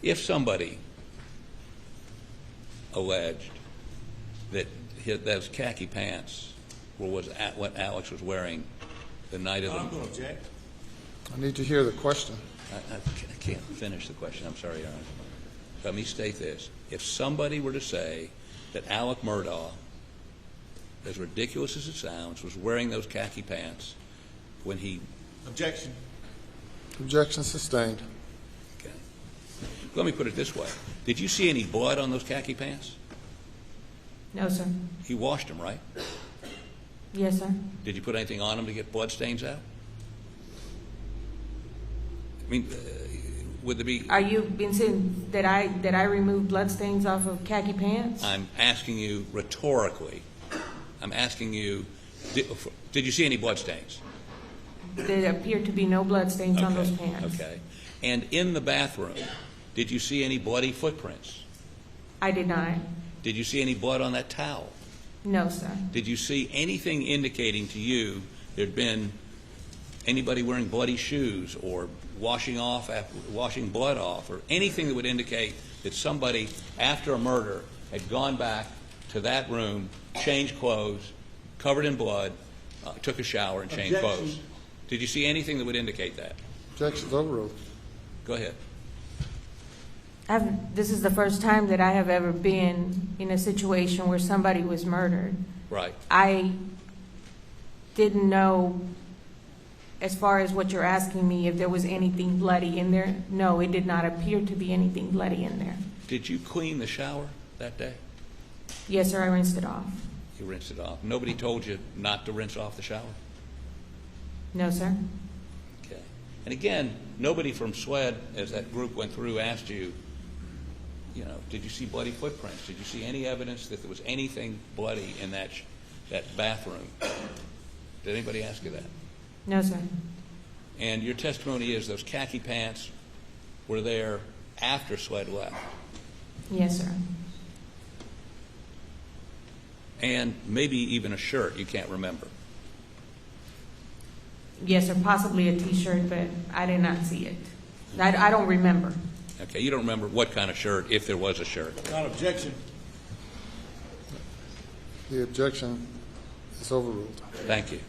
if somebody alleged that those khaki pants was what Alex was wearing the night of the... I'm going to object. I need to hear the question. I can't finish the question. I'm sorry, Your Honor. Let me state this. If somebody were to say that Alec Murdaugh, as ridiculous as it sounds, was wearing those khaki pants when he... Objection. Objection sustained. Okay. Let me put it this way. Did you see any blood on those khaki pants? No, sir. He washed them, right? Yes, sir. Did you put anything on them to get blood stains out? I mean, would there be... Are you been saying that I removed bloodstains off of khaki pants? I'm asking you rhetorically. I'm asking you, did you see any blood stains? There appeared to be no bloodstains on those pants. Okay. And in the bathroom, did you see any bloody footprints? I did not. Did you see any blood on that towel? No, sir. Did you see anything indicating to you there'd been anybody wearing bloody shoes or washing blood off, or anything that would indicate that somebody, after a murder, had gone back to that room, changed clothes, covered in blood, took a shower and changed clothes? Did you see anything that would indicate that? Objection's overruled. Go ahead. This is the first time that I have ever been in a situation where somebody was murdered. Right. I didn't know, as far as what you're asking me, if there was anything bloody in there. No, it did not appear to be anything bloody in there. Did you clean the shower that day? Yes, sir, I rinsed it off. You rinsed it off. Nobody told you not to rinse off the shower? No, sir. Okay. And again, nobody from SWED, as that group went through, asked you, did you see bloody footprints? Did you see any evidence that there was anything bloody in that bathroom? Did anybody ask you that? No, sir. And your testimony is those khaki pants were there after SWED left? Yes, sir. and maybe even a shirt you can't remember. Yes, or possibly a T-shirt, but I did not see it. I don't remember. Okay, you don't remember what kind of shirt, if there was a shirt. Not objection. The objection is overruled. Thank you.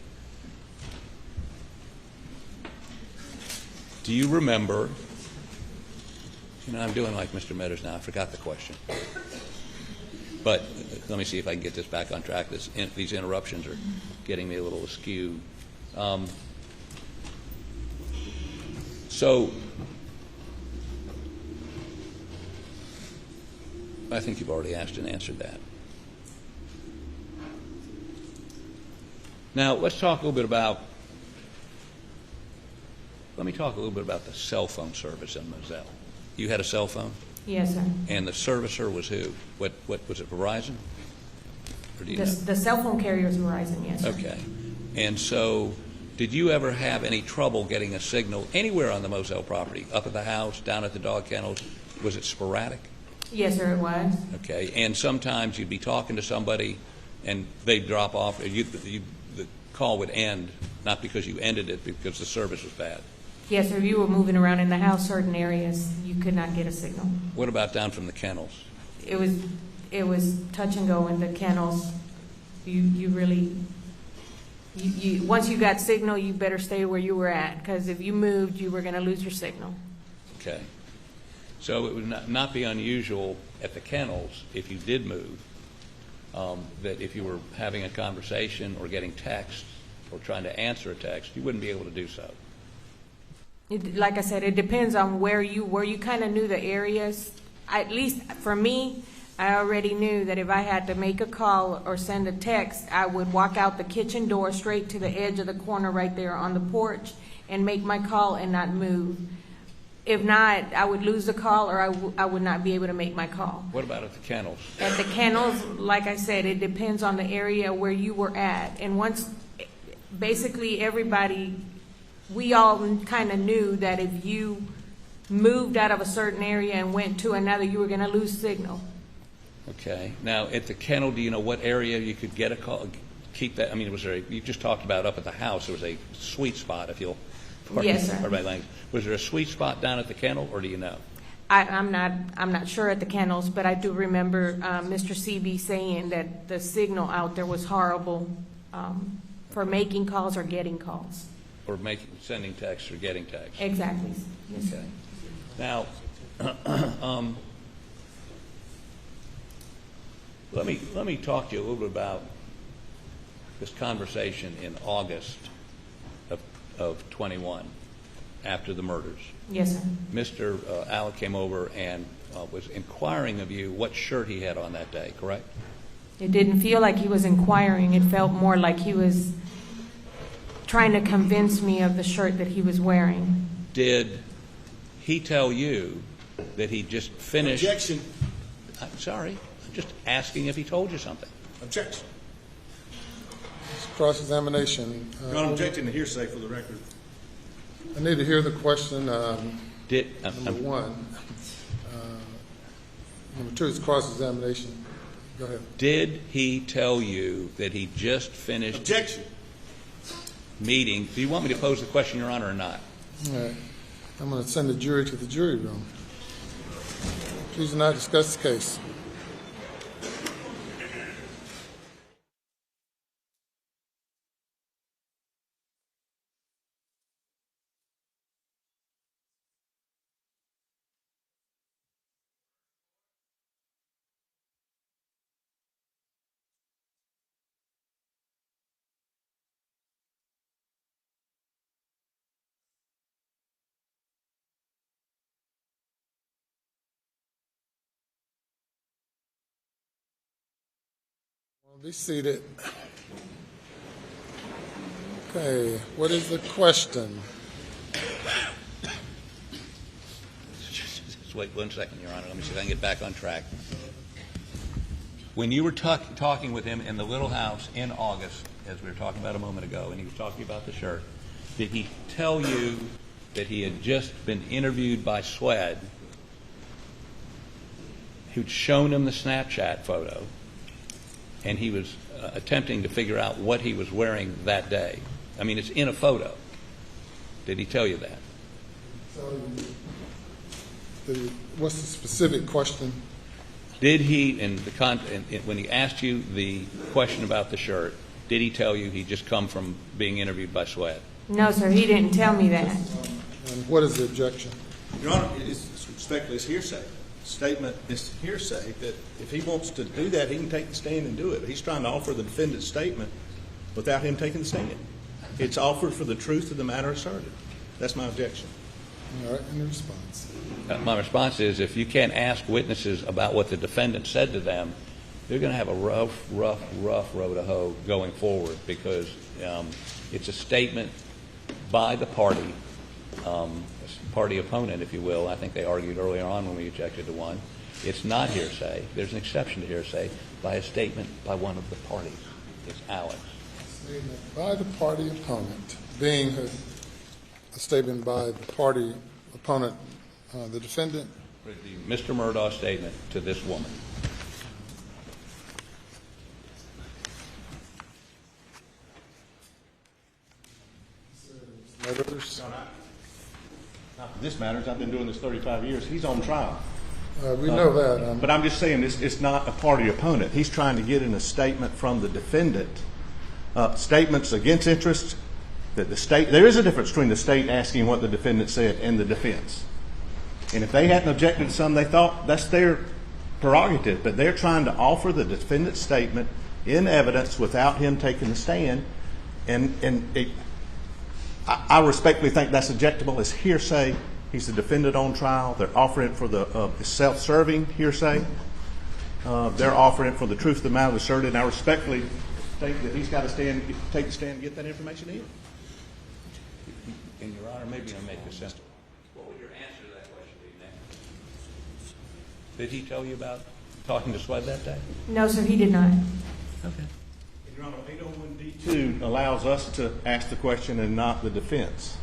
Do you remember, I'm doing like Mr. Meadows now, I forgot the question. But let me see if I can get this back on track. These interruptions are getting me a little askew. So I think you've already asked and answered that. Now, let me talk a little bit about the cell phone service in Moselle. You had a cell phone? Yes, sir. And the servicer was who? What was it, Verizon? Or do you know? The cell phone carrier is Verizon, yes, sir. Okay. And so did you ever have any trouble getting a signal anywhere on the Moselle property? Up at the house, down at the dog kennels? Was it sporadic? Yes, sir, it was. Okay. And sometimes you'd be talking to somebody and they'd drop off. The call would end, not because you ended it, because the service was bad. Yes, sir. If you were moving around in the house, certain areas, you could not get a signal. What about down from the kennels? It was touch and go in the kennels. You really once you got signal, you better stay where you were at, because if you moved, you were going to lose your signal. Okay. So it would not be unusual at the kennels, if you did move, that if you were having a conversation or getting text or trying to answer a text, you wouldn't be able to do so. Like I said, it depends on where you kind of knew the areas. At least for me, I already knew that if I had to make a call or send a text, I would walk out the kitchen door straight to the edge of the corner right there on the porch and make my call and not move. If not, I would lose the call, or I would not be able to make my call. What about at the kennels? At the kennels, like I said, it depends on the area where you were at. And once, basically everybody, we all kind of knew that if you moved out of a certain area and went to another, you were going to lose signal. Okay. Now, at the kennel, do you know what area you could get a call? Keep that. I mean, you just talked about up at the house. There was a sweet spot, if you'll pardon Yes, sir. my language. Was there a sweet spot down at the kennel, or do you know? I'm not sure at the kennels, but I do remember Mr. CB saying that the signal out there was horrible for making calls or getting calls. Or sending texts or getting texts? Exactly. Yes, sir. Okay. Now, let me talk to you a little bit about this conversation in August of 21, after the murders. Yes, sir. Mr. Alec came over and was inquiring of you what shirt he had on that day, correct? It didn't feel like he was inquiring. It felt more like he was trying to convince me of the shirt that he was wearing. Did he tell you that he just finished? Objection. I'm sorry. I'm just asking if he told you something. Objection. Cross-examination. Not objecting to hearsay for the record. I need to hear the question, number one. Number two is cross-examination. Go ahead. Did he tell you that he just finished Objection. meeting? Do you want me to pose the question, Your Honor, or not? All right. I'm going to send the jury to the jury room. Please do not discuss the case. Be seated. Okay, what is the question? Just wait 1 second, Your Honor. Let me see if I can get back on track. When you were talking with him in the little house in August, as we were talking about a moment ago, and he was talking about the shirt, did he tell you that he had just been interviewed by Swed, who'd shown him the Snapchat photo, and he was attempting to figure out what he was wearing that day. I mean, it's in a photo. Did he tell you that? So, what's the specific question? Did he, when he asked you the question about the shirt, did he tell you he just come from being interviewed by Sweat? No, sir, he didn't tell me that. And what is the objection? Your Honor, respectfully, it's hearsay. Statement is hearsay, that if he wants to do that, he can take the stand and do it. He's trying to offer the defendant's statement without him taking the stand. It's offered for the truth of the matter asserted. That's my objection. All right, and the response. My response is, if you can't ask witnesses about what the defendant said to them, they're going to have a rough road to hoe going forward, because it's a statement by the party opponent, if you will. I think they argued earlier on when we objected to one. It's not hearsay. There's an exception to hearsay by a statement by one of the parties. It's Alex. Statement by the party opponent, being a statement by the party opponent, the defendant. Mr. Murdaugh's statement to this woman. Others? Not that this matters. I've been doing this 35 years. He's on trial. We know that. But I'm just saying it's not a party opponent. He's trying to get in a statement from the defendant. Statements against interest, that the state, there is a difference between the state asking what the defendant said and the defense. And if they hadn't objected to some, they thought that's their prerogative. But they're trying to offer the defendant's statement in evidence without him taking the stand. I respectfully think that's objectable as hearsay. He's the defendant on trial. They're offering it for the self-serving hearsay. They're offering it for the truth of the matter asserted. And I respectfully think that he's got to take the stand and get that information in. And Your Honor, maybe I'll make this simple. What would your answer to that question be next? Did he tell you about talking to Sweat that day? No, sir, he did not. Okay. Your Honor, 801D2 allows us to ask the question and not the defense.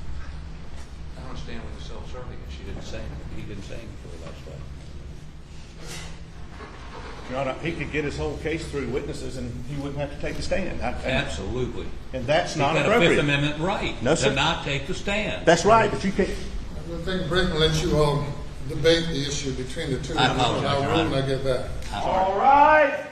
I don't understand what the self-serving is. She didn't say anything. He didn't say anything about Sweat. Your Honor, he could get his whole case through witnesses and he wouldn't have to take the stand. Absolutely. And that's not You've got appropriate. a Fifth Amendment right to not take the stand. That's right, but you can't. I think Britain lets you all debate the issue between the two. I apologize, Your Honor. I get that. All right.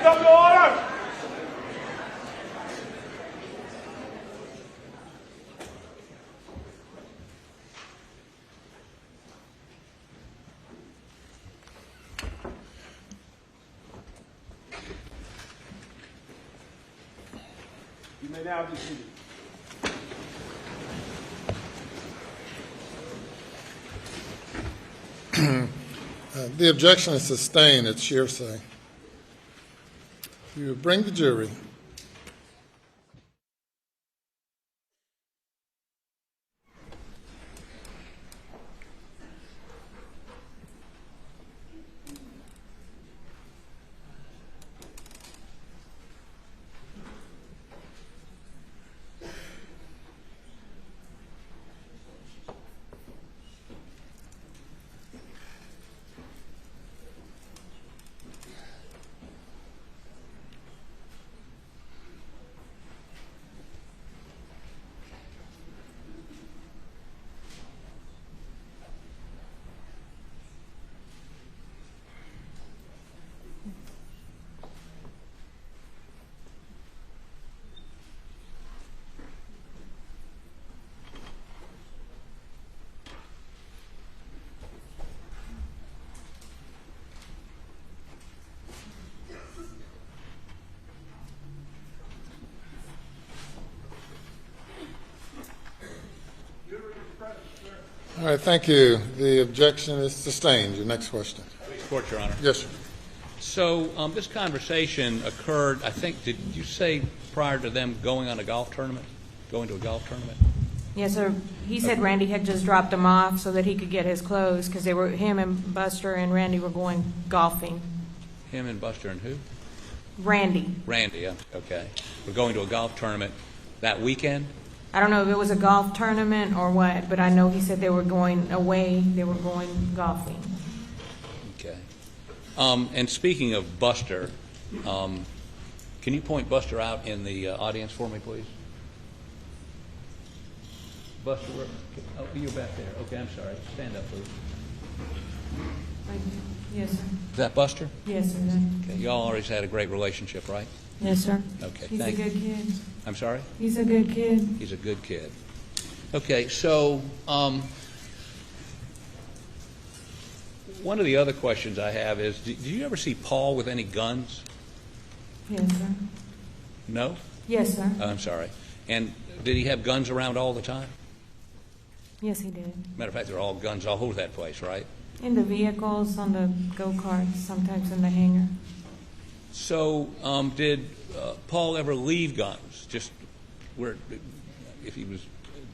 come to order. You may now be seated. The objection is sustained. It's hearsay. You bring the jury. All right, thank you. The objection is sustained. Your next question. Please, Court, Your Honor. Yes, sir. So this conversation occurred, I think, did you say prior to them going to a golf tournament? Yes, sir. He said Randy had just dropped him off so that he could get his clothes because him and Buster and Randy were going golfing. Him and Buster and who? Randy. Randy, okay. We're going to a golf tournament that weekend? I don't know if it was a golf tournament or what, but I know he said they were going away. They were going golfing. Okay. And speaking of Buster, can you point Buster out in the audience for me, please? Buster, oh, you're back there. Okay, I'm sorry. Stand up, please. Yes, sir. Is that Buster? Yes, sir. Okay. You all always had a great relationship, right? Yes, sir. Okay. He's a good kid. I'm sorry? He's a good kid. He's a good kid. Okay, so one of the other questions I have is, did you ever see Paul with any guns? Yes, sir. No? Yes, sir. I'm sorry. And did he have guns around all the time? Yes, he did. Matter of fact, there are all guns all over that place, right? In the vehicles, on the go-karts, sometimes in the hangar. So did Paul ever leave guns? Just where, if he was,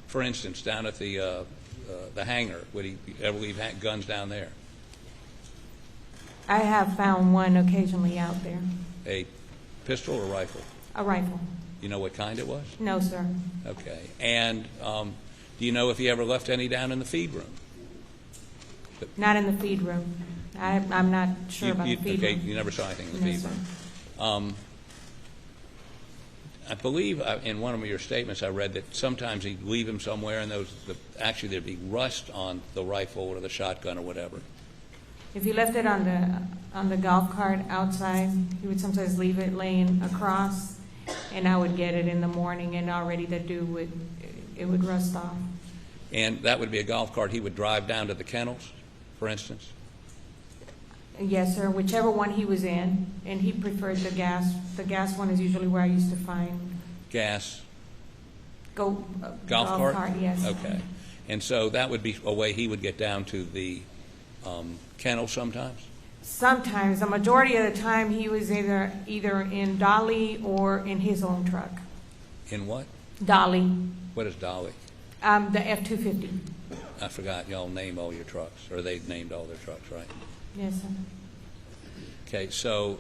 for instance, down at the hangar, would he ever leave guns down there? I have found one occasionally out there. A pistol or rifle? A rifle. You know what kind it was? No, sir. Okay. And do you know if he ever left any down in the feed room? Not in the feed room. I'm not sure about the feed room. Okay, you never saw anything in the feed room. I believe in one of your statements I read that sometimes he'd leave him somewhere and actually there'd be rust on the rifle or the shotgun or whatever. If he left it on the golf cart outside, he would sometimes leave it laying across, and I would get it in the morning, and already the dew would rust off. And that would be a golf cart he would drive down to the kennels, for instance? Yes, sir. Whichever one he was in, and he preferred the gas. The gas one is usually where I used to find gas. Golf cart. Yes. Okay, and so that would be a way he would get down to the kennel sometimes. Sometimes, the majority of the time, he was either in Dolly or in his own truck. In what? Dolly. What is Dolly? The F-250. I forgot. Y'all named all your trucks, or they named all their trucks, right? Yes, sir. Okay, so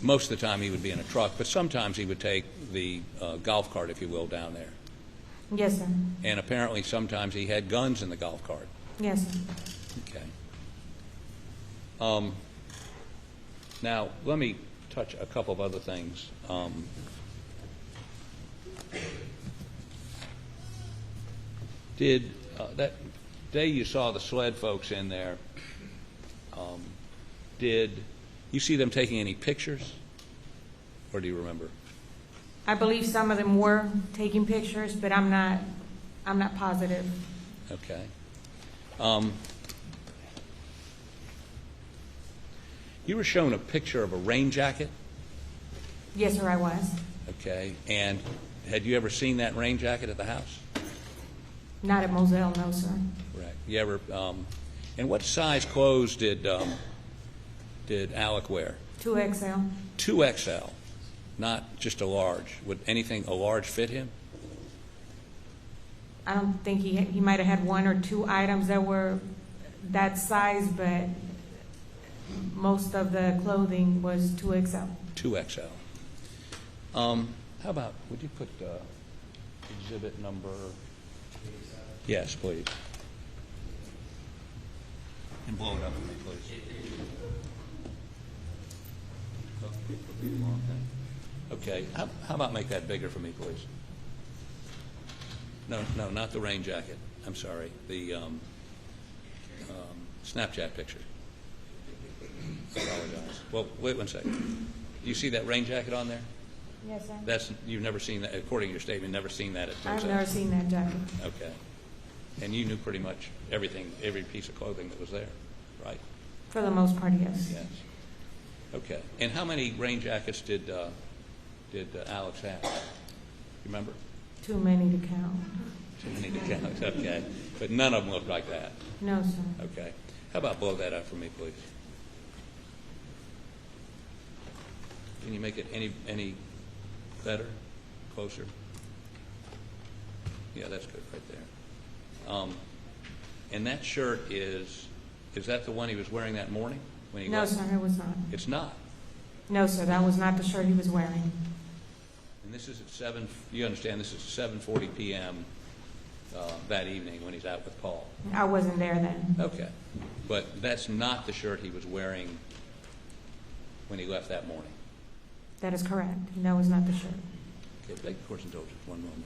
most of the time he would be in a truck, but sometimes he would take the golf cart, if you will, down there. Yes, sir. And apparently sometimes he had guns in the golf cart. Yes, sir. Okay. Now, let me touch a couple of other things. Did that day you saw the sled folks in there, You see them taking any pictures? Or do you remember? I believe some of them were taking pictures, but I'm not positive. Okay. You were shown a picture of a rain jacket? Yes, sir, I was. Okay. And had you ever seen that rain jacket at the house? Not at Moselle, no, sir. Correct. You ever? And what size clothes did Alec wear? 2XL. 2XL, not just a large. Would anything a large fit him? I don't think he might have had one or two items that were that size, but most of the clothing was 2XL. 2XL. How about, would you put exhibit number? Yes, please. And blow it up for me, please. Okay. How about make that bigger for me, please? No, not the rain jacket. I'm sorry. The Snapchat picture. I apologize. Well, wait one second. You see that rain jacket on there? Yes, sir. You've never seen that, according to your statement, never seen that at I've Moselle. never seen that jacket. Okay. And you knew pretty much everything, every piece of clothing that was there, right? For the most part, yes. Yes. Okay. And how many rain jackets did Alex have? You remember? Too many to count. Too many to count. Okay. But none of them looked like that. No, sir. Okay. How about blow that up for me, please? Can you make it any better, closer? Yeah, that's good right there. And that shirt is that the one he was wearing that morning when he No, left? sir, it was not. It's not. No, sir, that was not the shirt he was wearing. And this is at 7, you understand this is 7:40 p.m. That evening when he's out with Paul. I wasn't there then. Okay. But that's not the shirt he was wearing when he left that morning. That is correct. That was not the shirt. Okay, beg the court's indulgence, one moment.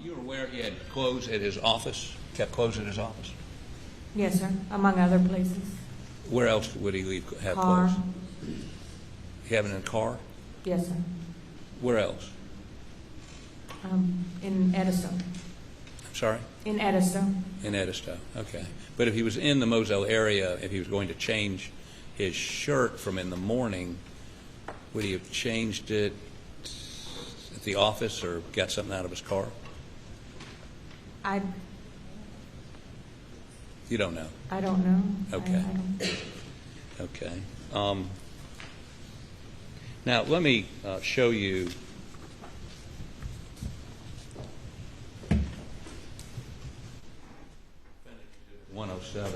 You were aware he had clothes at his office, kept clothes at his office? Yes, sir, among other places. Where else would he have Car. clothes? He have it in a car? Yes, sir. Where else? In Edisto. I'm sorry? In Edisto. In Edisto, okay. But if he was in the Moselle area, if he was going to change his shirt from in the morning, would he have changed it at the office or got something out of his car? You don't know? I don't know. Okay. I don't. Okay. Now, let me show you. .107.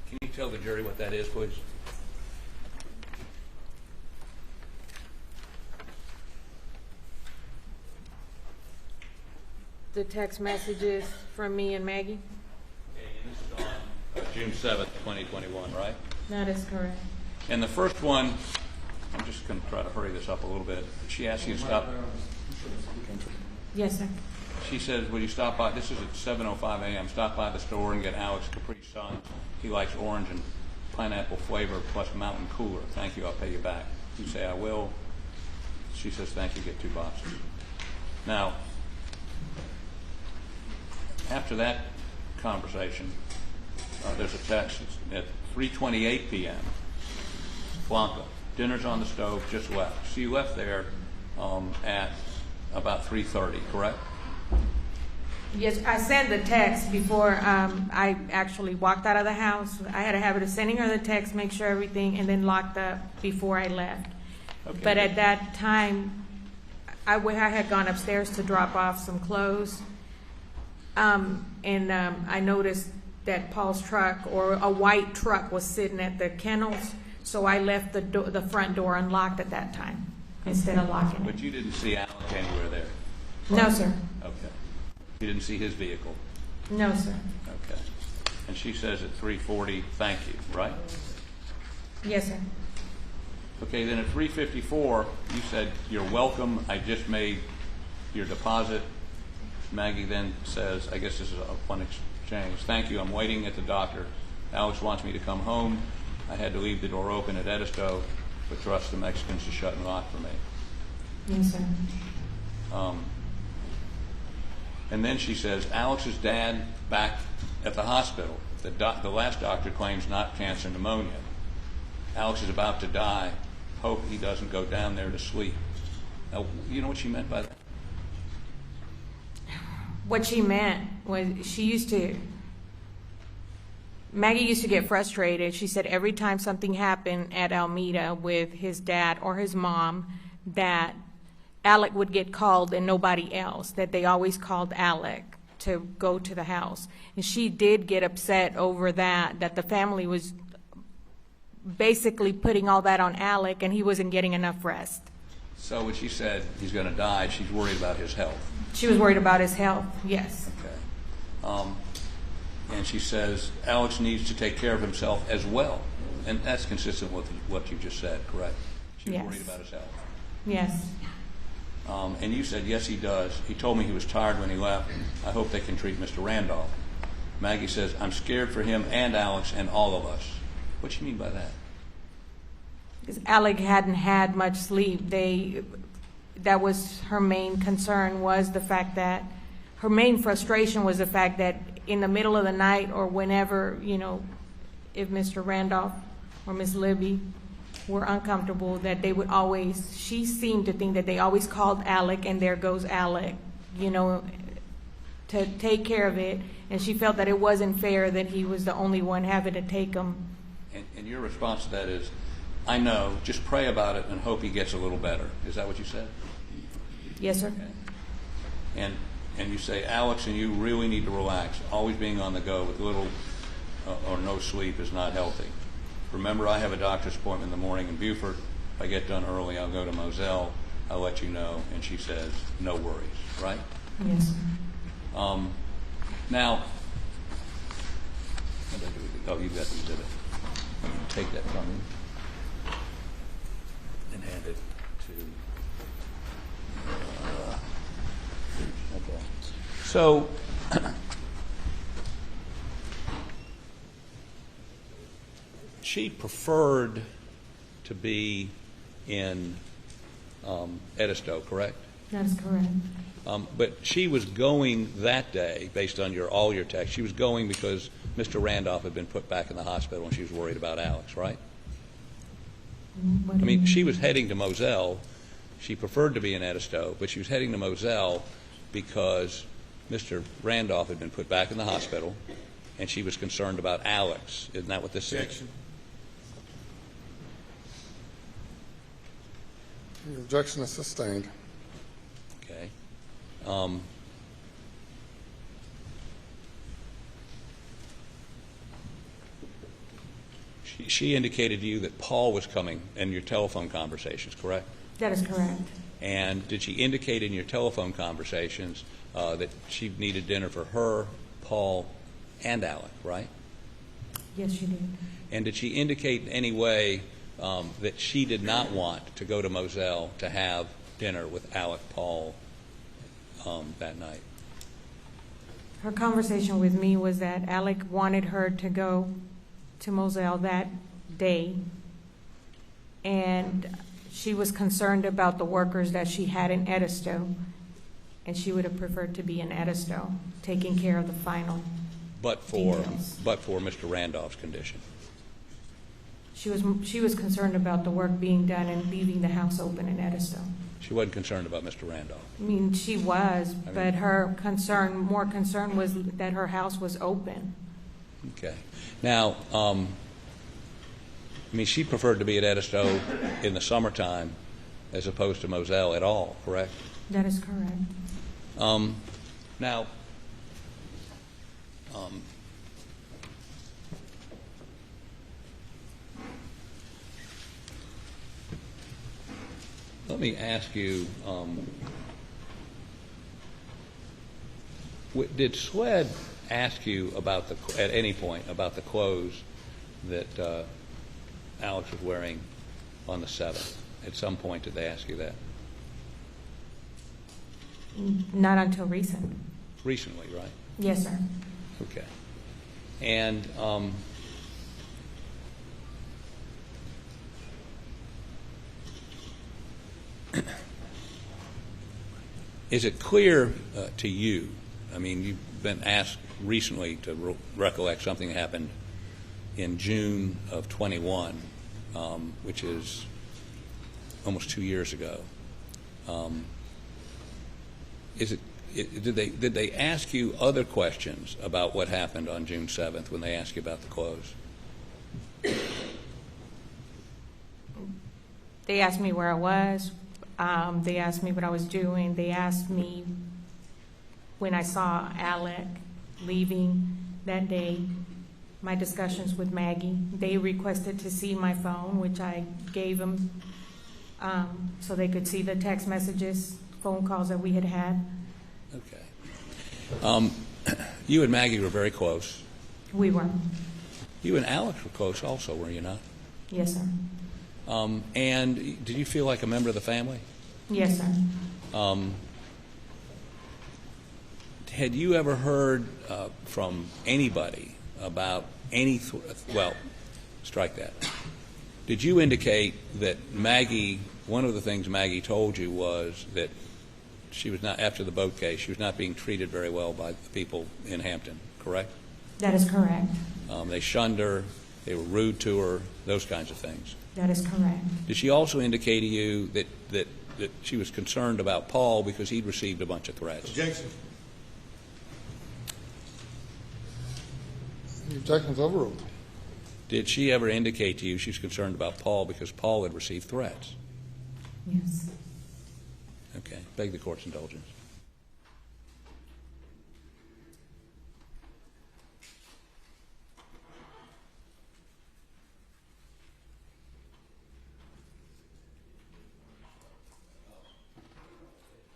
Can you tell the jury what that is, please? The text messages from me and Maggie? Okay, and this is on June 7th, 2021, right? That is correct. And the first one, I'm just going to try to hurry this up a little bit. She asked you to stop. Yes, sir. She says, will you stop by, this is at 7:05 a.m., stop by the store and get Alex Capri Sun. He likes orange and pineapple flavor plus Mountain Cooler. Thank you, I'll pay you back. You say, I will. She says, thank you, get 2 boxes. Now, after that conversation, there's a text at 3:28 p.m. Blanca, dinner's on the stove, just left. So you left there at about 3:30, correct? Yes, I sent the text before I actually walked out of the house. I had a habit of sending her the text, make sure everything, and then locked up before I left. Okay. But at that time, I had gone upstairs to drop off some clothes, and I noticed that Paul's truck, or a white truck, was sitting at the kennels, so I left the front door unlocked at that time instead of locking it. But you didn't see Alec anywhere there? No, sir. Okay. You didn't see his vehicle? No, sir. Okay. And she says at 3:40, thank you, right? Yes, sir. Okay, then at 3:54, you said, you're welcome, I just made your deposit. Maggie then says, I guess this is a fun exchange, thank you, I'm waiting at the doctor. Alex wants me to come home. I had to leave the door open at Edisto, but trust the Mexicans to shut and lock for me. Yes, sir. And then she says, Alex's dad back at the hospital. The last doctor claims not cancer, pneumonia. Alex is about to die. Hope he doesn't go down there to sleep. Now, you know what she meant by that? What she meant was Maggie used to get frustrated. She said every time something happened at Alameda with his dad or his mom, that Alec would get called and nobody else, that they always called Alec to go to the house. And she did get upset over that the family was basically putting all that on Alec and he wasn't getting enough rest. So when she said he's going to die, she's worried about his health. She was worried about his health, yes. Okay. And she says Alex needs to take care of himself as well. And that's consistent with what you just said, correct? She's Yes. worried about his health. Yes. And you said, yes, he does. He told me he was tired when he left. I hope they can treat Mr. Randolph. Maggie says, I'm scared for him and Alex and all of us. What do you mean by that? Because Alec hadn't had much sleep. That was her main concern, was the fact that her main frustration was the fact that in the middle of the night or whenever, if Mr. Randolph or Miss Libby were uncomfortable, that they would always, she seemed to think that they always called Alec and there goes Alec, to take care of it. And she felt that it wasn't fair that he was the only one having to take him. And your response to that is, I know, just pray about it and hope he gets a little better. Is that what you said? Yes, sir. Okay. And you say, Alex and you really need to relax. Always being on the go with little or no sleep is not healthy. Remember, I have a doctor's appointment in the morning in Beaufort. If I get done early, I'll go to Moselle. I'll let you know. And she says, no worries, right? Yes, sir. Now, oh, you've got the exhibit. Take that from me and hand it to. Okay. So, she preferred to be in Edisto, correct? That is correct. But she was going that day, based on all your texts, she was going because Mr. Randolph had been put back in the hospital and she was worried about Alex, right? What do you mean? She was heading to Moselle. She preferred to be in Edisto, but she was heading to Moselle because Mr. Randolph had been put back in the hospital and she was concerned about Alex. Isn't that what this says? The objection is sustained. Okay. She indicated to you that Paul was coming in your telephone conversations, correct? That is correct. And did she indicate in your telephone conversations that she needed dinner for her, Paul, and Alec, right? Yes, she did. And did she indicate in any way that she did not want to go to Moselle to have dinner with Alec, Paul, that night? Her conversation with me was that Alec wanted her to go to Moselle that day, and she was concerned about the workers that she had in Edisto, and she would have preferred to be in Edisto, taking care of the final details. But for Mr. Randolph's condition. She was concerned about the work being done and leaving the house open in Edisto. She She wasn't concerned about Mr. Randolph. I mean, she was, but her more concern was that her house was open. Okay. Now, I mean, she preferred to be at Edisto in the summertime as opposed to Moselle at all, correct? That is correct. Now, let me ask you, did SWED ask you about at any point about the clothes that Alex was wearing on the 7th? At some point, did they ask you that? Not until recent. Recently, right? Yes, sir. Okay. And is it clear to you, I mean, you've been asked recently to recollect something that happened in June of 21, which is almost 2 years ago. Did they ask you other questions about what happened on June 7th when they asked you about the clothes? They asked me where I was. They asked me what I was doing. They asked me when I saw Alec leaving that day, my discussions with Maggie. They requested to see my phone, which I gave them so they could see the text messages, phone calls that we had had. Okay. You and Maggie were very close. We were. You and Alex were close also, were you not? Yes, sir. And did you feel like a member of the family? Yes, sir. Had you ever heard from anybody about any, well, strike that. Did you indicate that Maggie, one of the things Maggie told you was that she was not, after the boat case, she was not being treated very well by the people in Hampton, correct? That is correct. They shunned her, they were rude to her, those kinds of things. That is correct. Did she also indicate to you that she was concerned about Paul because he'd received a bunch of threats? Objection. The objection's overruled. Did she ever indicate to you she was concerned about Paul because Paul had received threats? Yes. Okay. Beg the court's indulgence.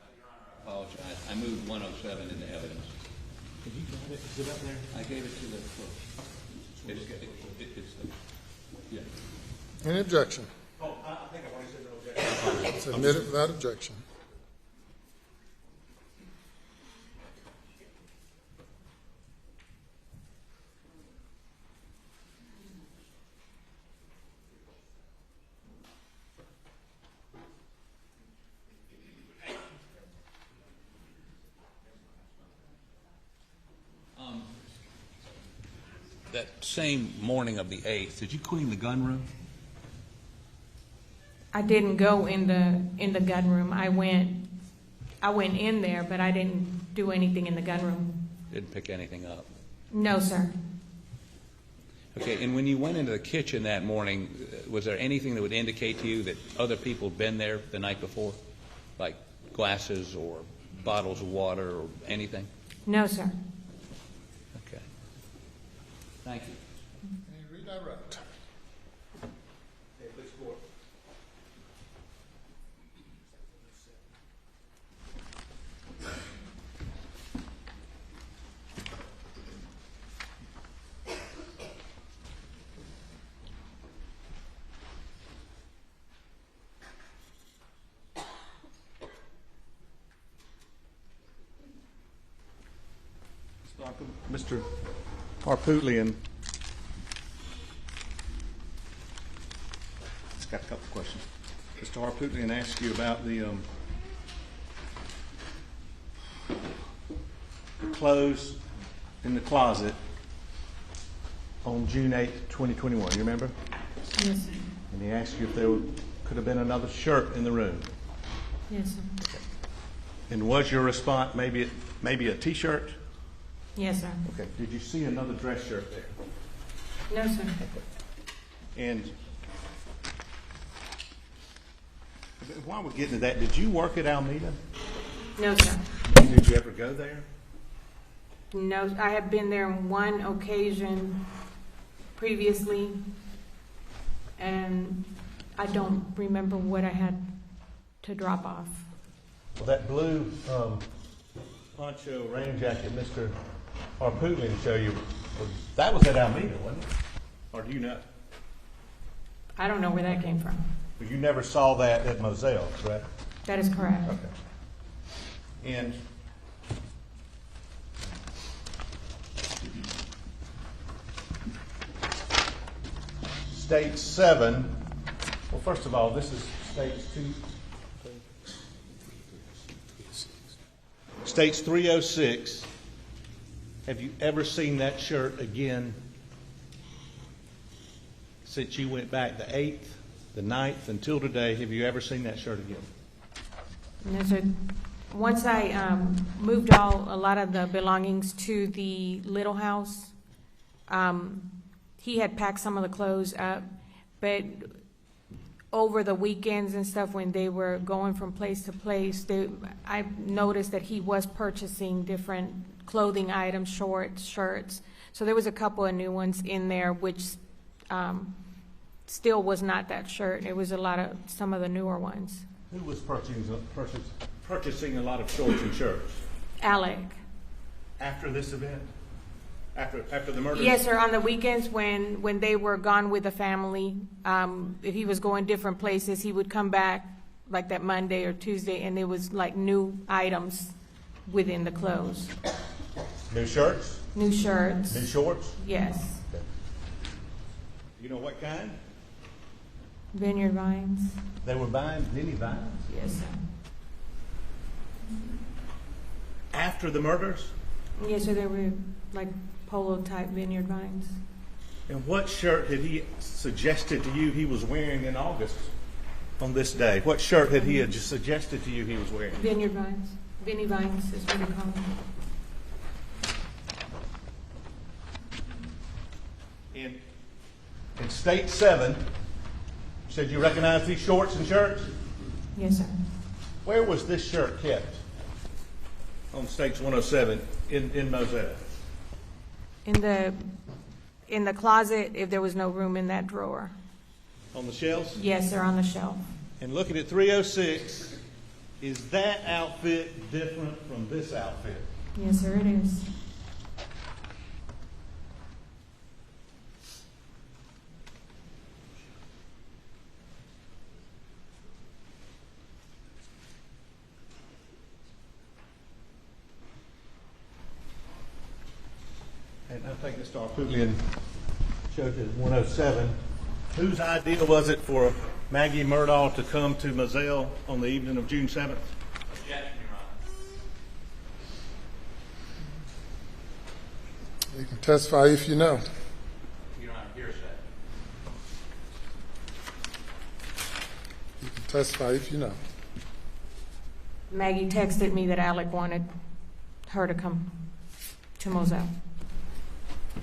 I apologize. I moved 107 into evidence. Have you got it? Is it up there? I gave it to the clerk. It's yeah. Any objection? Oh, I think I've already said no objection. It's admitted without objection. That same morning of the 8th, did you clean the gun room? I didn't go in the gun room. I went in there, but I didn't do anything in the gun room. Didn't pick anything up? No, sir. Okay, and when you went into the kitchen that morning, was there anything that would indicate to you that other people had been there the night before? Like glasses or bottles of water or anything? No, sir. Okay. Thank you. Any redirect? Okay, please court. Mr. Harpootlian. Just got a couple of questions. Mr. Harpootlian asked you about the clothes in the closet on June 8th, 2021. You remember? Yes, sir. And he asked you if there could have been another shirt in the room. Yes, sir. And was your response maybe a T-shirt? Yes, sir. Okay. Did you see another dress shirt there? No, sir. And while we're getting to that, did you work at Alameda? No, sir. Did you ever go there? No, I have been there on one occasion previously, and I don't remember what I had to drop off. Well, that blue poncho rain jacket Mr. Harpootlian showed you, that was at Alameda, wasn't it? Or do you know? I don't know where that came from. But you never saw that at Moselle, correct? That is correct. Okay. And State 7, well, first of all, this is States 2. States 306. Have you ever seen that shirt again since you went back the 8th, the 9th, until today? Have you ever seen that shirt again? No, sir. Once I moved a lot of the belongings to the little house, he had packed some of the clothes up, but over the weekends and stuff, when they were going from place to place, I noticed that he was purchasing different clothing items, shorts, shirts. So there was a couple of new ones in there, which still was not that shirt. It was some of the newer ones. Who was purchasing a lot of shorts and shirts? Alec. After this event? After the murder? Yes, sir. On the weekends when they were gone with the family, if he was going different places, he would come back like that Monday or Tuesday, and there was like new items within the clothes. New shirts? New shirts. New shorts? Yes. Okay. You know what kind? Vineyard Vines. They were buying Vinny Vines? Yes, sir. After the murders? Yes, sir. They were like polo type Vineyard Vines. And what shirt had he suggested to you he was wearing in August on this day? What shirt had he just suggested to you he was wearing? Vineyard Vines. Vinny Vines is what they call them. In State 7, you said you recognize these shorts and shirts? Yes, sir. Where was this shirt kept on States 107 in Moselle? In the closet, if there was no room in that drawer. On the shelves? Yes, sir, on the shelf. And looking at 306, is that outfit different from this outfit? Yes, sir, it is. And I think Mr. Harpootlian showed it 107. Whose idea was it for Maggie Murdaugh to come to Moselle on the evening of June 7th? Objection, Your Honor. You can testify if you know. Your Honor, hearsay. You can testify if you know. Maggie texted me that Alec wanted her to come to Moselle.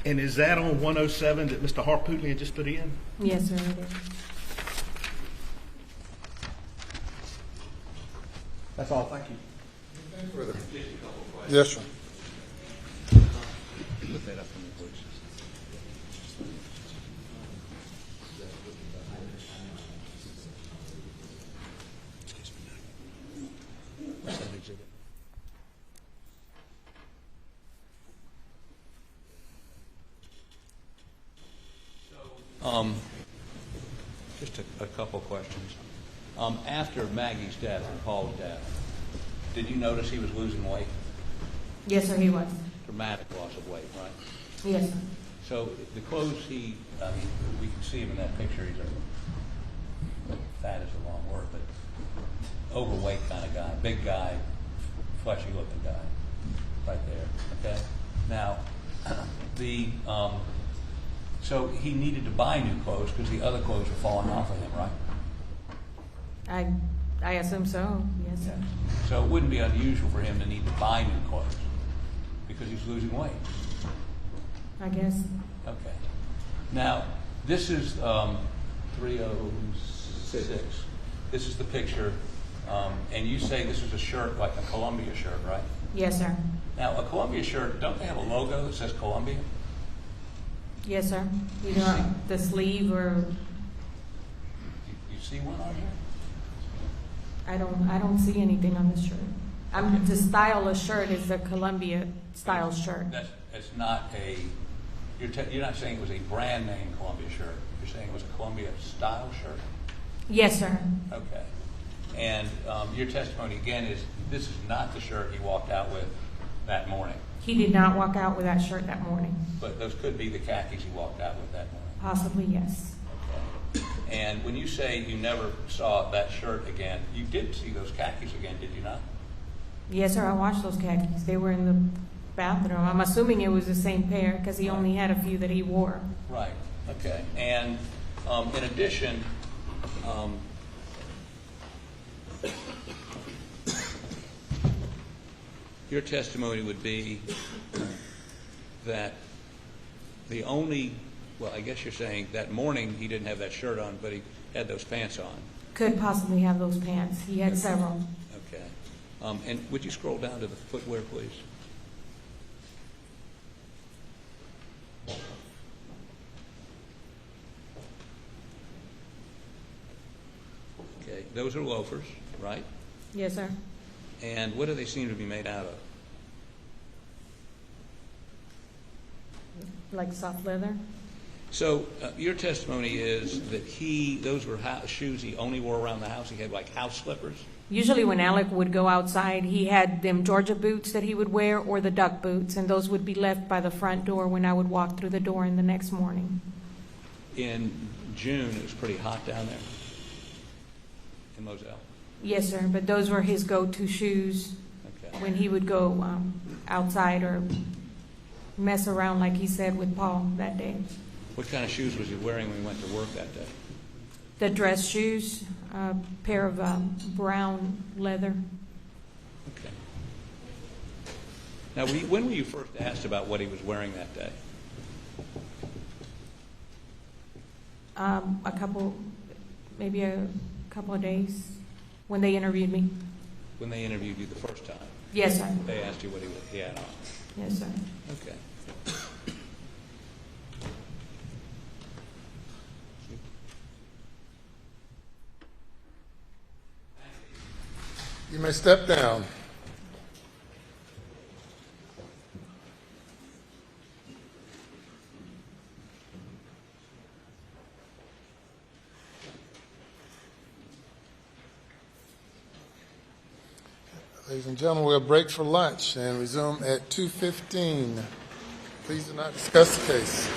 And is that on 107 that Mr. Harpootlian just put in? Yes, sir, it is. That's all. Thank you. Yes, sir. Look that up for me, please. What's that exhibit? Just a couple of questions. After Maggie's death and Paul's death, did you notice he was losing weight? Yes, sir, he was. Dramatic loss of weight, right? Yes, sir. So the clothes we can see him in that picture. He's fat is the wrong word, but overweight kind of guy, big guy, fleshy looking guy, right there. Okay. Now, so he needed to buy new clothes because the other clothes were falling off of him, right? I assume so, yes, sir. So it wouldn't be unusual for him to need to buy new clothes because he's losing weight. I guess. Okay. Now, this is 306. This is the picture. And you say this is a shirt, like a Columbia shirt, right? Yes, sir. Now, a Columbia shirt, don't they have a logo that says Columbia? Yes, sir. Either on the sleeve or You see one on here? I don't see anything on this shirt. The style of shirt is the Columbia style shirt. That's not a. You're not saying it was a brand name Columbia shirt. You're saying it was a Columbia style shirt. Yes, sir. Okay. And your testimony again is this is not the shirt he walked out with that morning. He did not walk out with that shirt that morning. But those could be the khakis he walked out with that morning. Possibly, yes. Okay. And when you say you never saw that shirt again, you did see those khakis again, did you not? Yes, sir. I washed those khakis. They were in the bathroom. I'm assuming it was the same pair because he only had a few that he wore. Right. Okay. And in addition, your testimony would be that the only, well, I guess you're saying that morning he didn't have that shirt on, but he had those pants on. Could possibly have those pants. He had several. Okay. And would you scroll down to the footwear, please? Okay. Those are loafers, right? Yes, sir. And what do they seem to be made out of? Like soft leather. So your testimony is that those were shoes he only wore around the house. He had like house slippers. Usually when Alec would go outside, he had them Georgia boots that he would wear or the duck boots, and those would be left by the front door when I would walk through the door in the next morning. In June, it was pretty hot down there in Moselle. Yes, sir, but those were his go-to shoes Okay. when he would go outside or mess around, like he said, with Paul that day. What kind of shoes was he wearing when he went to work that day? The dress shoes, a pair of brown leather. Okay. Now, when were you first asked about what he was wearing that day? Maybe a couple of days when they interviewed me. When they interviewed you the first time? Yes, sir. They asked you what he had on? Yes, sir. Okay. You may step down. Ladies and gentlemen, we'll break for lunch and resume at 2:15. Please do not discuss the case.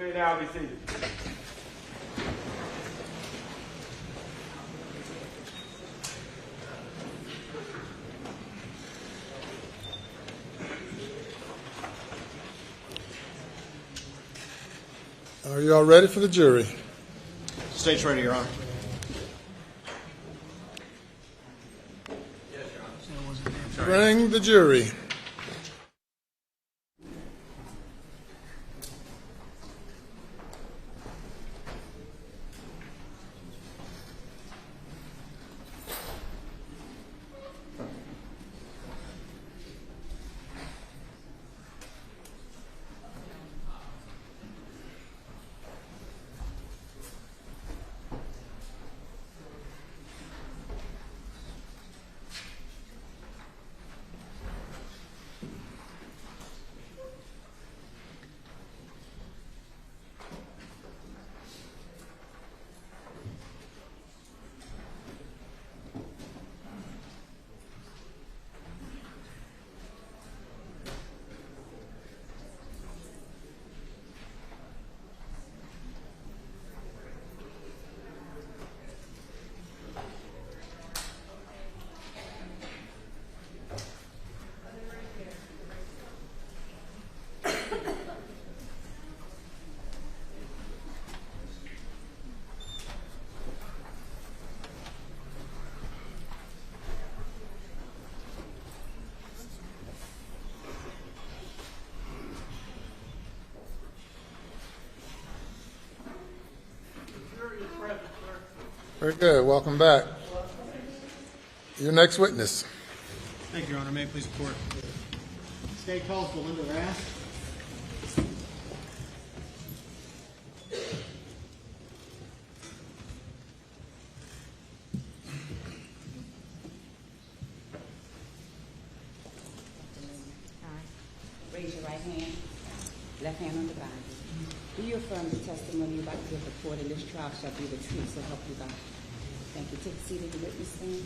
may now be seated. Are you all ready for the jury? State's ready, Your Honor. Bring the jury. Very good. Welcome back. Your next witness. Thank you, Your Honor. May it please the court. State calls Belinda Rass. Raise your right hand, left hand on the Bible. Do you affirm the testimony you're about to give the court in this trial shall be the truth, so help you God? Thank you. Take a seat in the witness stand, please.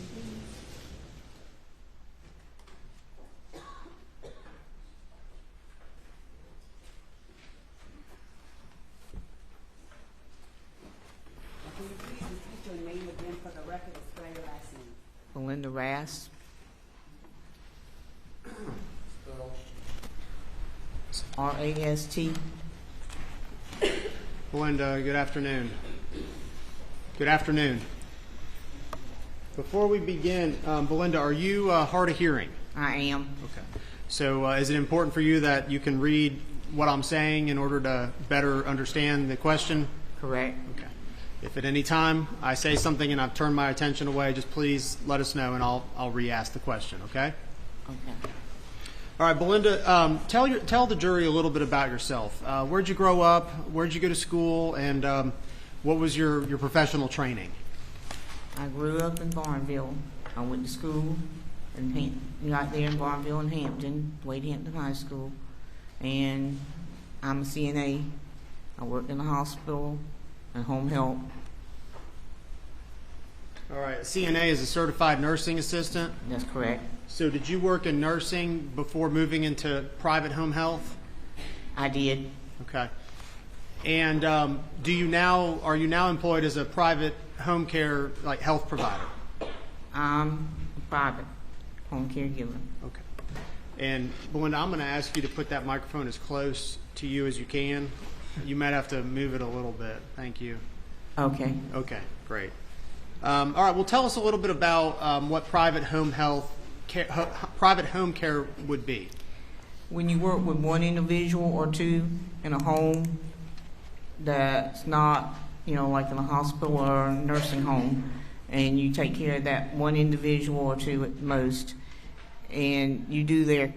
Can you please repeat your name again for the record and spell your last name? Belinda Rass. R-A-S-T. Belinda, good afternoon. Good afternoon. Before we begin, Belinda, are you hard of hearing? I am. Okay. So is it important for you that you can read what I'm saying in order to better understand the question? Correct. Okay. If at any time I say something and I've turned my attention away, just please let us know and I'll re-ask the question, okay? Okay. All right, Belinda, tell the jury a little bit about yourself. Where'd you grow up? Where'd you go to school? And what was your professional training? I grew up in Barnville. I went to school right there in Barnville and Hampton, Wade Hampton High School. And I'm a CNA. I worked in a hospital and home health. All right, CNA is a certified nursing assistant? That's correct. So did you work in nursing before moving into private home health? I did. Okay. And are you now employed as a private home care health provider? I'm a private home caregiver. Okay. And Belinda, I'm going to ask you to put that microphone as close to you as you can. You might have to move it a little bit. Thank you. Okay. Okay, great. All right, well, tell us a little bit about what private home care would be. When you work with one individual or two in a home that's not, like in a hospital or a nursing home, and you take care of that one individual or two at most, and you do their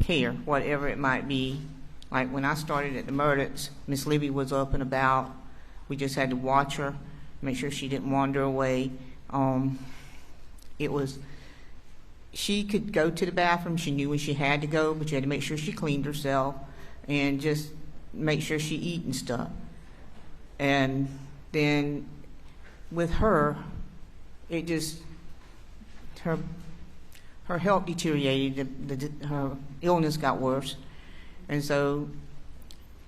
care, whatever it might be. Like when I started at the Murdaughs, Miss Libby was up and about. We just had to watch her, make sure she didn't wander away. She could go to the bathroom. She knew when she had to go, but you had to make sure she cleaned herself and just make sure she eat and stuff. And then with her, it just, her health deteriorated. Her illness got worse. And so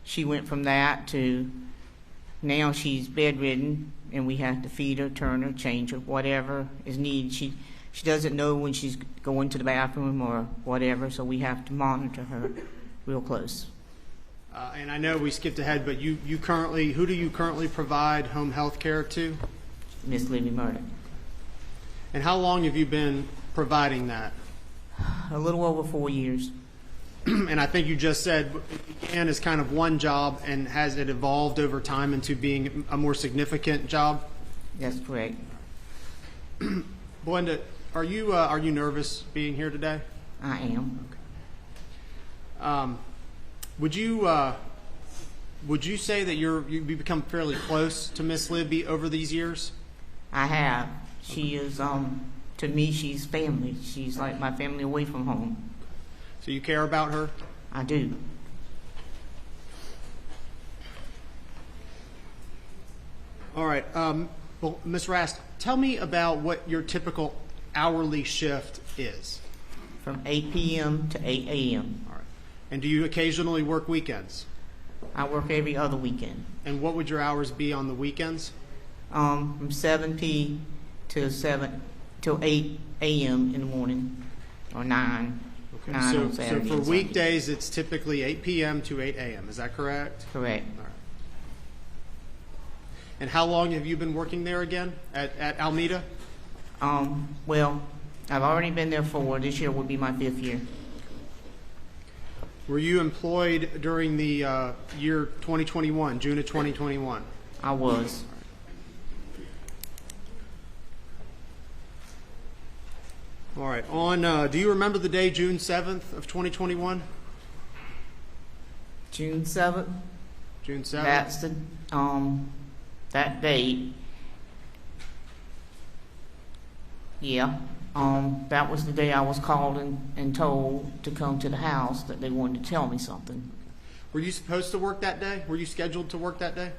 she went from that to now she's bedridden, and we have to feed her, turn her, change her, whatever is needed. She doesn't know when she's going to the bathroom or whatever, so we have to monitor her real close. And I know we skipped ahead, but who do you currently provide home health care to? Miss Libby Murdaugh. And how long have you been providing that? A little over 4 years. And I think you just said it began as kind of one job, and has it evolved over time into being a more significant job? That's correct. Belinda, are you nervous being here today? I am. Would you say that you've become fairly close to Miss Libby over these years? I have. She is, to me, she's family. She's like my family away from home. So you care about her? I do. All right. Well, Ms. Rast, tell me about what your typical hourly shift is. From 8 p.m. to 8 a.m. All right. And do you occasionally work weekends? I work every other weekend. And what would your hours be on the weekends? From 7 p. till 8 a.m. in the morning, or 9. Okay. 9 on So Saturday for and weekdays, it's typically 8 p.m. to 8 a.m. Is that correct? Correct. All right. And how long have you been working there again at Almeida? Well, I've already been there 4. This year will be my 5th year. Were you employed during the year 2021, June of 2021? I was. All right. On, do you remember the day, June 7th of 2021? June 7th. June 7th. That's the that date. Yeah. That was the day I was called and told to come to the house that they wanted to tell me something. Were you supposed to work that day? Were you scheduled to work that day?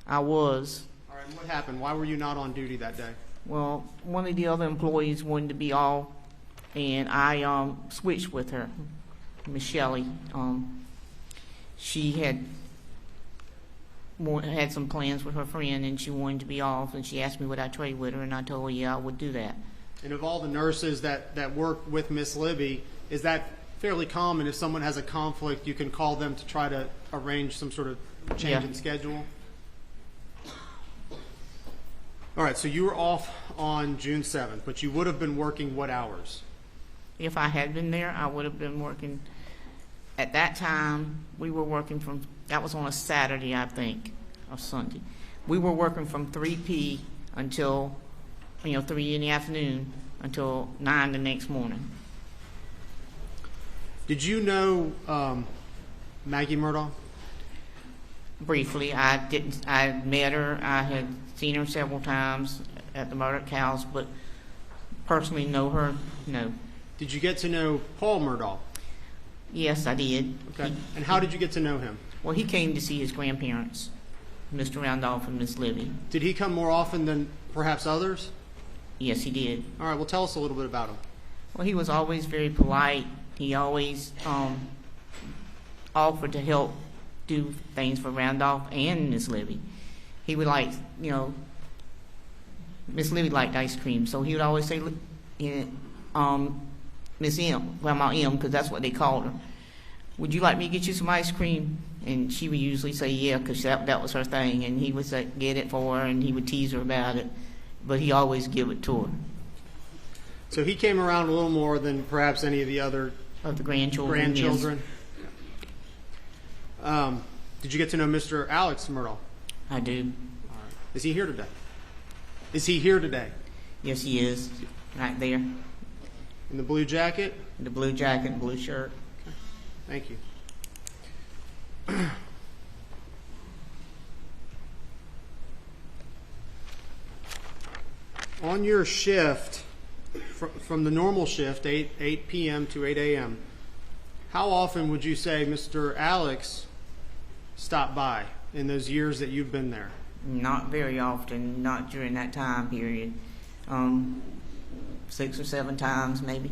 I was. All right. And what happened? Why were you not on duty that day? Well, one of the other employees wanted to be off, and I switched with her, Miss Shelley. She had some plans with her friend, and she wanted to be off, and she asked me would I trade with her, and I told her yeah, I would do that. And of all the nurses that work with Miss Libby, is that fairly common? If someone has a conflict, you can call them to try to arrange some sort of change in schedule? All right, so you were off on June 7th, but you would have been working what hours? If I had been there, I would have been working. At that time, we were working from, that was on a Saturday, I think, or Sunday. We were working from 3 p. until, 3 in the afternoon until 9 the next morning. Did you know Maggie Murdaugh? Briefly, I met her. I had seen her several times at the Murdaugh house, but personally know her, no. Did you get to know Paul Murdaugh? Yes, I did. Okay. And how did you get to know him? Well, he came to see his grandparents, Mr. Randolph and Miss Libby. Did he come more often than perhaps others? Yes, he did. All right, well, tell us a little bit about him. Well, he was always very polite. He always offered to help do things for Randolph and Miss Libby. He would like, Miss Libby liked ice cream, so he would always say, Miss M, Grandma M, because that's what they called her, would you like me to get you some ice cream? And she would usually say yeah, because that was her thing, and he would say, get it for her, and he would tease her about it, but he always give it to her. So he came around a little more than perhaps any of the other of the grandchildren. Yes. Did you get to know Mr. Alex Murdaugh? I do. All right. Is he here today? Is he here today? Yes, he is. Right there. In the blue jacket? The blue jacket and blue shirt. Okay. Thank you. On your shift, from the normal shift, 8 p.m. to 8 a.m., how often would you say Mr. Alex stopped by in those years that you've been there? Not very often, not during that time period. 6 or 7 times, maybe.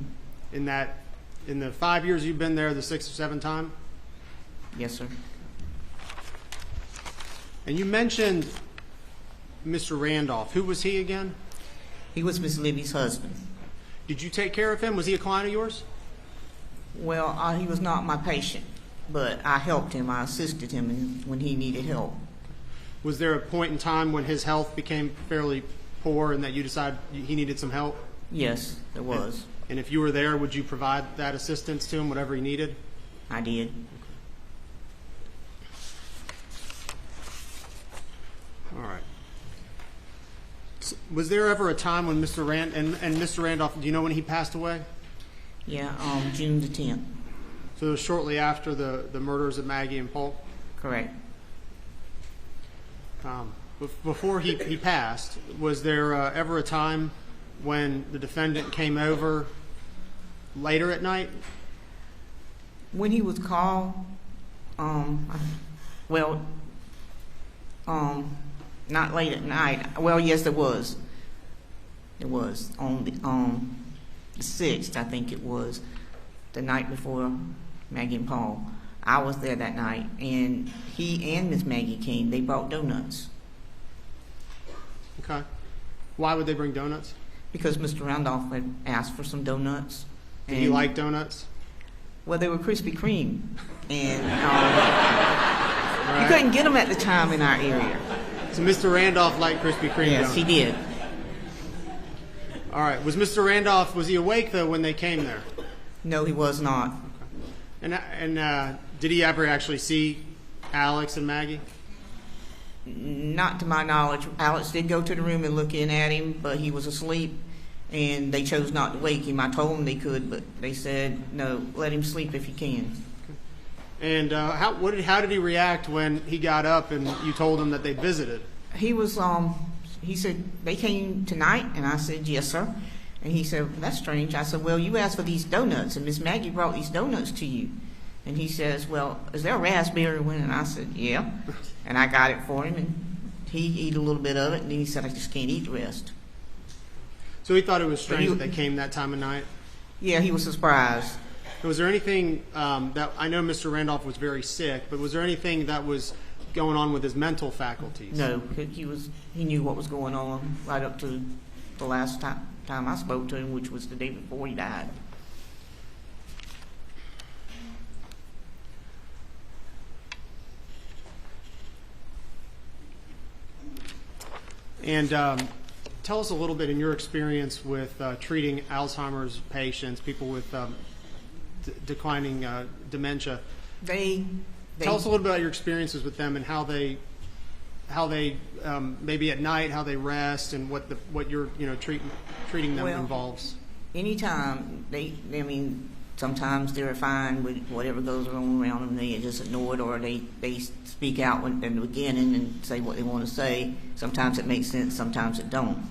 In the 5 years you've been there, the 6 or 7 time? Yes, sir. And you mentioned Mr. Randolph. Who was he again? He was Miss Libby's husband. Did you take care of him? Was he a client of yours? Well, he was not my patient, but I helped him. I assisted him when he needed help. Was there a point in time when his health became fairly poor and that you decided he needed some help? Yes, there was. And if you were there, would you provide that assistance to him, whatever he needed? I did. All right. So, was there ever a time when Mr. Mr. Randolph, do you know when he passed away? Yeah, June the 10th. So it was shortly after the murders of Maggie and Polk? Correct. Before he passed, was there ever a time when the defendant came over later at night? When he was called, not late at night. Well, yes, there was. It was on the 6th, I think it was, the night before Maggie and Paul. I was there that night, and he and Miss Maggie came. They brought donuts. Okay. Why would they bring donuts? Because Mr. Randolph had asked for some donuts. Did he like donuts? Well, they were Krispy Kreme, and you couldn't get them at the time in our area. So Mr. Randolph liked Krispy Kreme Yes, donuts? he did. All right. Was Mr. Randolph, was he awake, though, when they came there? No, he was not. And did he ever actually see Alex and Maggie? Not to my knowledge. Alex did go to the room and look in at him, but he was asleep, and they chose not to wake him. I told them they could, but they said, no, let him sleep if he can. And how did he react when he got up and you told him that they visited? He was, he said, they came tonight, and I said, yes, sir. And he said, that's strange. I said, well, you asked for these donuts, and Miss Maggie brought these donuts to you. And he says, well, is there a raspberry one? And I said, yeah. And I got it for him, and he ate a little bit of it, and then he said, I just can't eat the rest. So he thought it was strange that they came that time of night? Yeah, he was surprised. Was there anything that, I know Mr. Randolph was very sick, but was there anything that was going on with his mental faculties? No, he knew what was going on right up to the last time I spoke to him, which was the day before he died. And tell us a little bit in your experience with treating Alzheimer's patients, people with declining dementia. Tell us a little bit about your experiences with them and how they maybe at night, how they rest, and what your treating them involves. Anytime sometimes they're fine with whatever goes on around them. They just ignore it, or they speak out in the beginning and say what they want to say. Sometimes it makes sense, sometimes it don't.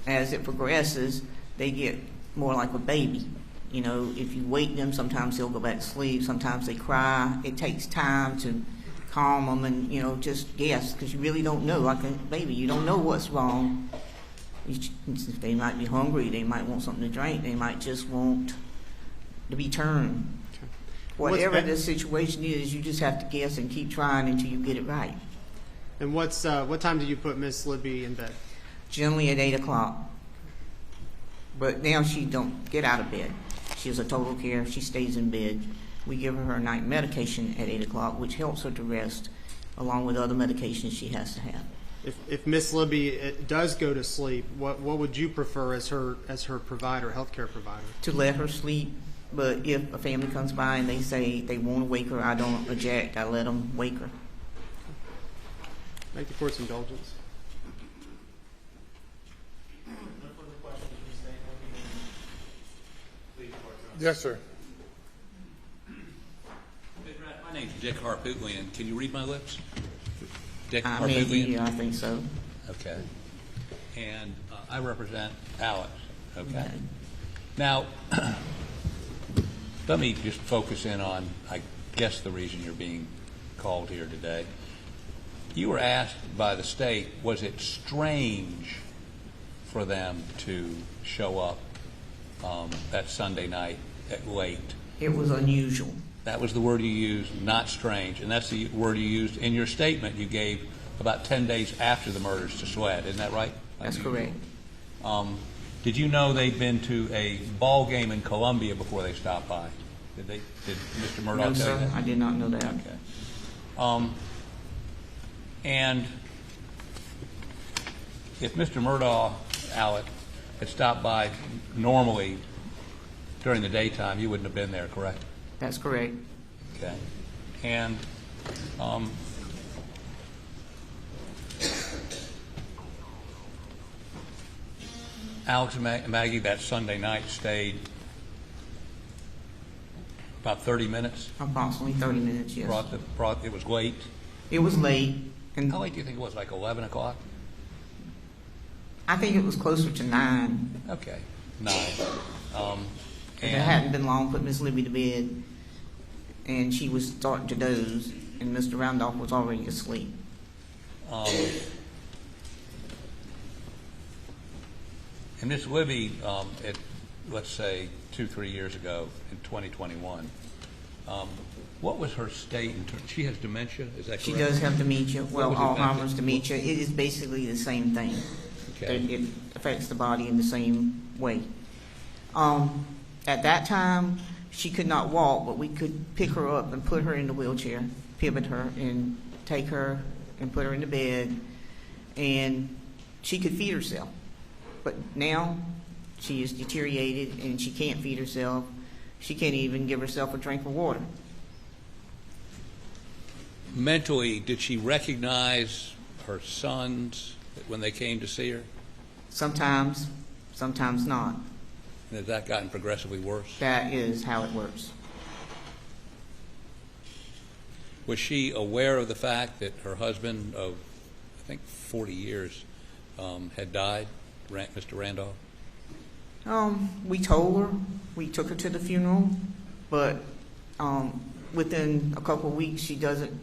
As it progresses, they get more like a baby. You know, if you wake them, sometimes they'll go back to sleep. Sometimes they cry. It takes time to calm them and, just guess, because you really don't know. Like a baby, you don't know what's wrong. They might be hungry. They might want something to drink. They might just want to be turned. Okay. Whatever the situation is, you just have to guess and keep trying until you get it right. And what time do you put Miss Libby in bed? Generally at 8 o'clock. But now she don't get out of bed. She has a total care. She stays in bed. We give her night medication at 8 o'clock, which helps her to rest, along with other medications she has to have. If Miss Libby does go to sleep, what would you prefer as her provider, healthcare provider? To let her sleep, but if a family comes by and they say they want to wake her, I don't object. I let them wake her. Thank you for its indulgence. Yes, sir. My name's Dick Harpootlian. Can you read my lips? Dick Maybe, Harpootlian? I think so. Okay. And I represent Alex. Okay. Now, let me just focus in on, I guess, the reason you're being called here today. You were asked by the state, was it strange for them to show up that Sunday night at late? It was unusual. That was the word you used, not strange, and that's the word you used in your statement you gave about 10 days after the murders to Sweat. Isn't that right? That's correct. Did you know they'd been to a ball game in Columbia before they stopped by? Did Mr. Murdaugh No, tell you sir, that? I did not know that. Okay. And if Mr. Murdaugh, Alec, had stopped by normally during the daytime, you wouldn't have been there, correct? That's correct. Okay. And Alex and Maggie that Sunday night stayed about 30 minutes? Approximately 30 minutes, yes. It was late? It was late. And how late do you think it was, like 11 o'clock? I think it was closer to 9. Okay, 9. It hadn't been long, put Miss Libby to bed, and she was starting to doze, and Mr. Randolph was already asleep. And Miss Libby, let's say 2-3 years ago, in 2021, what was her state? She has dementia, is that correct? She does have dementia. Well, Alzheimer's dementia. It is basically the same thing. Okay. It affects the body in the same way. At that time, she could not walk, but we could pick her up and put her in the wheelchair, pivot her, and take her and put her in the bed, and she could feed herself. But now she is deteriorated and she can't feed herself. She can't even give herself a drink of water. Mentally, did she recognize her sons when they came to see her? Sometimes, sometimes not. And has that gotten progressively worse? That is how it works. Was she aware of the fact that her husband of, I think, 40 years had died, Mr. Randolph? We told her. We took her to the funeral, but within a couple of weeks, she doesn't,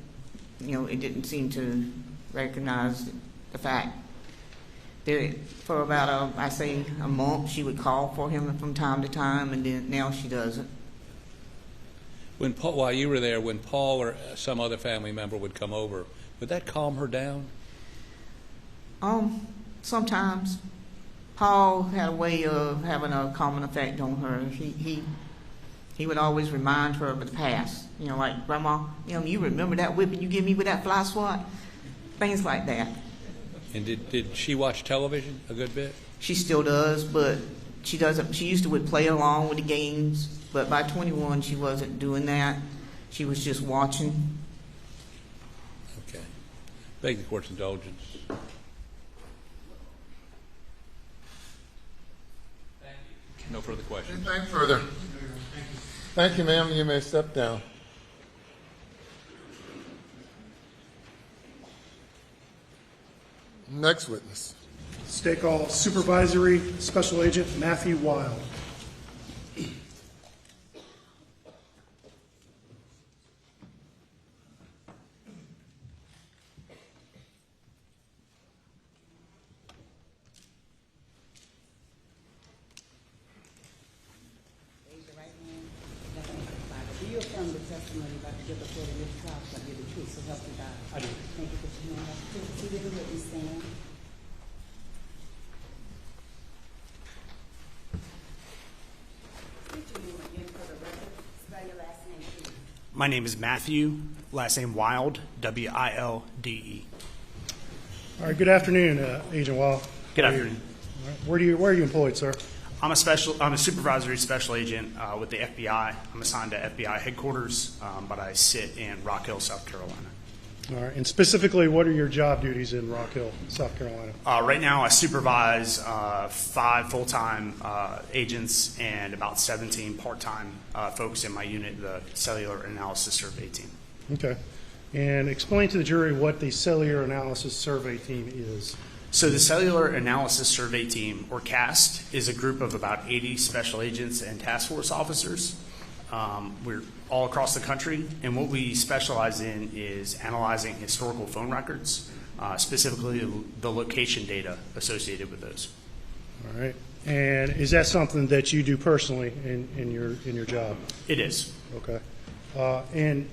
it didn't seem to recognize the fact. For about, a month, she would call for him from time to time, and then now she doesn't. While you were there, when Paul or some other family member would come over, would that calm her down? Sometimes. Paul had a way of having a calming effect on her. He would always remind her of the past. Like, Grandma, you remember that whipping you give me with that fly swat? Things like that. And did she watch television a good bit? She still does, but she doesn't. She used to play along with the games, but by 21 she wasn't doing that. She was just watching. Okay. Beg the court's indulgence. Thank you. No further questions. Anything further? Thank you, ma'am. You may step down. Next witness. State Call Supervisory Special Agent Matthew Wild. Raise your right hand. Do you affirm the testimony about to give before the next trial shall be the truth, so help you God? I do. Thank you for your hand. Proceed to the witness stand. State your name again for the record. Spell your last name, please. My name is Matthew, last name Wild, W-I-L-D-E. All right, good afternoon, Agent Wild. Good afternoon. All right, where are you employed, sir? I'm a supervisory special agent with the FBI. I'm assigned to FBI headquarters, but I sit in Rock Hill, South Carolina. All right, and specifically, what are your job duties in Rock Hill, South Carolina? Right now, I supervise 5 full-time agents and about 17 part-time folks in my unit, the Cellular Analysis Survey Team. Okay. And explain to the jury what the Cellular Analysis Survey Team is. So the Cellular Analysis Survey Team, or CAST, is a group of about 80 special agents and task force officers. We're all across the country, and what we specialize in is analyzing historical phone records, specifically the location data associated with those. All right. And is that something that you do personally in your job? It is. Okay. And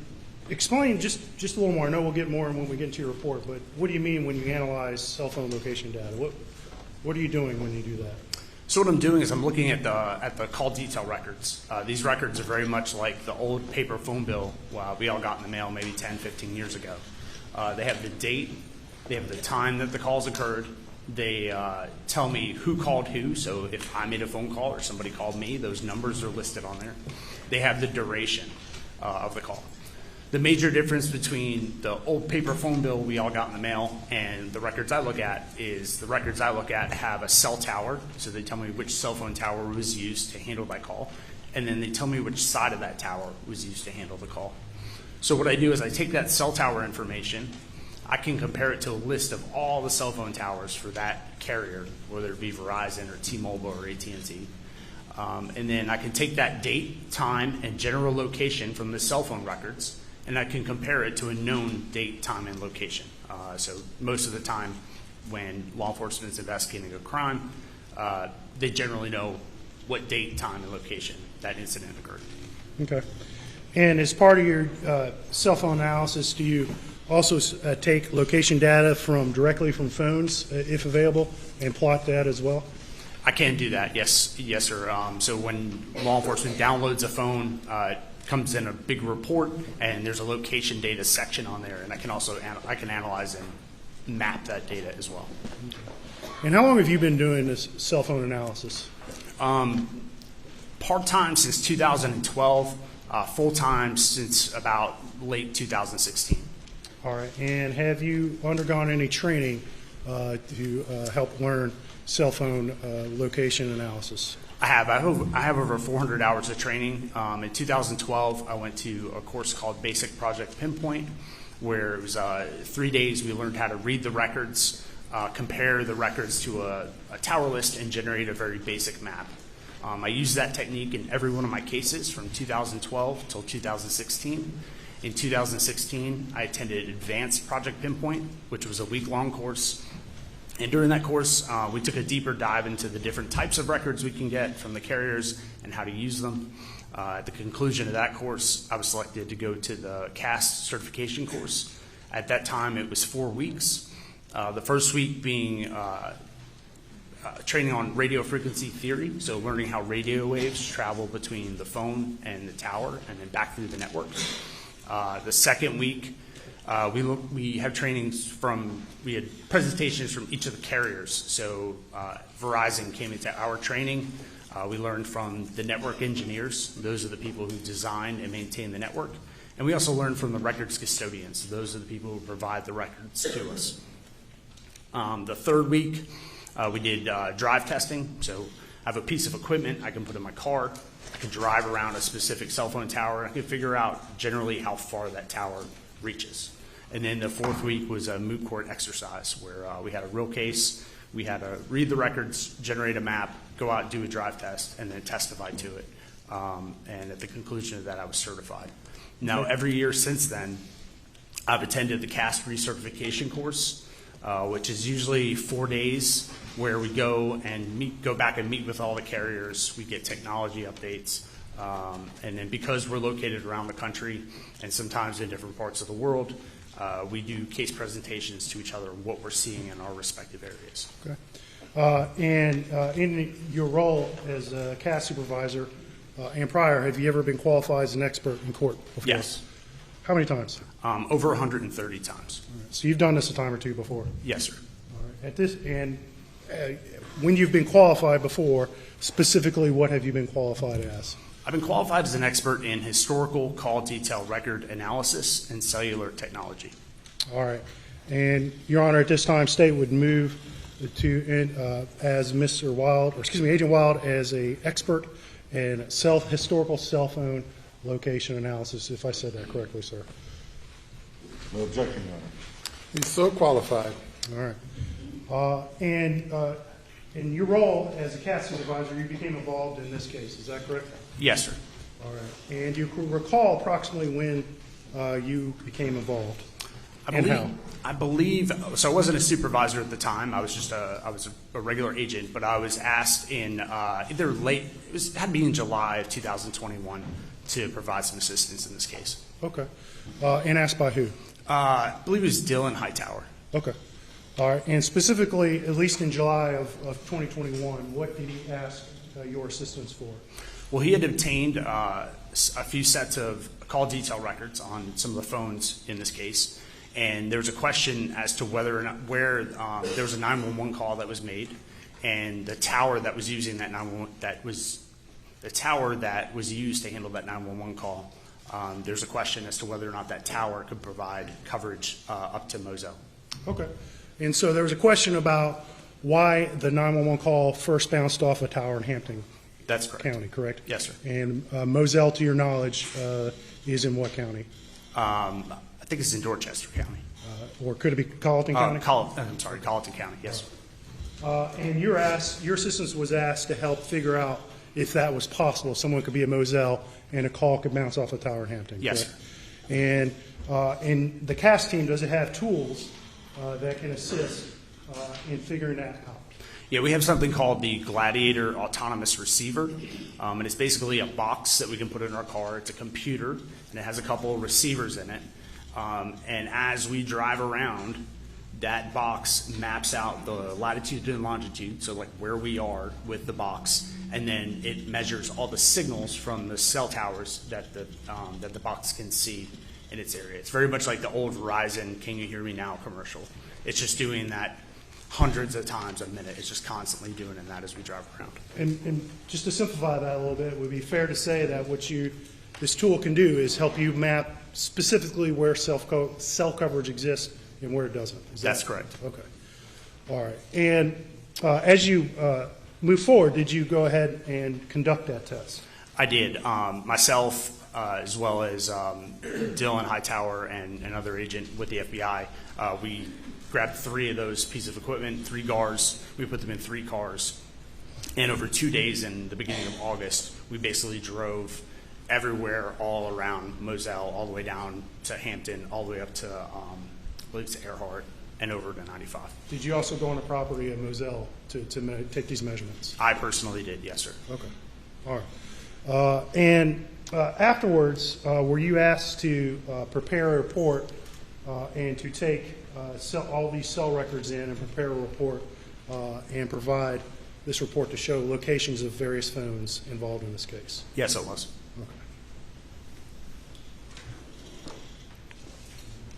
explain just a little more. I know we'll get more when we get into your report, but what do you mean when you analyze cell phone location data? What are you doing when you do that? So what I'm doing is I'm looking at the call detail records. These records are very much like the old paper phone bill we all got in the mail maybe 10, 15 years ago. They have the date, they have the time that the calls occurred, they tell me who called who, so if I made a phone call or somebody called me, those numbers are listed on there. They have the duration of the call. The major difference between the old paper phone bill we all got in the mail and the records I look at is the records I look at have a cell tower, so they tell me which cell phone tower was used to handle that call, and then they tell me which side of that tower was used to handle the call. So what I do is I take that cell tower information, I can compare it to a list of all the cell phone towers for that carrier, whether it be Verizon or T-Mobile or AT&T. And then I can take that date, time, and general location from the cell phone records, and I can compare it to a known date, time, and location. So most of the time when law enforcement is investigating a crime, they generally know what date, time, and location that incident occurred. Okay. And as part of your cell phone analysis, do you also take location data directly from phones, if available, and plot that as well? I can do that, yes, sir. So when law enforcement downloads a phone, it comes in a big report, and there's a location data section on there, and I can also I can analyze and map that data as well. And how long have you been doing this cell phone analysis? Part-time since 2012, full-time since about late 2016. All right. And have you undergone any training to help learn cell phone location analysis? I have. I have over 400 hours of training. In 2012, I went to a course called Basic Project Pinpoint, where it was 3 days. We learned how to read the records, compare the records to a tower list, and generate a very basic map. I used that technique in every one of my cases from 2012 till 2016. In 2016, I attended Advanced Project Pinpoint, which was a week-long course. And during that course, we took a deeper dive into the different types of records we can get from the carriers and how to use them. At the conclusion of that course, I was selected to go to the CAST certification course. At that time, it was 4 weeks. The first week being training on radio frequency theory, so learning how radio waves travel between the phone and the tower and then back through the network. The second week, we have trainings we had presentations from each of the carriers. So Verizon came into our training. We learned from the network engineers. Those are the people who design and maintain the network. And we also learned from the records custodians. Those are the people who provide the records to us. The third week, we did drive testing. So I have a piece of equipment I can put in my car. I can drive around a specific cell phone tower. I can figure out generally how far that tower reaches. And then the fourth week was a moot court exercise where we had a real case. We had to read the records, generate a map, go out and do a drive test, and then testify to it. And at the conclusion of that, I was certified. Now, every year since then, I've attended the CAST recertification course, which is usually 4 days where we go back and meet with all the carriers. We get technology updates. And then because we're located around the country and sometimes in different parts of the world, we do case presentations to each other on what we're seeing in our respective areas. Okay. And in your role as a CAS supervisor and prior, have you ever been qualified as an expert in court before? Yes. How many times? Over 130 times. All right. So you've done this a time or two before? Yes, sir. All right. When you've been qualified before, specifically what have you been qualified as? I've been qualified as an expert in historical call detail record analysis and cellular technology. All right. And, Your Honor, at this time, State would move to as Mr. Wild, or excuse me, Agent Wild, as a expert in historical cell phone location analysis, if I said that correctly, sir. No objection, Your Honor. He's so qualified. All right. And in your role as a CAS supervisor, you became involved in this case. Is that correct? Yes, sir. All right. And you can recall approximately when you became involved? I believe, so I wasn't a supervisor at the time. I was just I was a regular agent, but I was asked in either it had to be in July of 2021 to provide some assistance in this case. Okay. And asked by who? I believe it was Dylan Hightower. Okay. All right. And specifically, at least in July of 2021, what did he ask your assistance for? Well, he had obtained a few sets of call detail records on some of the phones in this case, and there was a question as to whether or not where there was a 911 call that was made, and the tower that was using that 911 the tower that was used to handle that 911 call. There's a question as to whether or not that tower could provide coverage up to Moselle. Okay. And so there was a question about why the 911 call first bounced off a tower in Hampton That's correct. County, correct? Yes, sir. And Moselle, to your knowledge, is in what county? I think it's in Dorchester County. Or could it be Colleton County? Colleton County, yes, sir. And your assistance was asked to help figure out if that was possible. Someone could be at Moselle and a call could bounce off a tower in Hampton. Yes, correct? And the CAS team, does it have tools that can assist in figuring that out? Yeah, we have something called the Gladiator Autonomous Receiver, and it's basically a box that we can put in our car. It's a computer, and it has a couple of receivers in it. And as we drive around, that box maps out the latitude and longitude, so like where we are with the box, and then it measures all the signals from the cell towers that the box can see in its area. It's very much like the old Verizon "Can You Hear Me Now" commercial. It's just doing that hundreds of times a minute. It's just constantly doing that as we drive around. And just to simplify that a little bit, it would be fair to say that what this tool can do is help you map specifically where cell coverage exists and where it doesn't. That's correct. Okay. All right. And as you move forward, did you go ahead and conduct that test? I did. Myself, as well as Dylan Hightower and another agent with the FBI, we grabbed 3 of those pieces of equipment, 3 GARs. We put them in 3 cars. And over 2 days in the beginning of August, we basically drove everywhere all around Moselle, all the way down to Hampton, all the way up to, I believe it's Earhart, and over to 95. Did you also go on the property at Moselle to take these measurements? I personally did, yes, sir. Okay. All right. And afterwards, were you asked to prepare a report and to take all these cell records in and prepare a report and provide this report to show locations of various phones involved in this case? Yes, it was. Okay.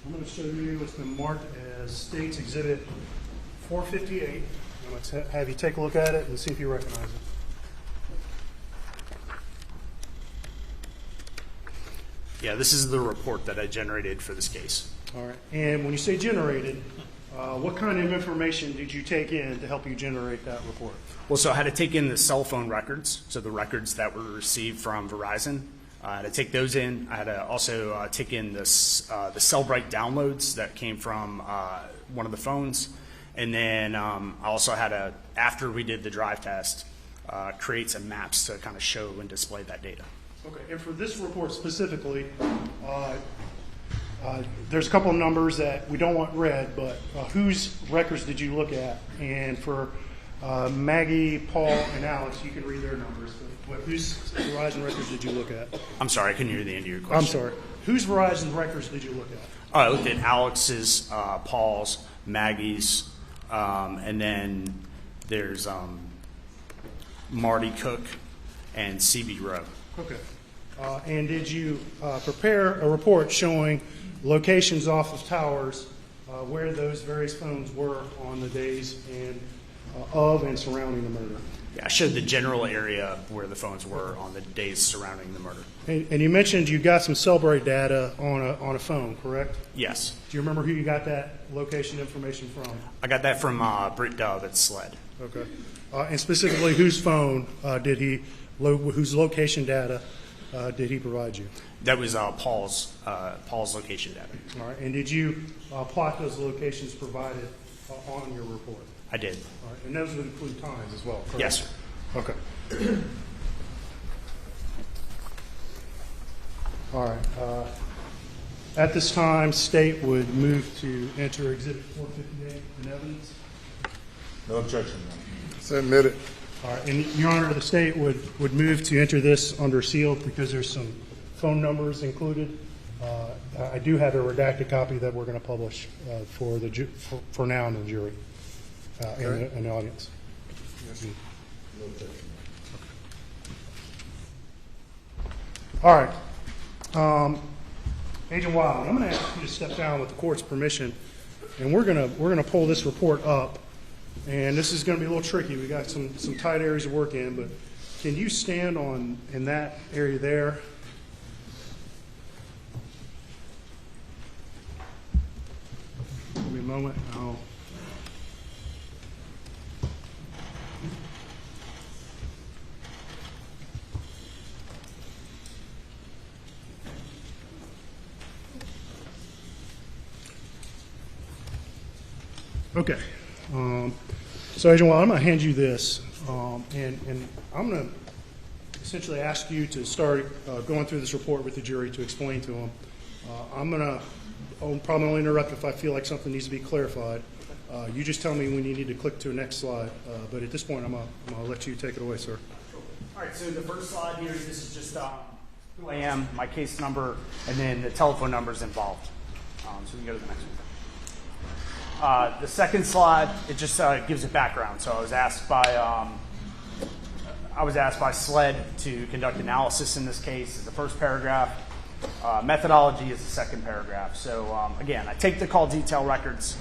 I'm going to show you what's been marked as State's Exhibit 458. I'm going to have you take a look at it and see if you recognize it. Yeah, this is the report that I generated for this case. All right. And when you say generated, what kind of information did you take in to help you generate that report? Well, so I had to take in the cell phone records, so the records that were received from Verizon. I had to take those in. I had to also take in the Cellbrite downloads that came from one of the phones. And then I also had to, after we did the drive test, create some maps to kind of show and display that data. Okay, and for this report specifically, there's a couple of numbers that we don't want read, but whose records did you look at? And for Maggie, Paul, and Alex, you can read their numbers. But whose Verizon records did you look at? I'm sorry, I couldn't hear the end of your question. I'm sorry. Whose Verizon records did you look at? I looked at Alex's, Paul's, Maggie's, and then there's Marty Cook and CB Rowe. Okay. And did you prepare a report showing locations off of towers where those various phones were on the days of and surrounding the murder? Yeah, I showed the general area where the phones were on the days surrounding the murder. And you mentioned you got some Cellbrite data on a phone, correct? Yes. Do you remember who you got that location information from? I got that from Britt Dove at SLED. Okay. And specifically, whose phone whose location data did he provide you? That was Paul's location data. All right. And did you plot those locations provided on your report? I did. All right. And those would include times as well, correct? Yes, sir. Okay. All right. At this time, State would move to enter Exhibit 458 in evidence. No objection. So admitted. All right. And, Your Honor, the State would move to enter this under seal because there's some phone numbers included. I do have a redacted copy that we're going to publish for now in the jury and the audience. All right, Agent Wild, I'm going to ask you to step down with the court's permission, and we're going to pull this report up. And this is going to be a little tricky. We got some tight areas to work in, but can you stand in that area there? Give me a moment. Okay. So, Agent Wild, I'm going to hand you this, and I'm going to essentially ask you to start going through this report with the jury to explain to them. I'll probably only interrupt if I feel like something needs to be clarified. You just tell me when you need to click to the next slide. But at this point, I'm going to let you take it away, sir. All right, so the first slide here, this is just who I am, my case number, and then the telephone numbers involved. So we can go to the next one. The second slide, it just gives a background. So I was asked by SLED to conduct analysis in this case. Is the first paragraph. Methodology is the second paragraph. So again, I take the call detail records.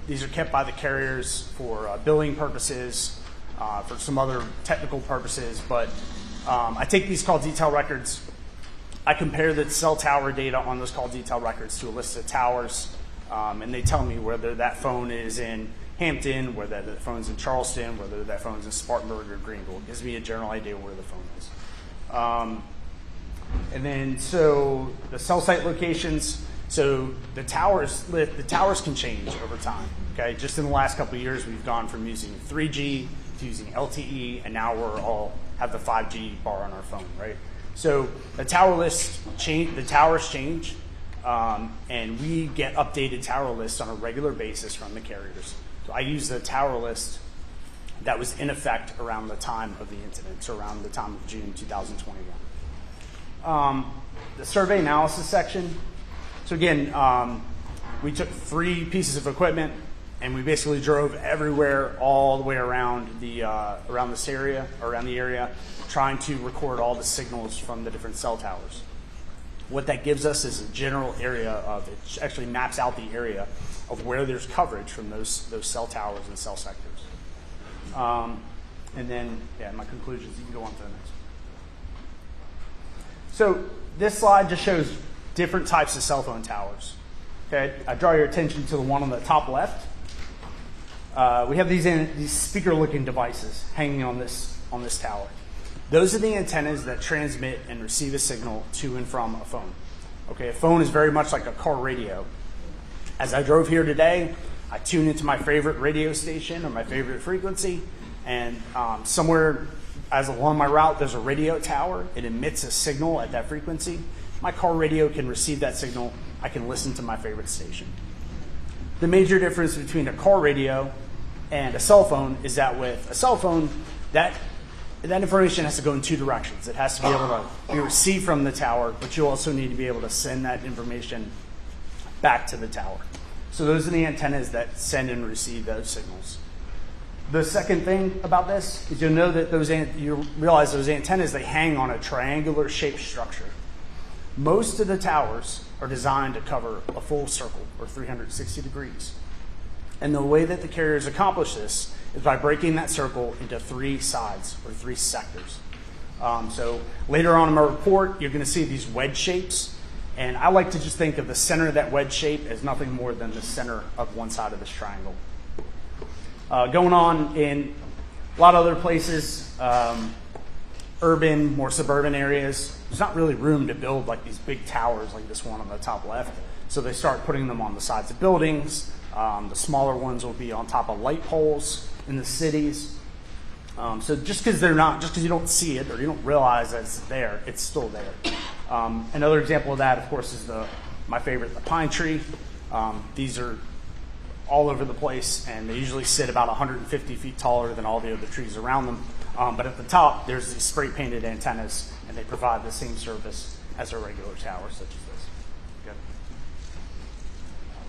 These are kept by the carriers for billing purposes, for some other technical purposes. But I take these call detail records. I compare the cell tower data on those call detail records to a list of towers. And they tell me whether that phone is in Hampton, whether that phone's in Charleston, whether that phone's in Spartanburg or Greenville. It gives me a general idea where the phone is. And then, so the cell site locations. So the towers can change over time. Okay, just in the last couple of years, we've gone from using 3G to using LTE, and now we're all have the 5G bar on our phone, right? So the tower lists change. The towers change. And we get updated tower lists on a regular basis from the carriers. So I use the tower list that was in effect around the time of the incident, so around the time of June 2021. The survey analysis section. So again, we took 3 pieces of equipment and we basically drove everywhere all the way around around this area, around the area, trying to record all the signals from the different cell towers. What that gives us is a general area of, it actually maps out the area of where there's coverage from those cell towers and cell sectors. And then, my conclusions, you can go on to the next one. So this slide just shows different types of cell phone towers. Okay, I draw your attention to the one on the top left. We have these speaker-looking devices hanging on this tower. Those are the antennas that transmit and receive a signal to and from a phone. Okay, a phone is very much like a car radio. As I drove here today, I tuned into my favorite radio station or my favorite frequency, and somewhere along my route there's a radio tower. It emits a signal at that frequency. My car radio can receive that signal. I can listen to my favorite station. The major difference between a car radio and a cell phone is that with a cell phone, that information has to go in 2 directions. It has to be able to be received from the tower, but you also need to be able to send that information back to the tower. So those are the antennas that send and receive those signals. The second thing about this is you'll know that you realize those antennas, they hang on a triangular shaped structure. Most of the towers are designed to cover a full circle or 360 degrees. And the way that the carriers accomplish this is by breaking that circle into 3 sides or 3 sectors. So later on in my report, you're going to see these wedge shapes. And I like to just think of the center of that wedge shape as nothing more than the center of one side of this triangle. Going on in a lot of other places, urban, more suburban areas, there's not really room to build like these big towers like this one on the top left. So they start putting them on the sides of buildings. The smaller ones will be on top of light poles in the cities. So just because you don't see it or you don't realize that it's there, it's still there. Another example of that, of course, is my favorite, the pine tree. These are all over the place, and they usually sit about 150 feet taller than all the other trees around them. But at the top, there's these spray-painted antennas, and they provide the same service as a regular tower such as this.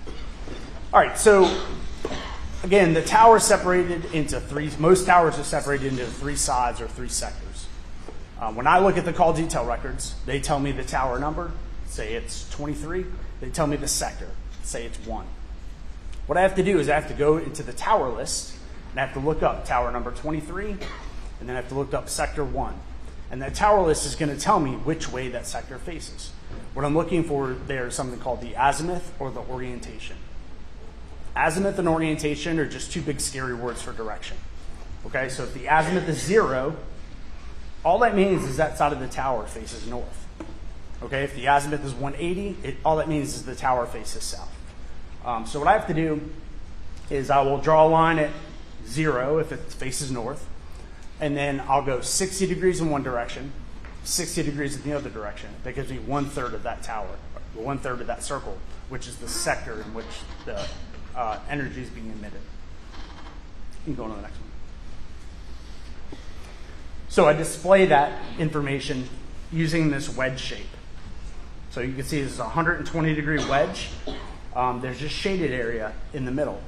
Okay. All right, so again, the tower is separated into three. Most towers are separated into three sides or three sectors. When I look at the call detail records, they tell me the tower number, say it's 23. They tell me the sector, say it's 1. What I have to do is I have to go into the tower list, and I have to look up tower number 23, and then I have to look up sector 1. And that tower list is going to tell me which way that sector faces. What I'm looking for there is something called the azimuth or the orientation. Azimuth and orientation are just two big scary words for direction. Okay, so if the azimuth is 0, all that means is that side of the tower faces north. Okay, if the azimuth is 180, all that means is the tower faces south. So what I have to do is I will draw a line at 0 if it faces north, and then I'll go 60 degrees in one direction, 60 degrees in the other direction. That gives me 1/3 of that tower, 1/3 of that circle, which is the sector in which the energy is being emitted. You can go on to the next one. So I display that information using this wedge shape. So you can see this is a 120-degree wedge. There's just shaded area in the middle.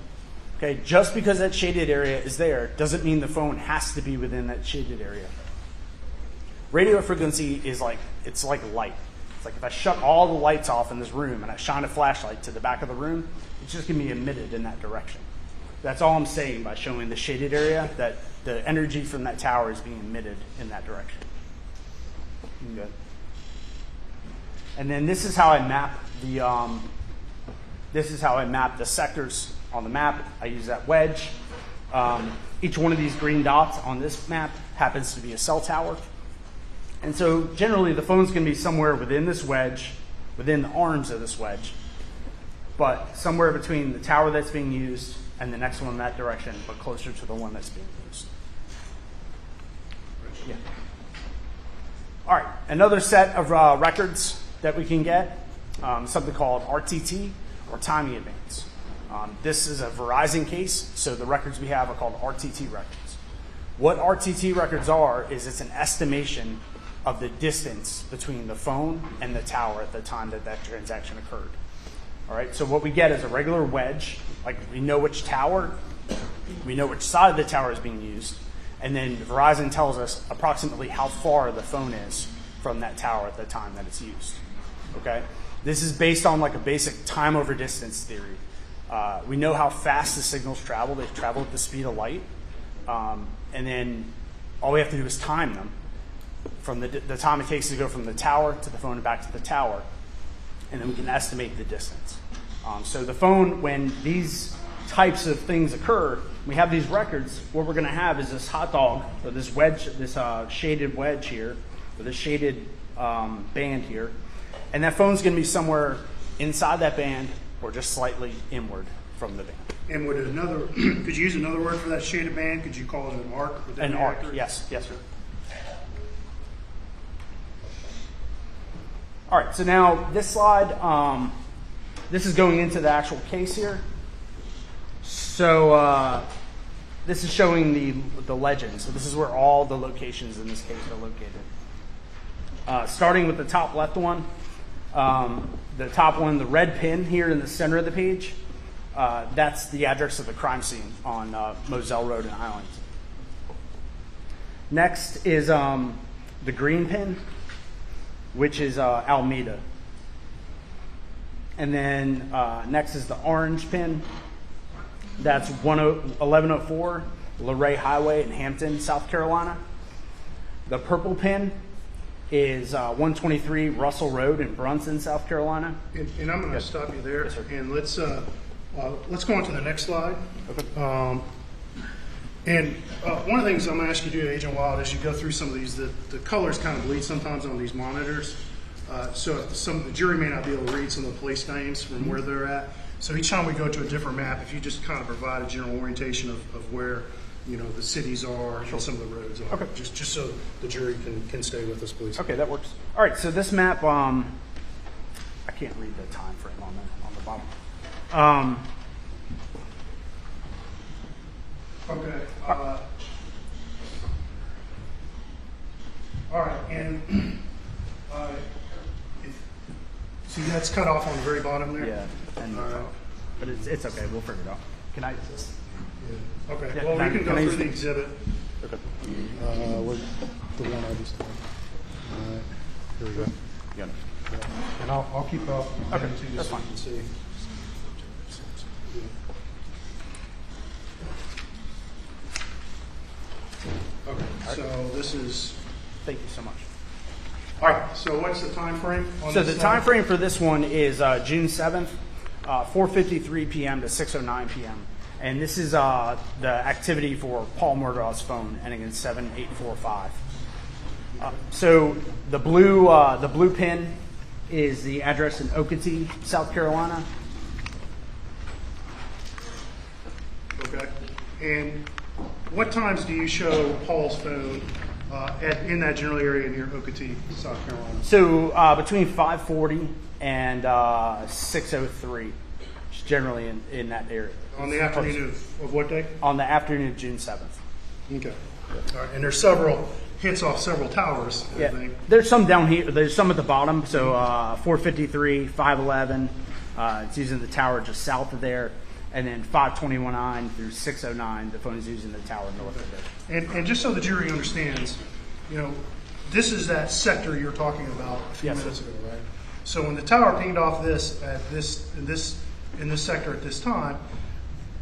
Okay, just because that shaded area is there doesn't mean the phone has to be within that shaded area. Radio frequency is like light. It's like if I shut all the lights off in this room and I shine a flashlight to the back of the room, it's just going to be emitted in that direction. That's all I'm saying by showing the shaded area, that the energy from that tower is being emitted in that direction. Good. And then this is how I map the sectors on the map. I use that wedge. Each one of these green dots on this map happens to be a cell tower. And so generally the phone's going to be somewhere within this wedge, within the arms of this wedge, but somewhere between the tower that's being used and the next one in that direction, but closer to the one that's being used. Yeah. All right, another set of records that we can get, something called RTT, or timing advance. This is a Verizon case, so the records we have are called RTT records. What RTT records are is it's an estimation of the distance between the phone and the tower at the time that that transaction occurred. All right, so what we get is a regular wedge, like we know which tower, we know which side of the tower is being used, and then Verizon tells us approximately how far the phone is from that tower at the time that it's used. Okay, this is based on like a basic time over distance theory. We know how fast the signals travel. They travel at the speed of light, and then all we have to do is time them from the time it takes to go from the tower to the phone and back to the tower, and then we can estimate the distance. So the phone, when these types of things occur, we have these records. What we're going to have is this hot dog, or this wedge, this shaded wedge here, or this shaded band here, and that phone's going to be somewhere inside that band or just slightly inward from the band. And would another, could you use another word for that shaded band? Could you call it an arc? Would that An be arc, accurate? yes, sir. All right, so now this slide, this is going into the actual case here. So this is showing the legend. So this is where all the locations in this case are located. Starting with the top left one, the top one, the red pin here in the center of the page, that's the address of the crime scene on Moselle Road in Island. Next is the green pin, which is Alameda. And then next is the orange pin. That's 1104 Luray Highway in Hampton, South Carolina. The purple pin is 123 Russell Road in Brunson, South Carolina. And I'm going to stop you there, and let's go on to the next slide. Okay. One of the things I'm going to ask you to do, Agent Wild, as you go through some of these, the colors kind of bleed sometimes on these monitors. So the jury may not be able to read some of the place names from where they're at. So each time we go to a different map, if you just kind of provide a general orientation of where the cities are and some of the roads are, just so the jury can stay with us, please. Okay, that works. All right, so this map, I can't read the time frame on the bottom. Okay. All right, and See, that's cut off on the very bottom there? Yeah. And, but it's okay. We'll figure it out. Can I just? Yeah. Okay. Yeah, Well, we can go I through use the exhibit. Okay. The one I just did. All right. Here we go. Got it. And I'll keep up. Okay, too, that's so fine. you can see. Okay. So this is. Thank you so much. All right. So what's the time frame? So the time frame for this one is June 7th, 4:53 p.m. to 6:09 p.m. And this is the activity for Paul Murdaugh's phone, ending in 7845. So the blue pin is the address in Okatee, South Carolina. Okay. And what times do you show Paul's phone in that general area near Okatee, South Carolina? So between 5:40 and 6:03, generally in that area. On the afternoon of what day? On the afternoon of June 7th. Okay. All right. And there's several hits off several towers. I think. There's some down here. There's some at the bottom. So 453, 511. It's using the tower just south of there. And then 521.9 through 609, the phone is using the tower north of there. And just so the jury understands, this is that sector you're talking about a few minutes ago, right? So when the tower pinged off in this sector at this time,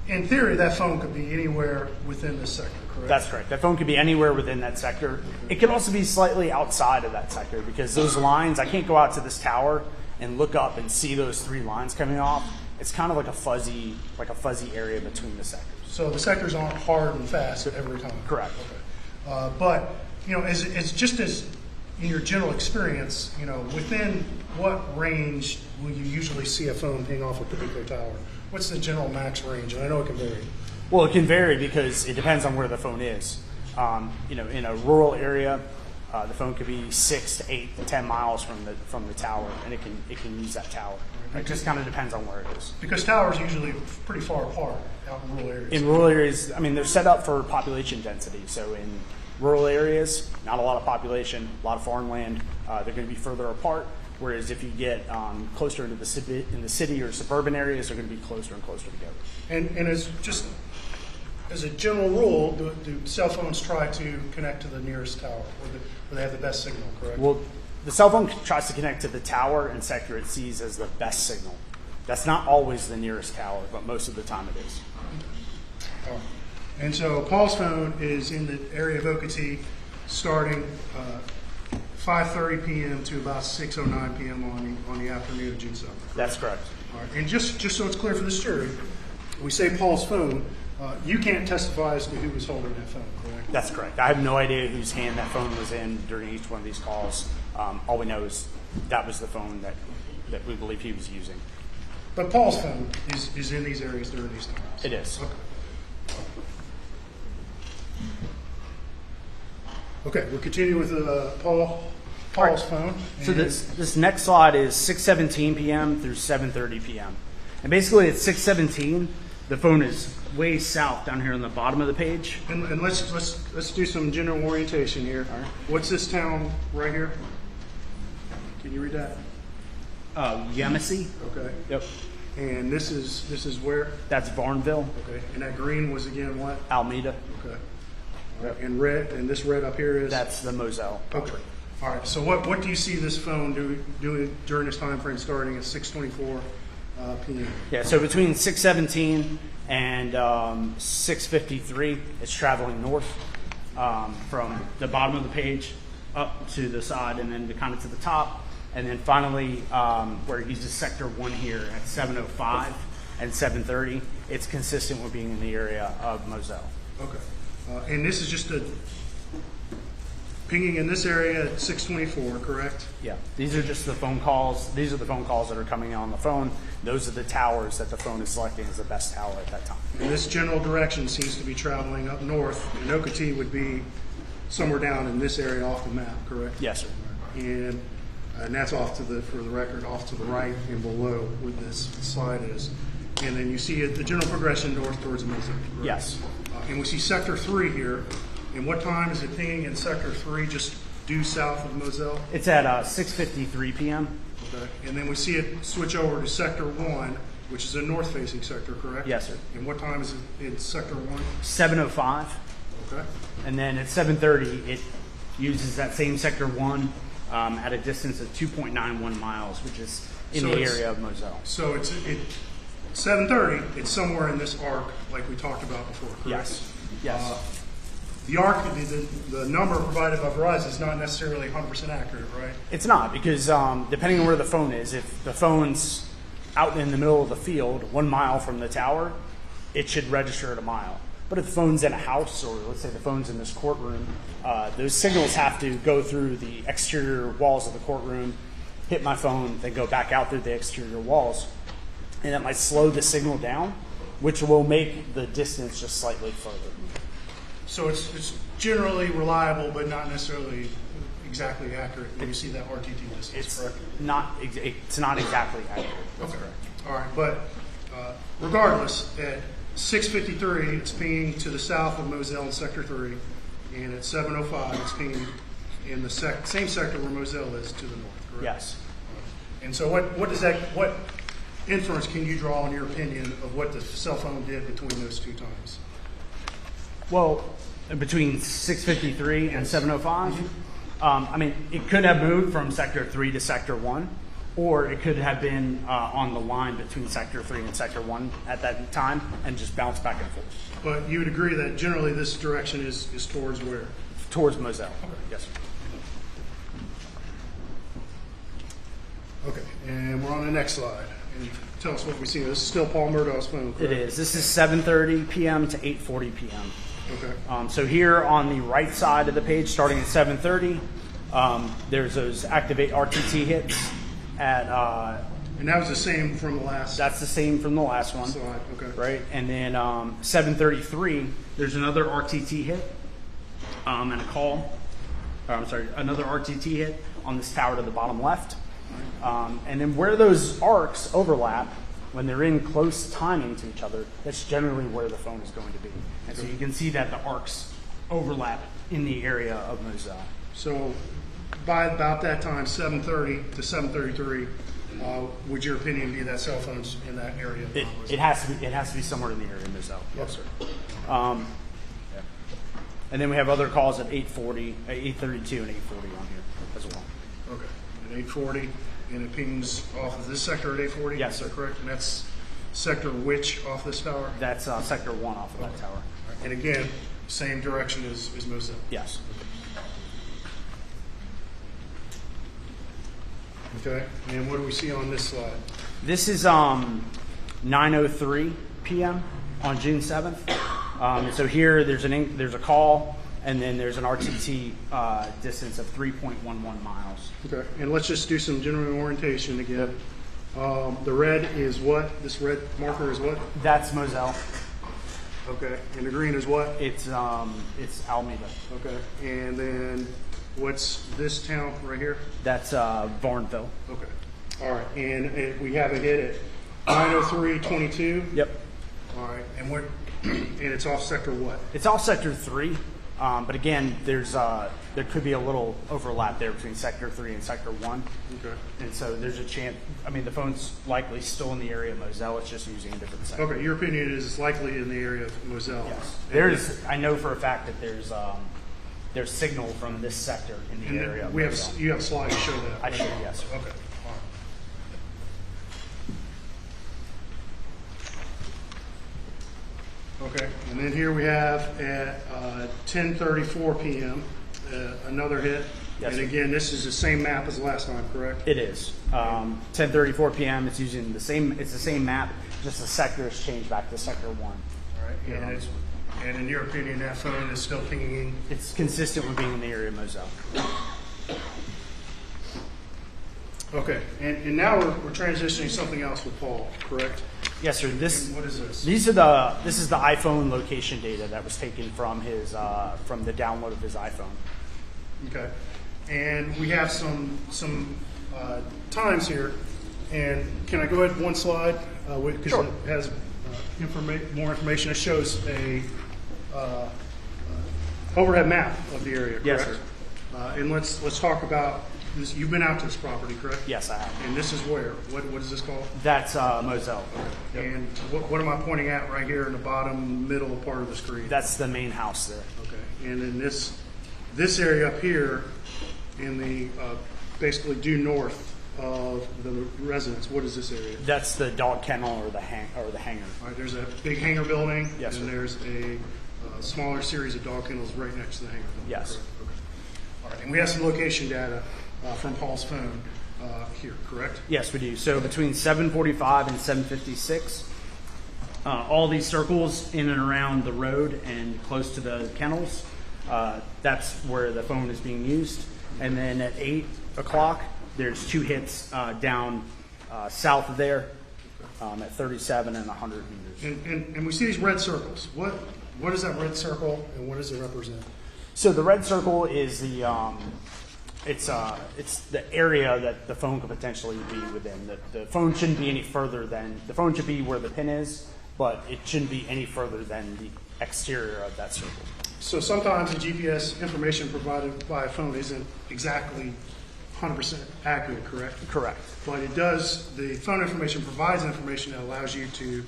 in theory, that phone could be anywhere within this sector, correct? That's correct. That phone could be anywhere within that sector. It could also be slightly outside of that sector because those lines, I can't go out to this tower and look up and see those three lines coming off. It's kind of like a fuzzy area between the sectors. So the sectors aren't hard and fast every time. Correct. Okay. But as just as in your general experience, within what range will you usually see a phone ping off a particular tower? What's the general max range? And I know it can vary. Well, it can vary because it depends on where the phone is. In a rural area, the phone could be 6 to 8 to 10 miles from the tower, and it can use that tower. It just kind of depends on where it is. Because towers are usually pretty far apart out in rural areas. In rural areas, they're set up for population density. So in rural areas, not a lot of population, a lot of farmland, they're going to be further apart. Whereas if you get closer into the city or suburban areas, they're going to be closer and closer together. And as a general rule, do cell phones try to connect to the nearest tower, where they have the best signal, correct? Well, the cell phone tries to connect to the tower and sector it sees as the best signal. That's not always the nearest tower, but most of the time it is. And so Paul's phone is in the area of Okatee starting 5:30 p.m. to about 6:09 p.m. on the afternoon of June 7th. That's correct. All right. And just so it's clear for this jury, we say Paul's phone, you can't testify as to who was holding that phone, correct? That's correct. I have no idea whose hand that phone was in during each one of these calls. All we know is that was the phone that we believe he was using. But Paul's phone is in these areas during these times? It is. Okay, we'll continue with Paul's phone. So this next slide is 6:17 p.m. through 7:30 p.m. And basically at 6:17, the phone is way south down here on the bottom of the page. And let's do some general orientation here. All right. What's this town right here? Can you read that? Yamasee. Okay. Yep. And this is where? That's Varnville. Okay. And that green was again what? Alameda. Okay. All right. And red, and this red up here is? That's the Moselle. Okay. All right. So what do you see this phone doing during this time frame starting at 6:24 p.m.? Yeah. So between 6:17 and 6:53, it's traveling north from the bottom of the page up to the side, and then kind of to the top. And then finally, where it uses Sector 1 here at 7:05 and 7:30, it's consistent with being in the area of Moselle. Okay. And this is just pinging in this area at 6:24, correct? Yeah. These are just the phone calls. These are the phone calls that are coming on the phone. Those are the towers that the phone is selecting as the best tower at that time. And this general direction seems to be traveling up north, and Okatee would be somewhere down in this area off the map, correct? Yes, sir. And that's off to the, for the record, off to the right and below where this slide is. And then you see the general progression north towards Moselle. Yes. And we see Sector 3 here. And what time is it pinging in Sector 3, just due south of Moselle? It's at 6:53 p.m. Okay. And then we see it switch over to Sector 1, which is a north-facing sector, correct? Yes, sir. And what time is it in Sector 1? 7:05. Okay. And then at 7:30, it uses that same Sector 1 at a distance of 2.91 miles, which is in the area of Moselle. So it's 7:30, it's somewhere in this arc like we talked about before, correct? Yes. Yes. The arc, the number provided by Verizon is not necessarily 100% accurate, right? It's not, because depending on where the phone is, if the phone's out in the middle of the field, 1 mile from the tower, it should register at a mile. But if the phone's in a house, or let's say the phone's in this courtroom, those signals have to go through the exterior walls of the courtroom, hit my phone, then go back out through the exterior walls. And it might slow the signal down, which will make the distance just slightly further. So it's generally reliable, but not necessarily exactly accurate when you see that RTT distance, It's correct? it's not exactly accurate. Okay. All right, but regardless, at 6:53, it's pinging to the south of Moselle in Sector 3, and at 7:05, it's pinging in the same sector where Moselle is to the north, correct? Yes. And so what inference can you draw, in your opinion, of what the cell phone did between those two times? Well, between 6:53 and 7:05, I mean, it could have moved from Sector 3 to Sector 1, or it could have been on the line between Sector 3 and Sector 1 at that time and just bounced back and forth. But you would agree that generally this direction is towards where? Towards Moselle. Okay. Yes, sir. Okay, and we're on the next slide. And tell us what we see. This is still Paul Murdaugh's phone, correct? It is. This is 7:30 p.m. to 8:40 p.m. Okay. So here on the right side of the page, starting at 7:30, there's those activate RTT hits at. And that was the same from the last. That's the same from the last one. Slide. Okay. Right, and then 7:33, there's another RTT hit and a call. Another RTT hit on this tower to the bottom left. And then where those arcs overlap, when they're in close timing to each other, that's generally where the phone is going to be. And so you can see that the arcs overlap in the area of Moselle. So by about that time, 7:30 to 7:33, would your opinion be that cell phone's in that area? It has to be somewhere in the area of Moselle. Yes, sir. And then we have other calls at 8:40, 8:32, and 8:40 on here as well. Okay. At 8:40, and it pings off of this sector at 8:40? Yes, is sir. that correct? And that's sector which off this tower? That's Sector 1 off of that tower. And again, same direction as Moselle? Yes. Okay. And what do we see on this slide? This is 9:03 p.m. on June 7th. And so here there's a call, and then there's an RTT distance of 3.11 miles. Okay. And let's just do some general orientation again. The red is what? This red marker is what? That's Moselle. Okay. And the green is what? It's Alameda. Okay. And then what's this town right here? That's Varnville. Okay. All right. And we have a hit at 9:03:22. Yep. All right. And what? And it's off sector what? It's off Sector 3, but again, there could be a little overlap there between Sector 3 and Sector 1. Okay. And so there's a chance. I mean, the phone's likely still in the area of Moselle. It's just using a different sector. Okay. Your opinion is it's likely in the area of Moselle. Yes. I know for a fact that there's signal from this sector in the area of Moselle. You have a slide to show that. I should, yes. Okay. All right. Okay, and then here we have at 10:34 p.m. Another hit. Yes, and sir. again, this is the same map as last time, correct? It is 10:34 p.m. It's using the same. It's the same map. Just the sector has changed back to Sector 1. All right. And in your opinion, that phone is still pinging? It's consistent with being in the area of Moselle. Okay, and now we're transitioning to something else with Paul, correct? Yes, sir. And what is this? This is the iPhone location data that was taken from his from the download of his iPhone. Okay, and we have some times here, and can I go ahead one slide because Sure. it has more information. It shows a overhead map of the area, correct? Yes, sir. And let's talk about You've been out to this property, correct? Yes, I have. And this is where? What is this called? That's Moselle. Yep. And what am I pointing at right here in the bottom middle part of the screen? That's the main house there. Okay. And in this area up here, in the basically due north of the residence, what is this area? That's the dog kennel or the hangar. All right. There's a big hangar building. Yes, and sir. there's a smaller series of dog kennels right next to the hangar building. Yes. Correct? Okay. All right. And we have some location data from Paul's phone here, correct? Yes, we do. So between 7:45 and 7:56, all these circles in and around the road and close to the kennels, that's where the phone is being used. And then at 8 o'clock, there's 2 hits down south of there at 37 and 100 meters. And we see these red circles. What is that red circle, and what does it represent? So the red circle is the it's the area that the phone could potentially be within. The phone shouldn't be any further than the phone should be where the pin is, but it shouldn't be any further than the exterior of that circle. So sometimes the GPS information provided by a phone isn't exactly 100% accurate, correct? Correct. But it does. The phone information provides information that allows you to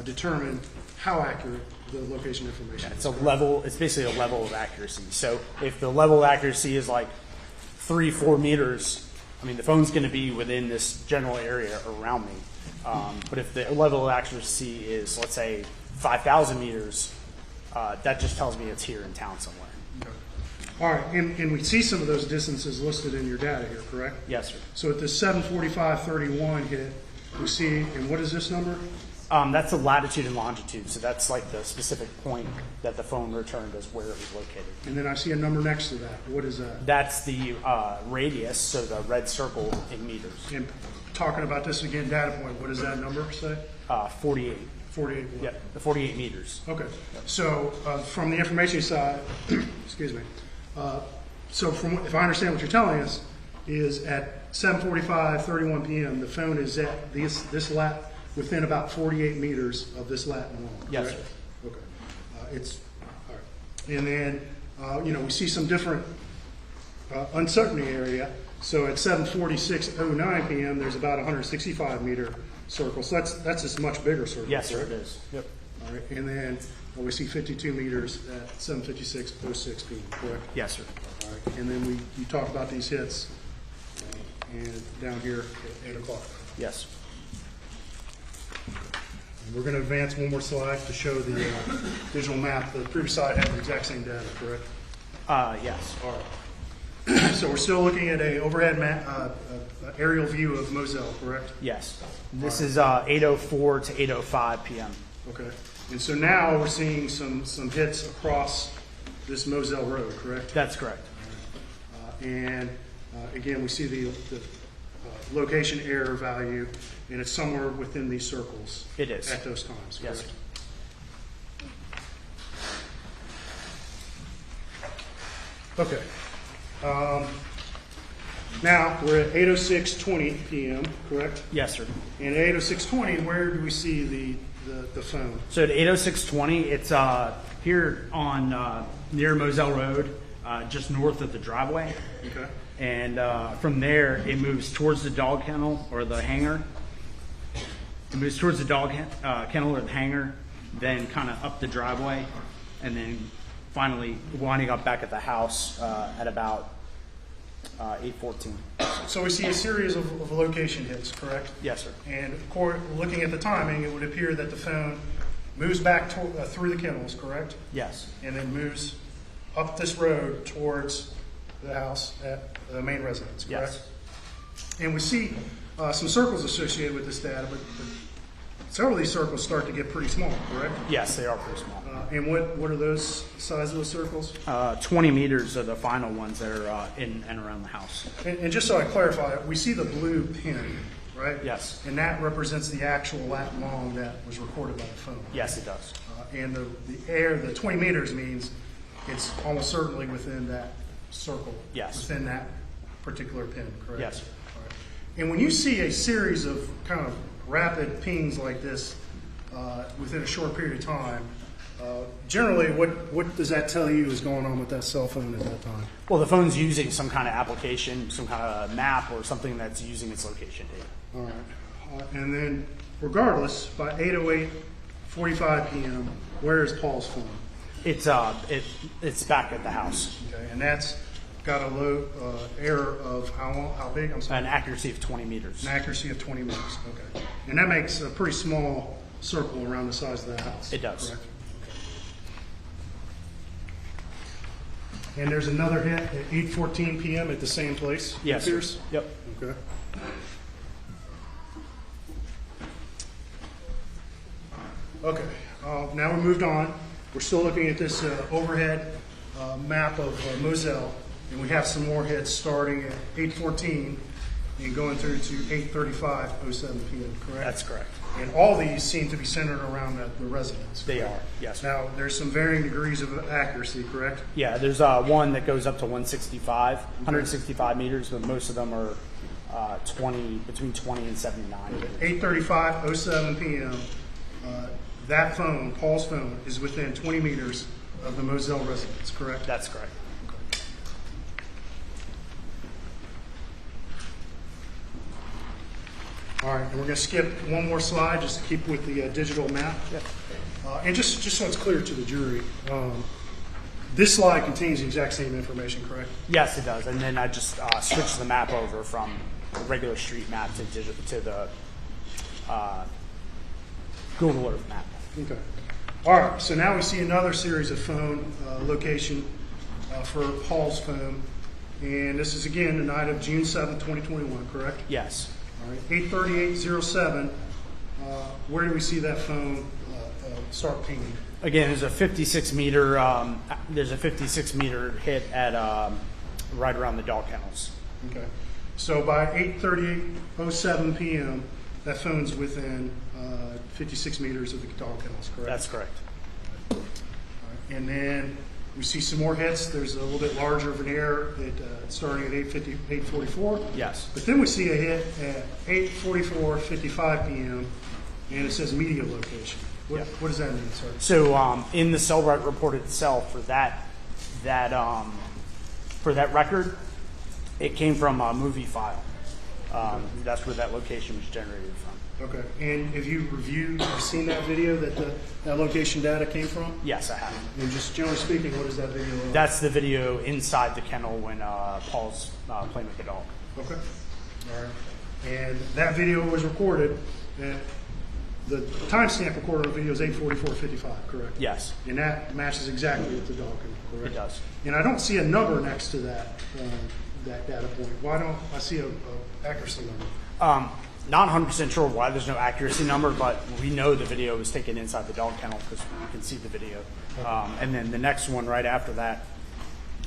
determine how accurate the location information is. It's a level. It's basically a level of accuracy. So if the level of accuracy is like 3-4 meters, I mean the phone's going to be within this general area around me. But if the level of accuracy is, let's say, 5,000 meters, that just tells me it's here in town somewhere. Okay. All right, and we see some of those distances listed in your data here, correct? Yes, sir. So at the 7:45:31 hit, we see, and what is this number? That's the latitude and longitude. So that's like the specific point that the phone returned as where it was located. And then I see a number next to that. What is that? That's the radius, so the red circle in meters. And talking about this again, data point, what does that number say? 48. 48 what? Yeah, the 48 meters. Okay. So from the information side, excuse me. So from if I understand what you're telling us, is at 7:45:31 p.m. the phone is at this lat within about 48 meters of this lat and long. Yes, correct? sir. Okay. It's all right. And then we see some different uncertainty area. So at 7:46:09 p.m. there's about 165 meter circle. So that's this much bigger circle. Yes, sir, correct? it is. Yep. All right. And then we see 52 meters at 7:56:06 p.m. Correct? Yes, sir. All right. And then you talk about these hits and down here at 8 o'clock. Yes. And we're going to advance one more slide to show the digital map. The previous slide had the exact same data, correct? Yes. All right. So we're still looking at a overhead aerial view of Moselle, correct? Yes. This is 8:04 to 8:05 p.m. Okay. And so now we're seeing some hits across this Moselle Road, correct? That's correct. And again, we see the location error value, and it's somewhere within these circles. It is. At those times, Yes, correct? Okay. Now, we're at 8:06:20 p.m., correct? Yes, sir. And at 8:06:20, where do we see the phone? So at 8:06:20, it's here on near Moselle Road, just north of the driveway. Okay. And from there, it moves towards the dog kennel or the hangar. It moves towards the dog kennel or the hangar, then kind of up the driveway, and then finally winding up back at the house at about 8:14. So we see a series of location hits, correct? Yes, sir. And of course, looking at the timing, it would appear that the phone moves back through the kennels, correct? Yes. And then moves up this road towards the house at the main residence, correct? Yes. And we see some circles associated with this data, but several of these circles start to get pretty small, correct? Yes, they are pretty small. And what are those size of those circles? 20 meters are the final ones that are in and around the house. And just so I clarify, we see the blue pin, right? Yes. And that represents the actual lat long that was recorded by the phone. Yes, it does. And the 20 meters means it's almost certainly within that circle. Yes. Within that particular pin, correct? Yes. All right. And when you see a series of kind of rapid pings like this within a short period of time, Generally, what does that tell you is going on with that cell phone at that time? Well, the phone's using some kind of application, some kind of map or something that's using its location data. All right. And then, regardless, by 8:08:45 p.m., where is Paul's phone? It's back at the house. Okay, and that's got a low error of how big? I'm sorry. An accuracy of 20 meters. An accuracy of 20 meters. Okay, and that makes a pretty small circle around the size of that house. It does. Correct? Okay. And there's another hit at 8:14 p.m. at the same place. Yes. Sir. Yep. Okay. Okay. Now we moved on. We're still looking at this overhead map of Moselle, and we have some more hits starting at 8:14 and going through to 8:35:07 p.m. Correct? That's correct. And all these seem to be centered around the residence. They are, yes. Now, there's some varying degrees of accuracy, correct? Yeah, there's one that goes up to 165 meters, but most of them are between 20 and 79. 8:35:07 p.m., that phone, Paul's phone, is within 20 meters of the Moselle residence, correct? That's correct. All right, and we're going to skip one more slide just to keep with the digital map. Yep. And just so it's clear to the jury, this slide contains the exact same information, correct? Yes, it does. And then I just switched the map over from a regular street map to the Google Earth map. Okay. All right, so now we see another series of phone location for Paul's phone. And this is, again, the night of June 7th, 2021, correct? Yes. All right, 8:38:07. Where do we see that phone start pinging? Again, there's a 56 meter hit at right around the dog kennels. Okay. So by 8:38:07 p.m., that phone's within 56 meters of the dog kennels, correct? That's correct. All right. And then we see some more hits. There's a little bit larger of an error starting at 8:44. Yes. But then we see a hit at 8:44:55 p.m., and it says media location. What does that mean, sir? So in the cell report itself for that record, it came from a movie file. That's where that location was generated from. Okay. And have you seen that video that that location data came from? Yes, I have. And just generally speaking, what is that video? That's the video inside the kennel when Paul's playing with the dog. Okay. All right. And that video was recorded at the timestamp recorded on the video is 8:44:55, correct? Yes. And that matches exactly with the dog kennel, correct? It does. And I don't see a number next to that data point. Why don't I see a accuracy number? Not 100% sure why there's no accuracy number, but we know the video was taken inside the dog kennel because we can see the video. And then the next one right after that,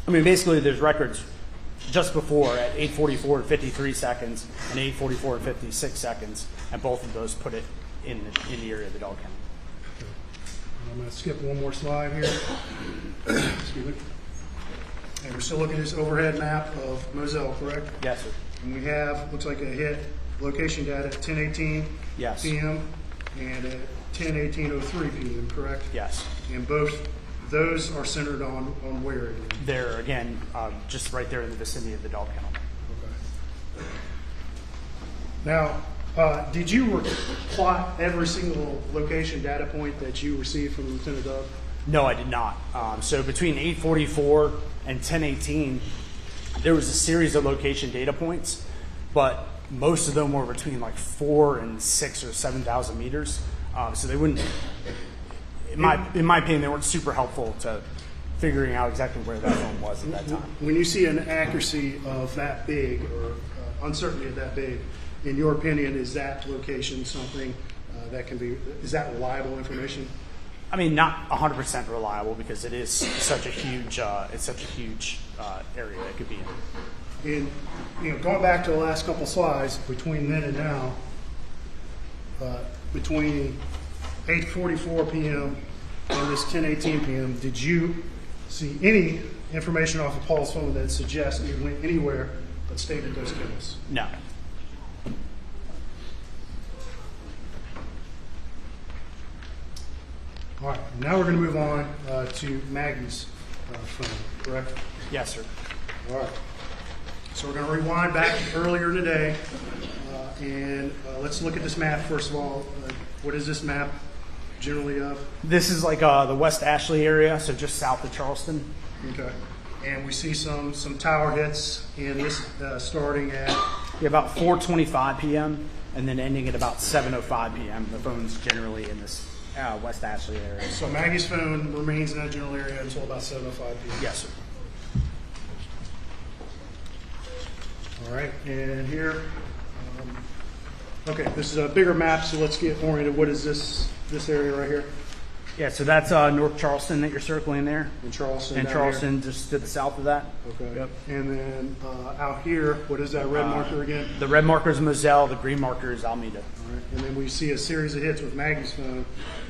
I mean, basically there's records just before at 8:44:53 seconds and 8:44:56 seconds, and both of those put it in the area of the dog kennel. Okay. I'm going to skip one more slide here. Excuse me. And we're still looking at this overhead map of Moselle, correct? Yes, sir. And we have, looks like a hit location data at 10:18 Yes. p.m. and at 10:18:03 p.m., correct? Yes. And both those are centered on where again? They're, again, just right there in the vicinity of the dog kennel. Okay. Now, did you plot every single location data point that you received from Lieutenant Doug? No, I did not. So between 8:44 and 10:18, there was a series of location data points, but most of them were between like 4,000 and 6,000 or 7,000 meters. So they wouldn't, in my opinion, they weren't super helpful to figuring out exactly where that phone was at that time. When you see an accuracy of that big or uncertainty of that big, in your opinion, is that location something that can be, is that reliable information? I mean, not 100% reliable because it is such a huge, area it could be in. And going back to the last couple slides, between then and now, between 8:44 p.m. and this 10:18 p.m., did you see any information off of Paul's phone that suggests it went anywhere but stayed at those kennels? No. All right. Now we're going to move on to Maggie's phone, correct? Yes, sir. All right. So we're going to rewind back earlier today, and let's look at this map first of all. What is this map generally of? This is like the West Ashley area, so just south of Charleston. Okay. And we see some tower hits, and this starting at? Yeah, about 4:25 p.m. and then ending at about 7:05 p.m. The phone's generally in this West Ashley area. So Maggie's phone remains in that general area until about 7:05 p.m. Yes, sir. All right, and here, okay, this is a bigger map, so let's get oriented. What is this area right here? Yeah, so that's North Charleston that you're circling there. In Charleston. And down Charleston here. just to the south of that. Okay. Yep. And then out here, what is that red marker again? The red marker is Moselle, the green marker is Alameda. All right. And then we see a series of hits with Maggie's phone.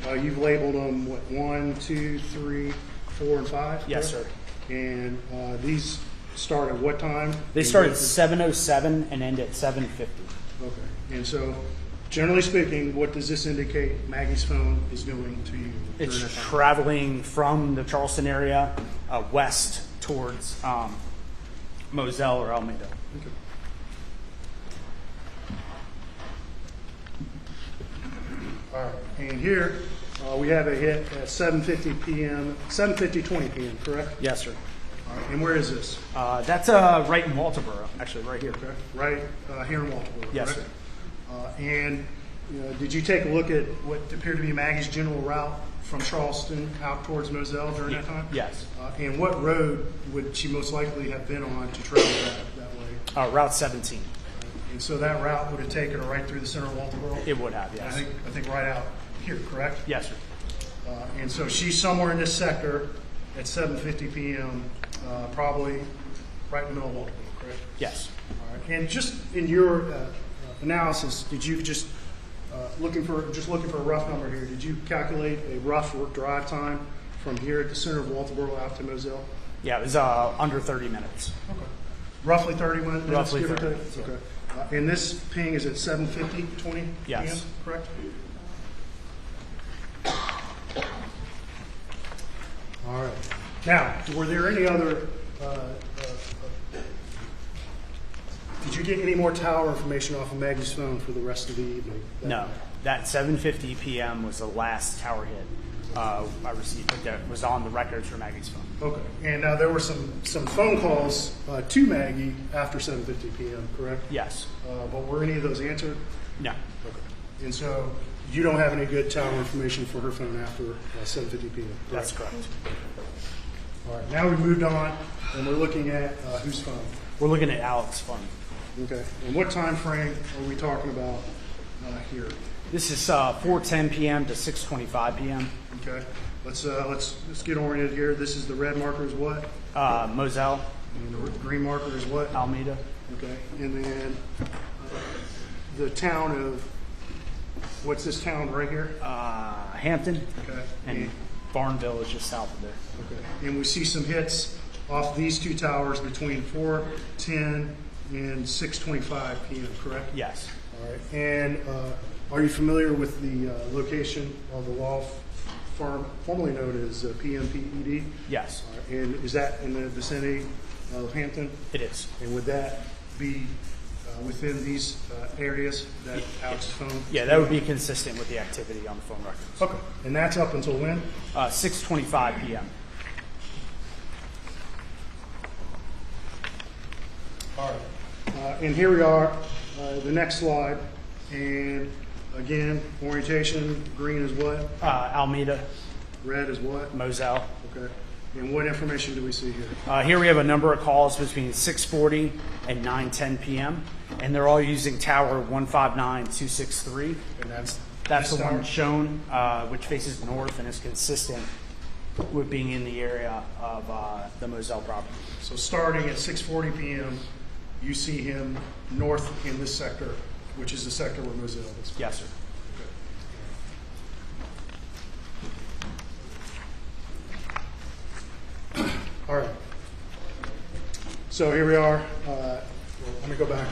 You've labeled them, what, 1, 2, 3, 4, and 5? Yes, correct? sir. And these start at what time? They start at 7:07 and end at 7:50. Okay. And so, generally speaking, what does this indicate Maggie's phone is doing to you? It's during that time? traveling from the Charleston area west towards Moselle or Alameda. Okay. All right. And here we have a hit at 7:50 p.m., 7:20 p.m., correct? Yes, sir. All right. And where is this? That's right in Walterboro, actually, right here. Okay. Right here in Walterboro, Yes, correct? sir. And did you take a look at what appeared to be Maggie's general route from Charleston out towards Moselle during that time? Yes. And what road would she most likely have been on to travel that way? Route 17. And so that route would have taken her right through the center of Walterboro? It would have, yes. I think right out here, correct? Yes, sir. And so she's somewhere in this sector at 7:50 p.m., probably right in the middle of Walterboro, correct? Yes. All right. And just in your analysis, did you just looking for a rough number here? Did you calculate a rough drive time from here at the center of Walterboro out to Moselle? Yeah, it was under 30 minutes. Okay. Roughly 30 minutes. Roughly give or 30 take? minutes, yeah. Okay. And this ping is at 7:20 Yes. p.m. Correct? All right. Now, were there any other? Did you get any more tower information off of Maggie's phone for the rest of the evening? No, that 7:50 p.m. was the last tower hit I received, but that was on the records for Maggie's phone. Okay. And there were some phone calls to Maggie after 7:50 p.m. Correct? Yes. But were any of those answered? No. Okay. And so you don't have any good tower information for her phone after 7:50 p.m. correct? That's correct. All right. Now we moved on, and we're looking at whose phone? We're looking at Alex's phone. Okay. And what time frame are we talking about here? This is 4:10 p.m. to 6:25 p.m. Okay. Let's get oriented here. This is the red marker is what? Moselle. And the green marker is what? Alameda. Okay. And then the town of, what's this town right here? Hampton. Okay. And Barnville is just south of there. Okay. And we see some hits off these two towers between 4:10 and 6:25 p.m., correct? Yes. All right. And are you familiar with the location of the law firm formerly known as PMPED? Yes. All right. And is that in the vicinity of Hampton? It is. And would that be within these areas that Alex's phone? Yeah, that would be consistent with the activity on the phone records. Okay. And that's up until when? 6:25 p.m. All right. And here we are, the next slide. And again, orientation, green is what? Alameda. Red is what? Moselle. Okay. And what information do we see here? Here we have a number of calls between 6:40 and 9:10 p.m. and they're all using tower 159263. And that's the tower? one shown, which faces north and is consistent with being in the area of the Moselle property. So starting at 6:40 p.m., you see him north in this sector, which is the sector where Moselle is. Yes, sir. All right. So here we are. Let me go back.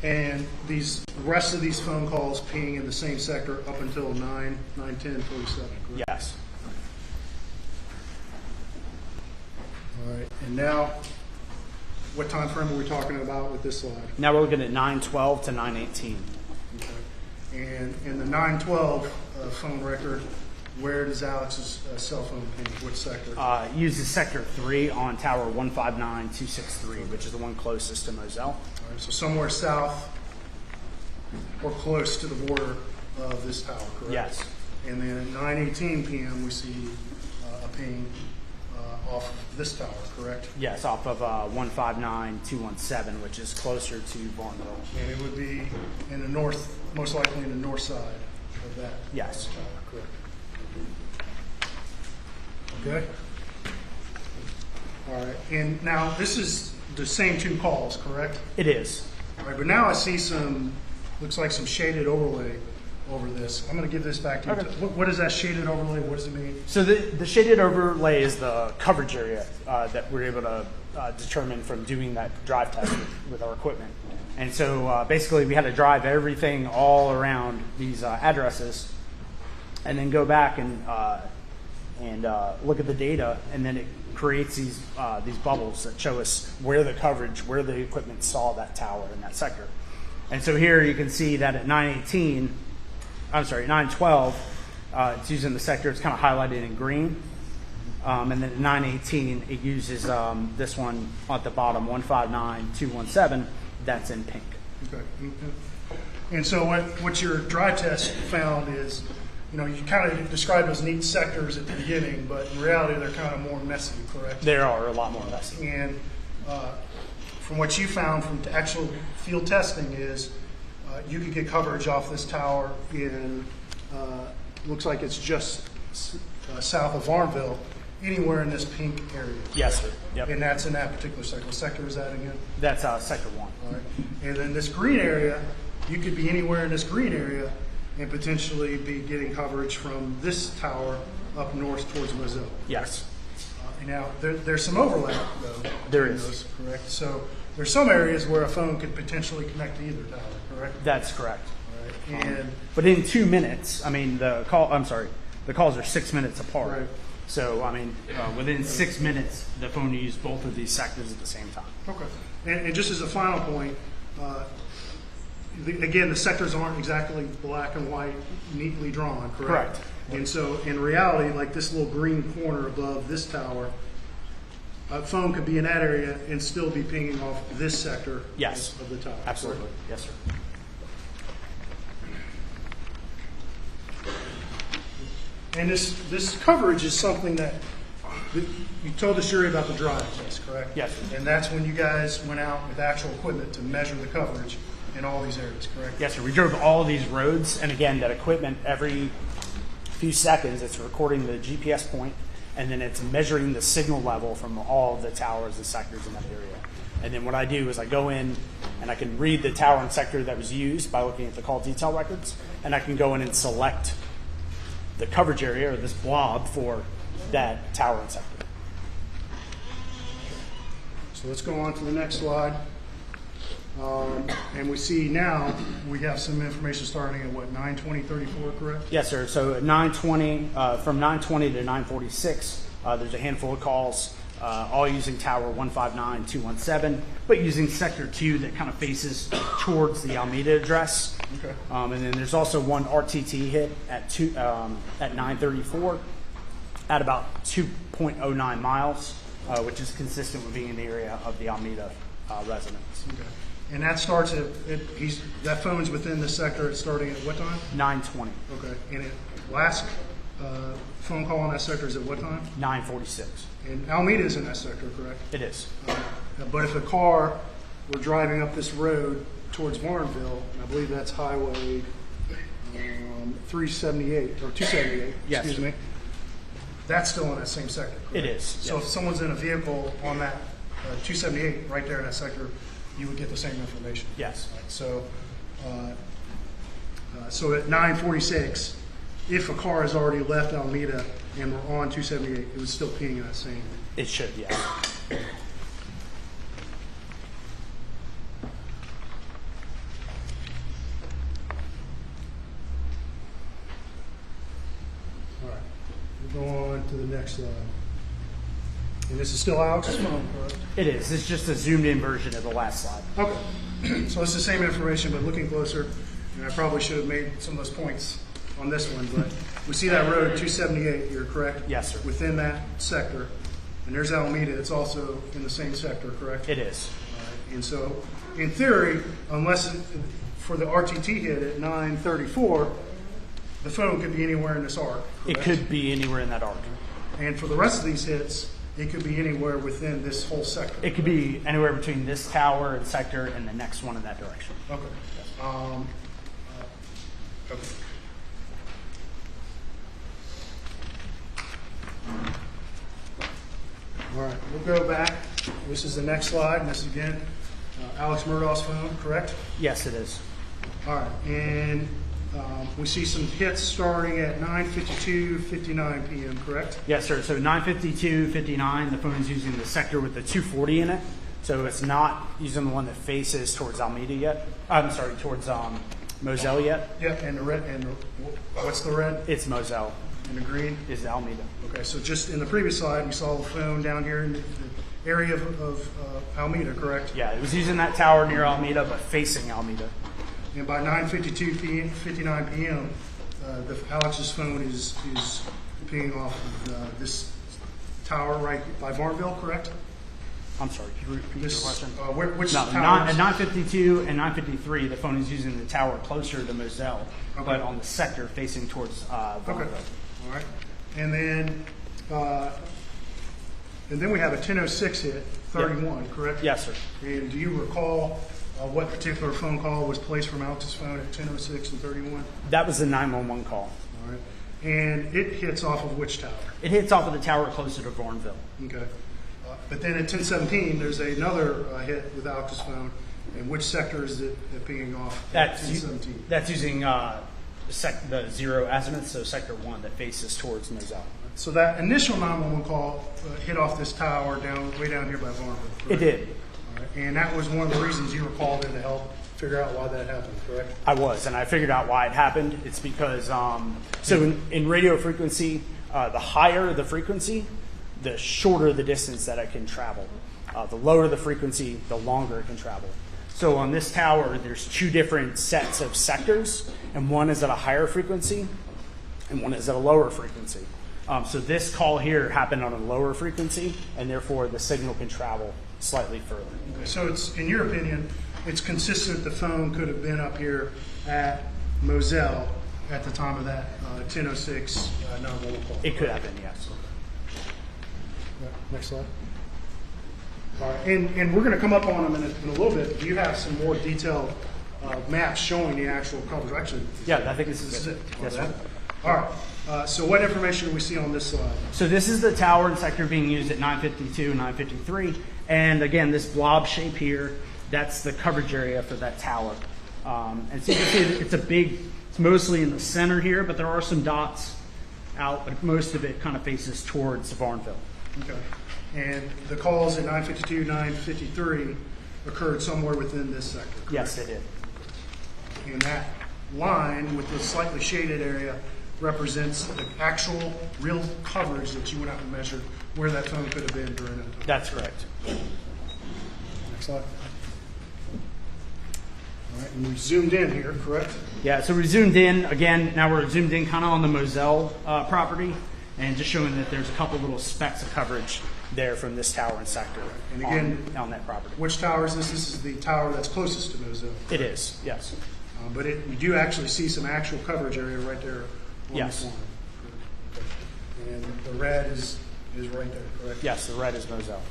And these rest of these phone calls ping in the same sector up until 9:10:47, correct? Yes. All right, and now, what time frame are we talking about with this slide? Now we're looking at 9:12 to 9:18. Okay. And in the 912 phone record, where does Alex's cell phone ping? Which sector? Uses sector 3 on tower 159263, which is the one closest to Moselle. All right, so somewhere south or close to the border of this tower, correct? Yes. And then at 9:18 p.m. we see a ping off of this tower, correct? Yes, off of 159217, which is closer to Barnville. And it would be in the north, most likely in the north side of that Yes. tower, correct? Okay. All right. And now this is the same two calls, correct? It is. All right. But now I see some, looks like some shaded overlay over this. I'm going to give this back to you. Okay. What is that shaded overlay? What does it mean? So the shaded overlay is the coverage area that we're able to determine from doing that drive test with our equipment. And so basically we had to drive everything all around these addresses and then go back and look at the data, and then it creates these bubbles that show us where the coverage, where the equipment saw that tower in that sector. And so here you can see that at 912, it's using the sector, it's kind of highlighted in green. And then at 918, it uses this one at the bottom, 159217, that's in pink. Okay. And so what your drive test found is, you know, you kind of described those neat sectors at the beginning, but in reality they're kind of more messy, correct? They are a lot more messy. And from what you found from actual field testing is you could get coverage off this tower in, looks like it's just south of Varnville, anywhere in this pink area. Yes, sir. Yep. And that's in that particular sector. What sector is that again? That's sector 1. All right. And then this green area, you could be anywhere in this green area and potentially be getting coverage from this tower up north towards Moselle. Yes. Now, there's some overlap, though. There between is. those, correct? So there's some areas where a phone could potentially connect to either tower, correct? That's correct. All right. But in 2 minutes, I mean, the calls are 6 minutes apart. Right. So, I mean, within 6 minutes, the phone used both of these sectors at the same time. Okay. And just as a final point, again, the sectors aren't exactly black and white, neatly drawn, correct? Correct. And so, in reality, like this little green corner above this tower, a phone could be in that area and still be pinging off this sector Yes. of the tower. Absolutely. Yes, sir. And this coverage is something that you told the jury about the drive test, correct? Yes. And that's when you guys went out with actual equipment to measure the coverage in all these areas, correct? Yes, sir. We drove all these roads, and again, that equipment, every few seconds, it's recording the GPS point, and then it's measuring the signal level from all of the towers and sectors in that area. And then what I do is I go in and I can read the tower and sector that was used by looking at the call detail records, and I can go in and select the coverage area or this blob for that tower and sector. So let's go on to the next slide. And we see now we have some information starting at what, 9:20:34, correct? Yes, sir. So at 9:20, from 9:20 to 9:46, there's a handful of calls, all using tower 159217, but using sector 2 that kind of faces towards the Alameda address. Okay. And then there's also one RTT hit at 9:34 at about 2.09 miles, which is consistent with being in the area of the Alameda residents. Okay. And that starts that phone's within the sector. It's starting at what time? 9:20. Okay. And it last phone call on that sector is at what time? 9:46. And Alameda is in that sector, correct? It is. But if a car were driving up this road towards Warrenville, and I believe that's Highway 378 or 278, Yes. excuse me, that's still in that same sector. Correct? It is. So yes. if someone's in a vehicle on that 278 right there in that sector, you would get the same information. Yes. Right. So, so at 9:46, if a car has already left Alameda and we're on 278, it would still ping in that same. It should, yes. next slide. And this is still Alex's phone, correct? It is. It's just a zoomed-in version of the last slide. Okay. So it's the same information, but looking closer, and I probably should have made some of those points on this one, but we see that road 278 here, correct? Yes, sir. Within that sector. And there's Alameda. It's also in the same sector, correct? It is. All right. And so, in theory, unless for the RTT hit at 9:34, the phone could be anywhere in this arc, correct? It could be anywhere in that arc. And for the rest of these hits, it could be anywhere within this whole sector. It could be anywhere between this tower and sector and the next one in that direction. Okay. Okay. All right, we'll go back. This is the next slide, and this is again Alex Murdaugh's phone, correct? Yes, it is. All right, and we see some hits starting at 9:52:59 p.m., correct? Yes, sir. So 9:52:59, the phone's using the sector with the 240 in it. So it's not using the one that faces towards Alameda yet. I'm sorry, towards Moselle yet. Yep, and the red, and what's the red? It's Moselle. And the green? Is Alameda. Okay, so just in the previous slide, we saw the phone down here in the area of Alameda, correct? Yeah, it was using that tower near Alameda, but facing Alameda. And by 9:59 p.m., Alex's phone is pinging off of this tower right by Varnville, correct? I'm sorry, could you repeat your question? Which no, tower? At 9:52 and 9:53, the phone is using the tower closer to Moselle, Okay. but on the sector facing towards Varnville. Okay. All right. And then we have a 10:06 hit, 31, Yep. correct? Yes, sir. And do you recall what particular phone call was placed from Alex's phone at 10:06 and 31? That was the 911 call. All right. And it hits off of which tower? It hits off of the tower closer to Varnville. Okay. But then at 10:17, there's another hit with Alex's phone. And which sector is it pinging off at 10:17? That's using the 0 azimuth, so sector 1 that faces towards Moselle. So that initial 911 call hit off this tower way down here by Varnville, correct? It did. All right. And that was one of the reasons you were called in to help figure out why that happened, correct? I was, and I figured out why it happened. It's because, so in radio frequency, the higher the frequency, the shorter the distance that it can travel. The lower the frequency, the longer it can travel. So on this tower, there's 2 different sets of sectors, and one is at a higher frequency, and one is at a lower frequency. So this call here happened on a lower frequency, and therefore the signal can travel slightly further. Okay. So it's, in your opinion, it's consistent the phone could have been up here at Moselle at the time of that 10:06 911 call. It could have been, yes. Next slide. All right, and we're going to come up on them in a little bit. Do you have some more detailed maps showing the actual coverage? Actually, yeah, I think this is it. Yes, sir. All right. So what information do we see on this slide? So this is the tower and sector being used at 9:52 and 9:53. And again, this blob shape here, that's the coverage area for that tower. And so you can see it's mostly in the center here, but there are some dots out, but most of it kind of faces towards Varnville. Okay. And the calls at 9:52, 9:53 occurred somewhere within this sector, correct? Yes, they did. And that line with the slightly shaded area represents the actual real coverage that you went out and measured where that phone could have been during that time. That's correct. Next slide. All right, and we zoomed in here, correct? Yeah, so we zoomed in. Again, now we're zoomed in kind of on the Moselle property, and just showing that there's a couple little specks of coverage there from this tower and sector And again, on that property. Which tower is this? This is the tower that's closest to Moselle. It is, yes. But you do actually see some actual coverage area right there on Yes. this line. And the red is right there, correct? Yes, the red is Moselle.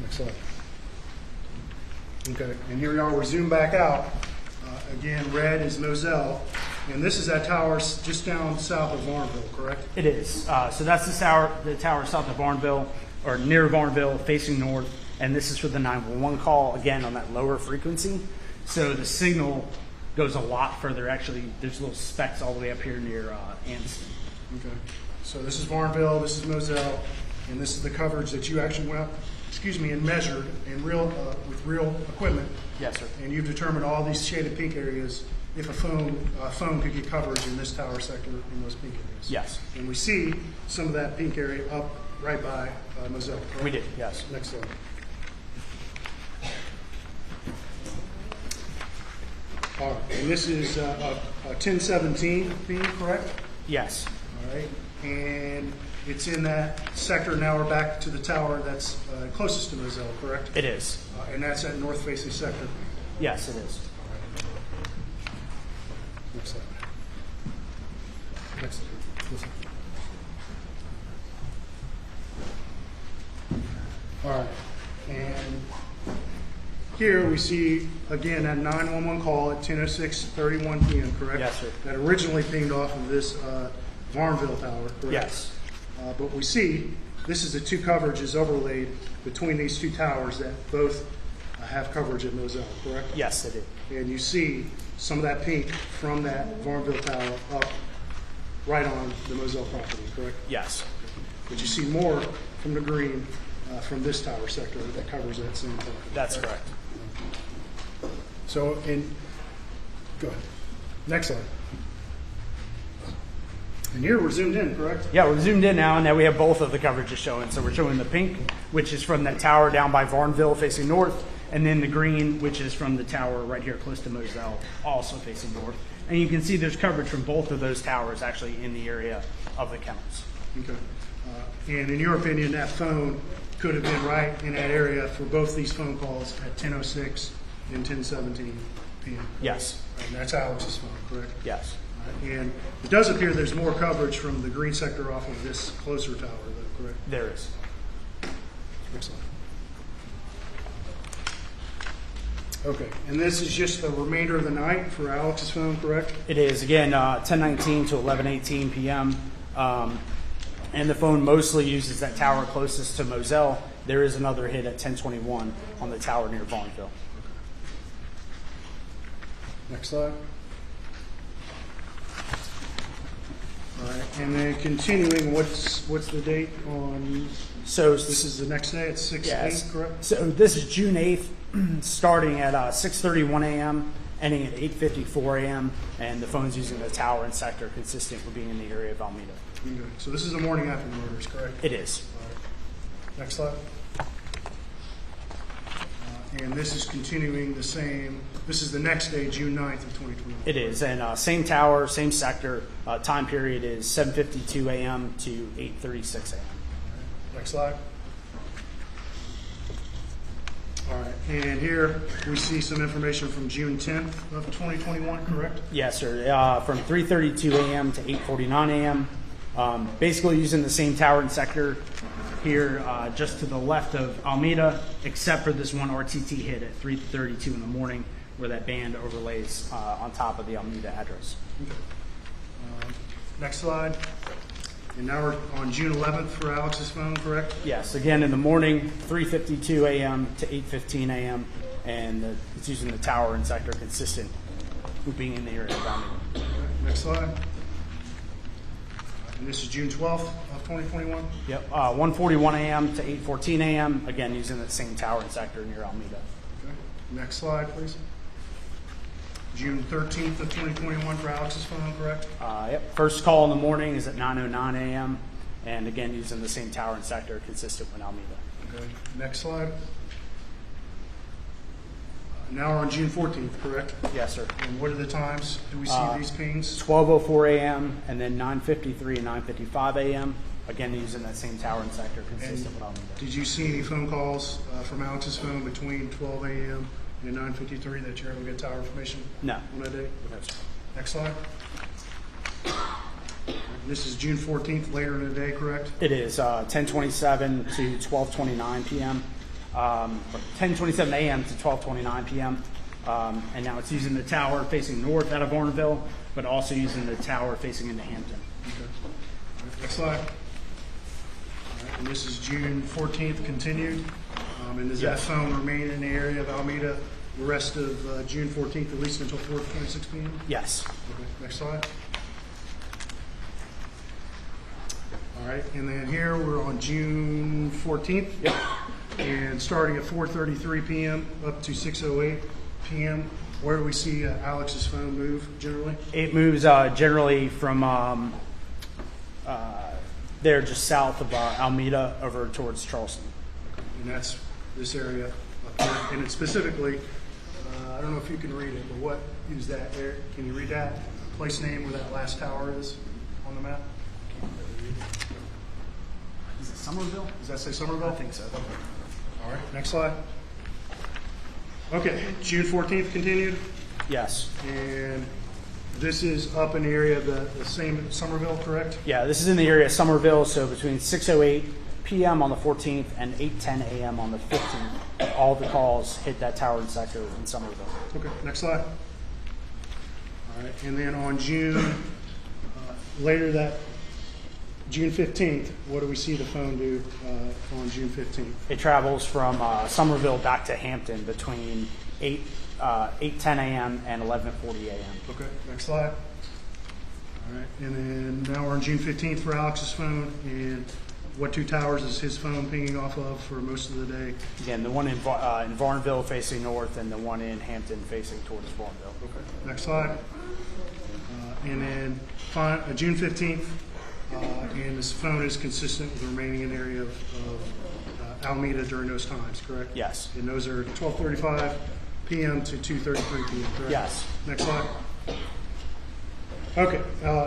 Next slide. Okay, and here we are. We zoom back out. Again, red is Moselle. And this is that tower just down south of Varnville, correct? It is. So that's the tower south of Varnville, or near Varnville, facing north. And this is for the 911 call, again, on that lower frequency. So the signal goes a lot further. Actually, there's little specks all the way up here near Anderson. Okay. So this is Varnville, this is Moselle, and this is the coverage that you actually went out, and measured in with real equipment. Yes, sir. And you've determined all these shaded pink areas if a phone could get coverage in this tower sector in those pink areas. Yes. And we see some of that pink area up right by Moselle. Correct? We did, yes. Next slide. All right, and this is a 1017 beam, correct? Yes. All right, and it's in that sector. Now we're back to the tower that's closest to Moselle, correct? It is. And that's that north-facing sector. Yes, it is. Next slide. Next slide. This one. All right, and here we see again that 911 call at 10:06:31 p.m. Correct? Yes, sir. That originally pinged off of this Varnville tower. Correct? Yes. But we see this is the two coverages overlaid between these two towers that both have coverage at Moselle. Correct? Yes, it did. And you see some of that pink from that Varnville tower up right on the Moselle property. Correct? Yes. But you see more from the green from this tower sector that covers that same tower. That's correct. So, go ahead. Next slide. And here we're zoomed in, correct? Yeah, we're zoomed in now, and now we have both of the coverages showing. So we're showing the pink, which is from that tower down by Varnville facing north, and then the green, which is from the tower right here close to Moselle, also facing north. And you can see there's coverage from both of those towers actually in the area of the kennels. Okay. And in your opinion, that phone could have been right in that area for both these phone calls at 10:06 and 10:17 p.m. Yes. And that's Alex's phone, correct? Yes. And it does appear there's more coverage from the green sector off of this closer tower, though, correct? There is. Excellent. Okay, and this is just the remainder of the night for Alex's phone, correct? It is, again, 10:19 to 11:18 p.m. And the phone mostly uses that tower closest to Moselle. There is another hit at 10:21 on the tower near Varnville. Next slide. All right, and then continuing, what's the date on? So this is the next day at 6/8, yes. correct? So this is June 8th, starting at 6:31 a.m., ending at 8:54 a.m., and the phone's using the tower and sector consistent with being in the area of Alameda. Okay. So this is the morning after the murders, correct? It is. All right. Next slide. And this is continuing the same. This is the next day, June 9th of 2021. It is, and same tower, same sector. Time period is 7:52 a.m. to 8:36 a.m. Next slide. All right, and here we see some information from June 10th of 2021, correct? Yes, sir. From 3:32 a.m. to 8:49 a.m. Basically using the same tower and sector here, just to the left of Alameda, except for this one RTT hit at 3:32 in the morning, where that band overlays on top of the Alameda address. Okay. Next slide. And now we're on June 11th for Alex's phone, correct? Yes, again in the morning, 3:52 a.m. to 8:15 a.m., and it's using the tower and sector consistent with being in the area of Alameda. Okay. Next slide. And this is June 12th of 2021? Yep, 1:41 a.m. to 8:14 a.m., again using that same tower and sector near Alameda. Okay. Next slide, please. June 13th of 2021 for Alex's phone, correct? Yep, first call in the morning is at 9:09 a.m., and again using the same tower and sector consistent with Alameda. Okay. Next slide. Now we're on June 14th, correct? Yes, sir. And what are the times do we see these pings? 12:04 a.m. and then 9:53 and 9:55 a.m., again using that same tower and sector consistent with Alameda. Did you see any phone calls from Alex's phone between 12 a.m. and 9:53 that you're able to get tower information? No. On that day? No, sir. Next slide. This is June 14th, later in the day, correct? It is 10:27 to 12:29 p.m. 10:27 a.m. to 12:29 p.m. And now it's using the tower facing north out of Varnville, but also using the tower facing into Hampton. Okay. Next slide. All right, and this is June 14th, continued. And does that phone remain in the area of Alameda the rest of June 14th, at least until 4:26 p.m.? Yes. Okay. Next slide. All right, and then here we're on June 14th. Yep. And starting at 4:33 p.m. up to 6:08 p.m. Where do we see Alex's phone move generally? It moves generally from there just south of Alameda over towards Charleston. And that's this area up here. And it's specifically, I don't know if you can read it, but what is that there? Can you read that place name where that last tower is on the map? Is it Somerville? Does that say Somerville? I think so. Okay. All right, next slide. Okay, June 14th continued. Yes. And this is up in the area of the same Somerville, correct? Yeah, this is in the area of Somerville, so between 6:08 p.m. on the 14th and 8:10 a.m. on the 15th, all the calls hit that tower sector in Somerville. Okay, next slide. All right, and then on June, later that, June 15th, what do we see the phone do on June 15th? It travels from Somerville back to Hampton between 8:10 a.m. and 11:40 a.m. Okay, next slide. All right, and then now we're on June 15th for Alex's phone, and what two towers is his phone pinging off of for most of the day? Again, the one in Varnville facing north and the one in Hampton facing towards Varnville. Okay, next slide. And then June 15th, and this phone is consistent with the remaining area of Alameda during those times, correct? Yes. And those are 12:35 p.m. to 2:33 p.m., correct? Yes. Next slide. Okay,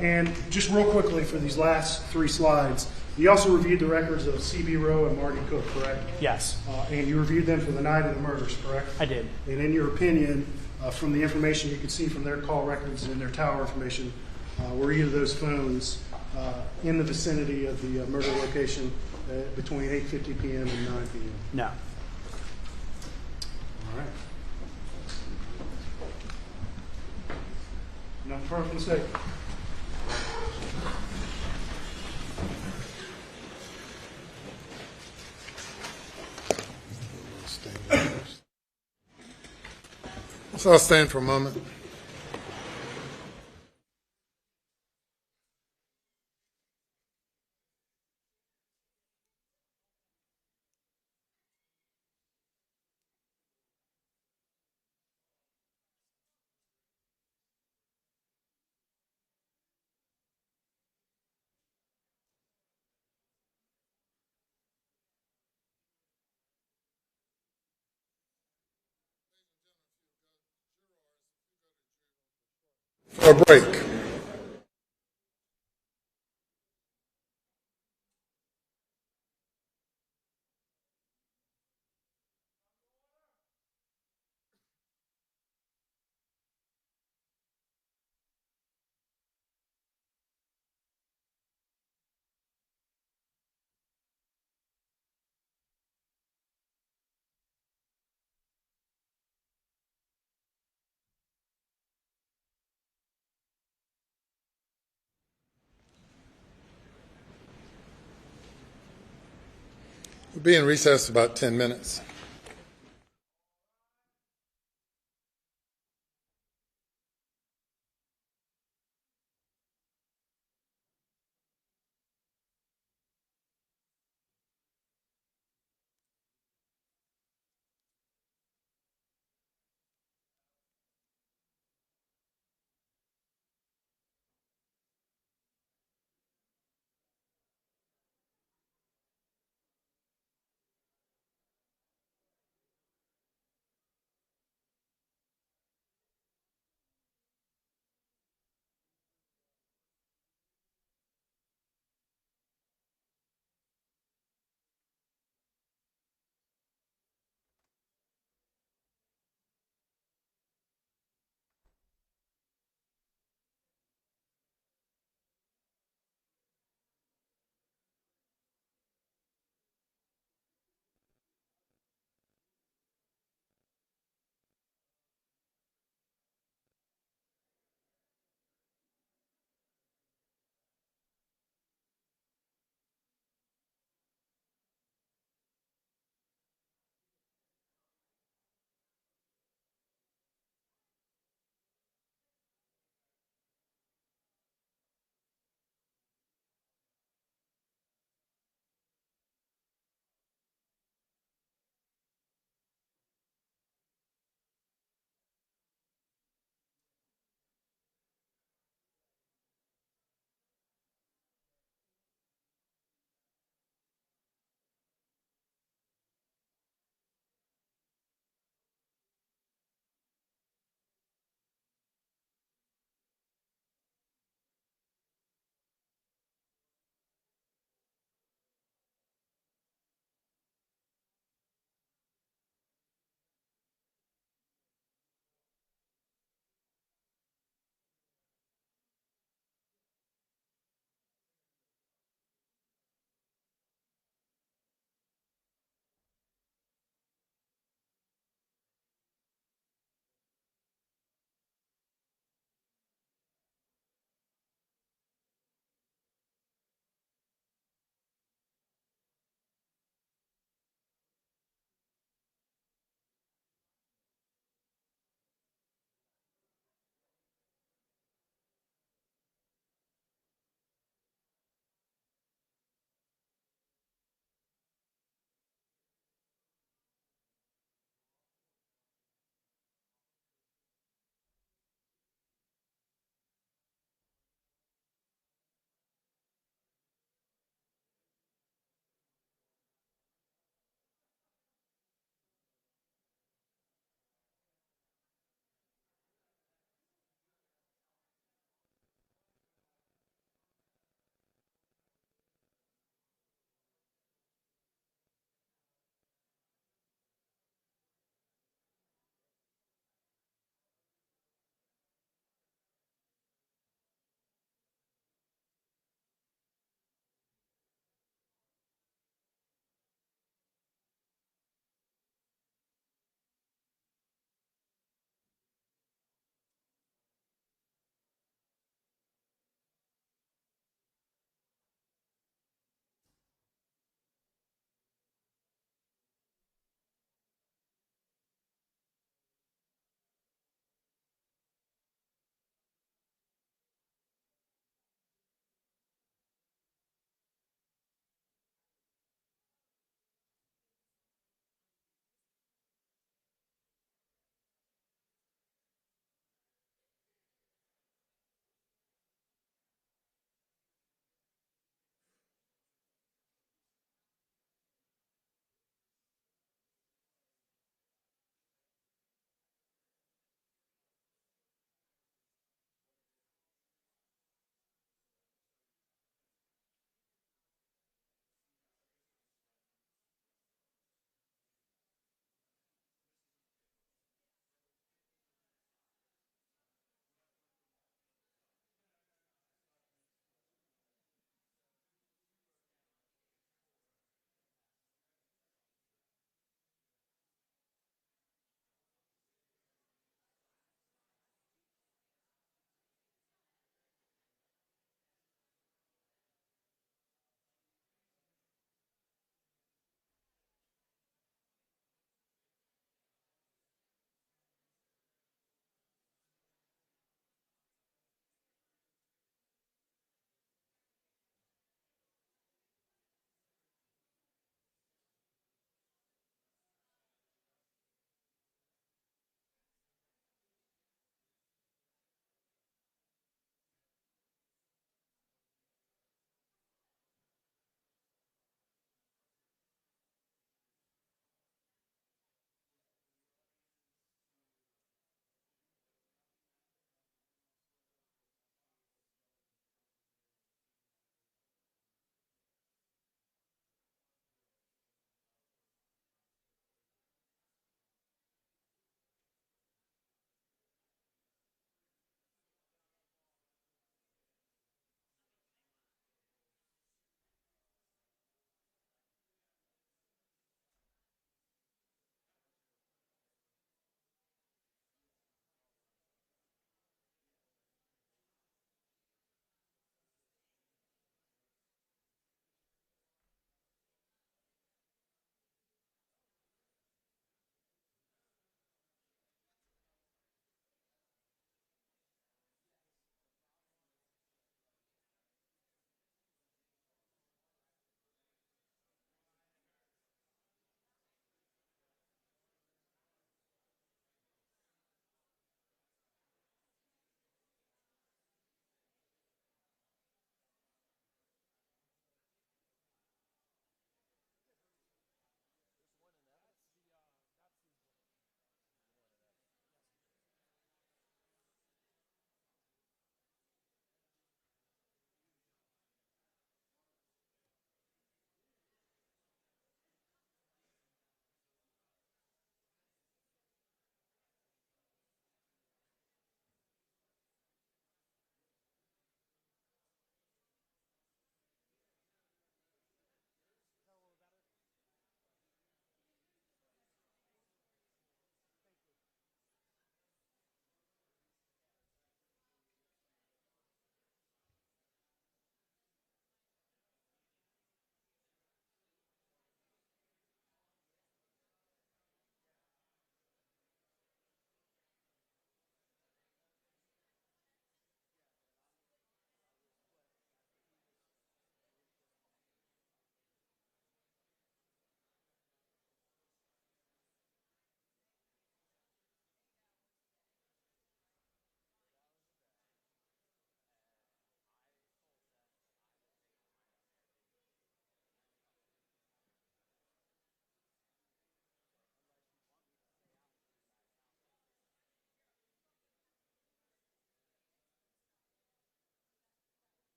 and just real quickly for these last three slides, you also reviewed the records of C.B. Rowe and Marty Cook, correct? Yes. And you reviewed them for the night of the murders, correct? I did. And in your opinion, from the information you could see from their call records and their tower information, were either of those phones in the vicinity of the murder location between 8:50 p.m. and 9 p.m.? No. All right. No further mistake. So I'll stand for a moment. For a break. We'll be in recess about 10 minutes.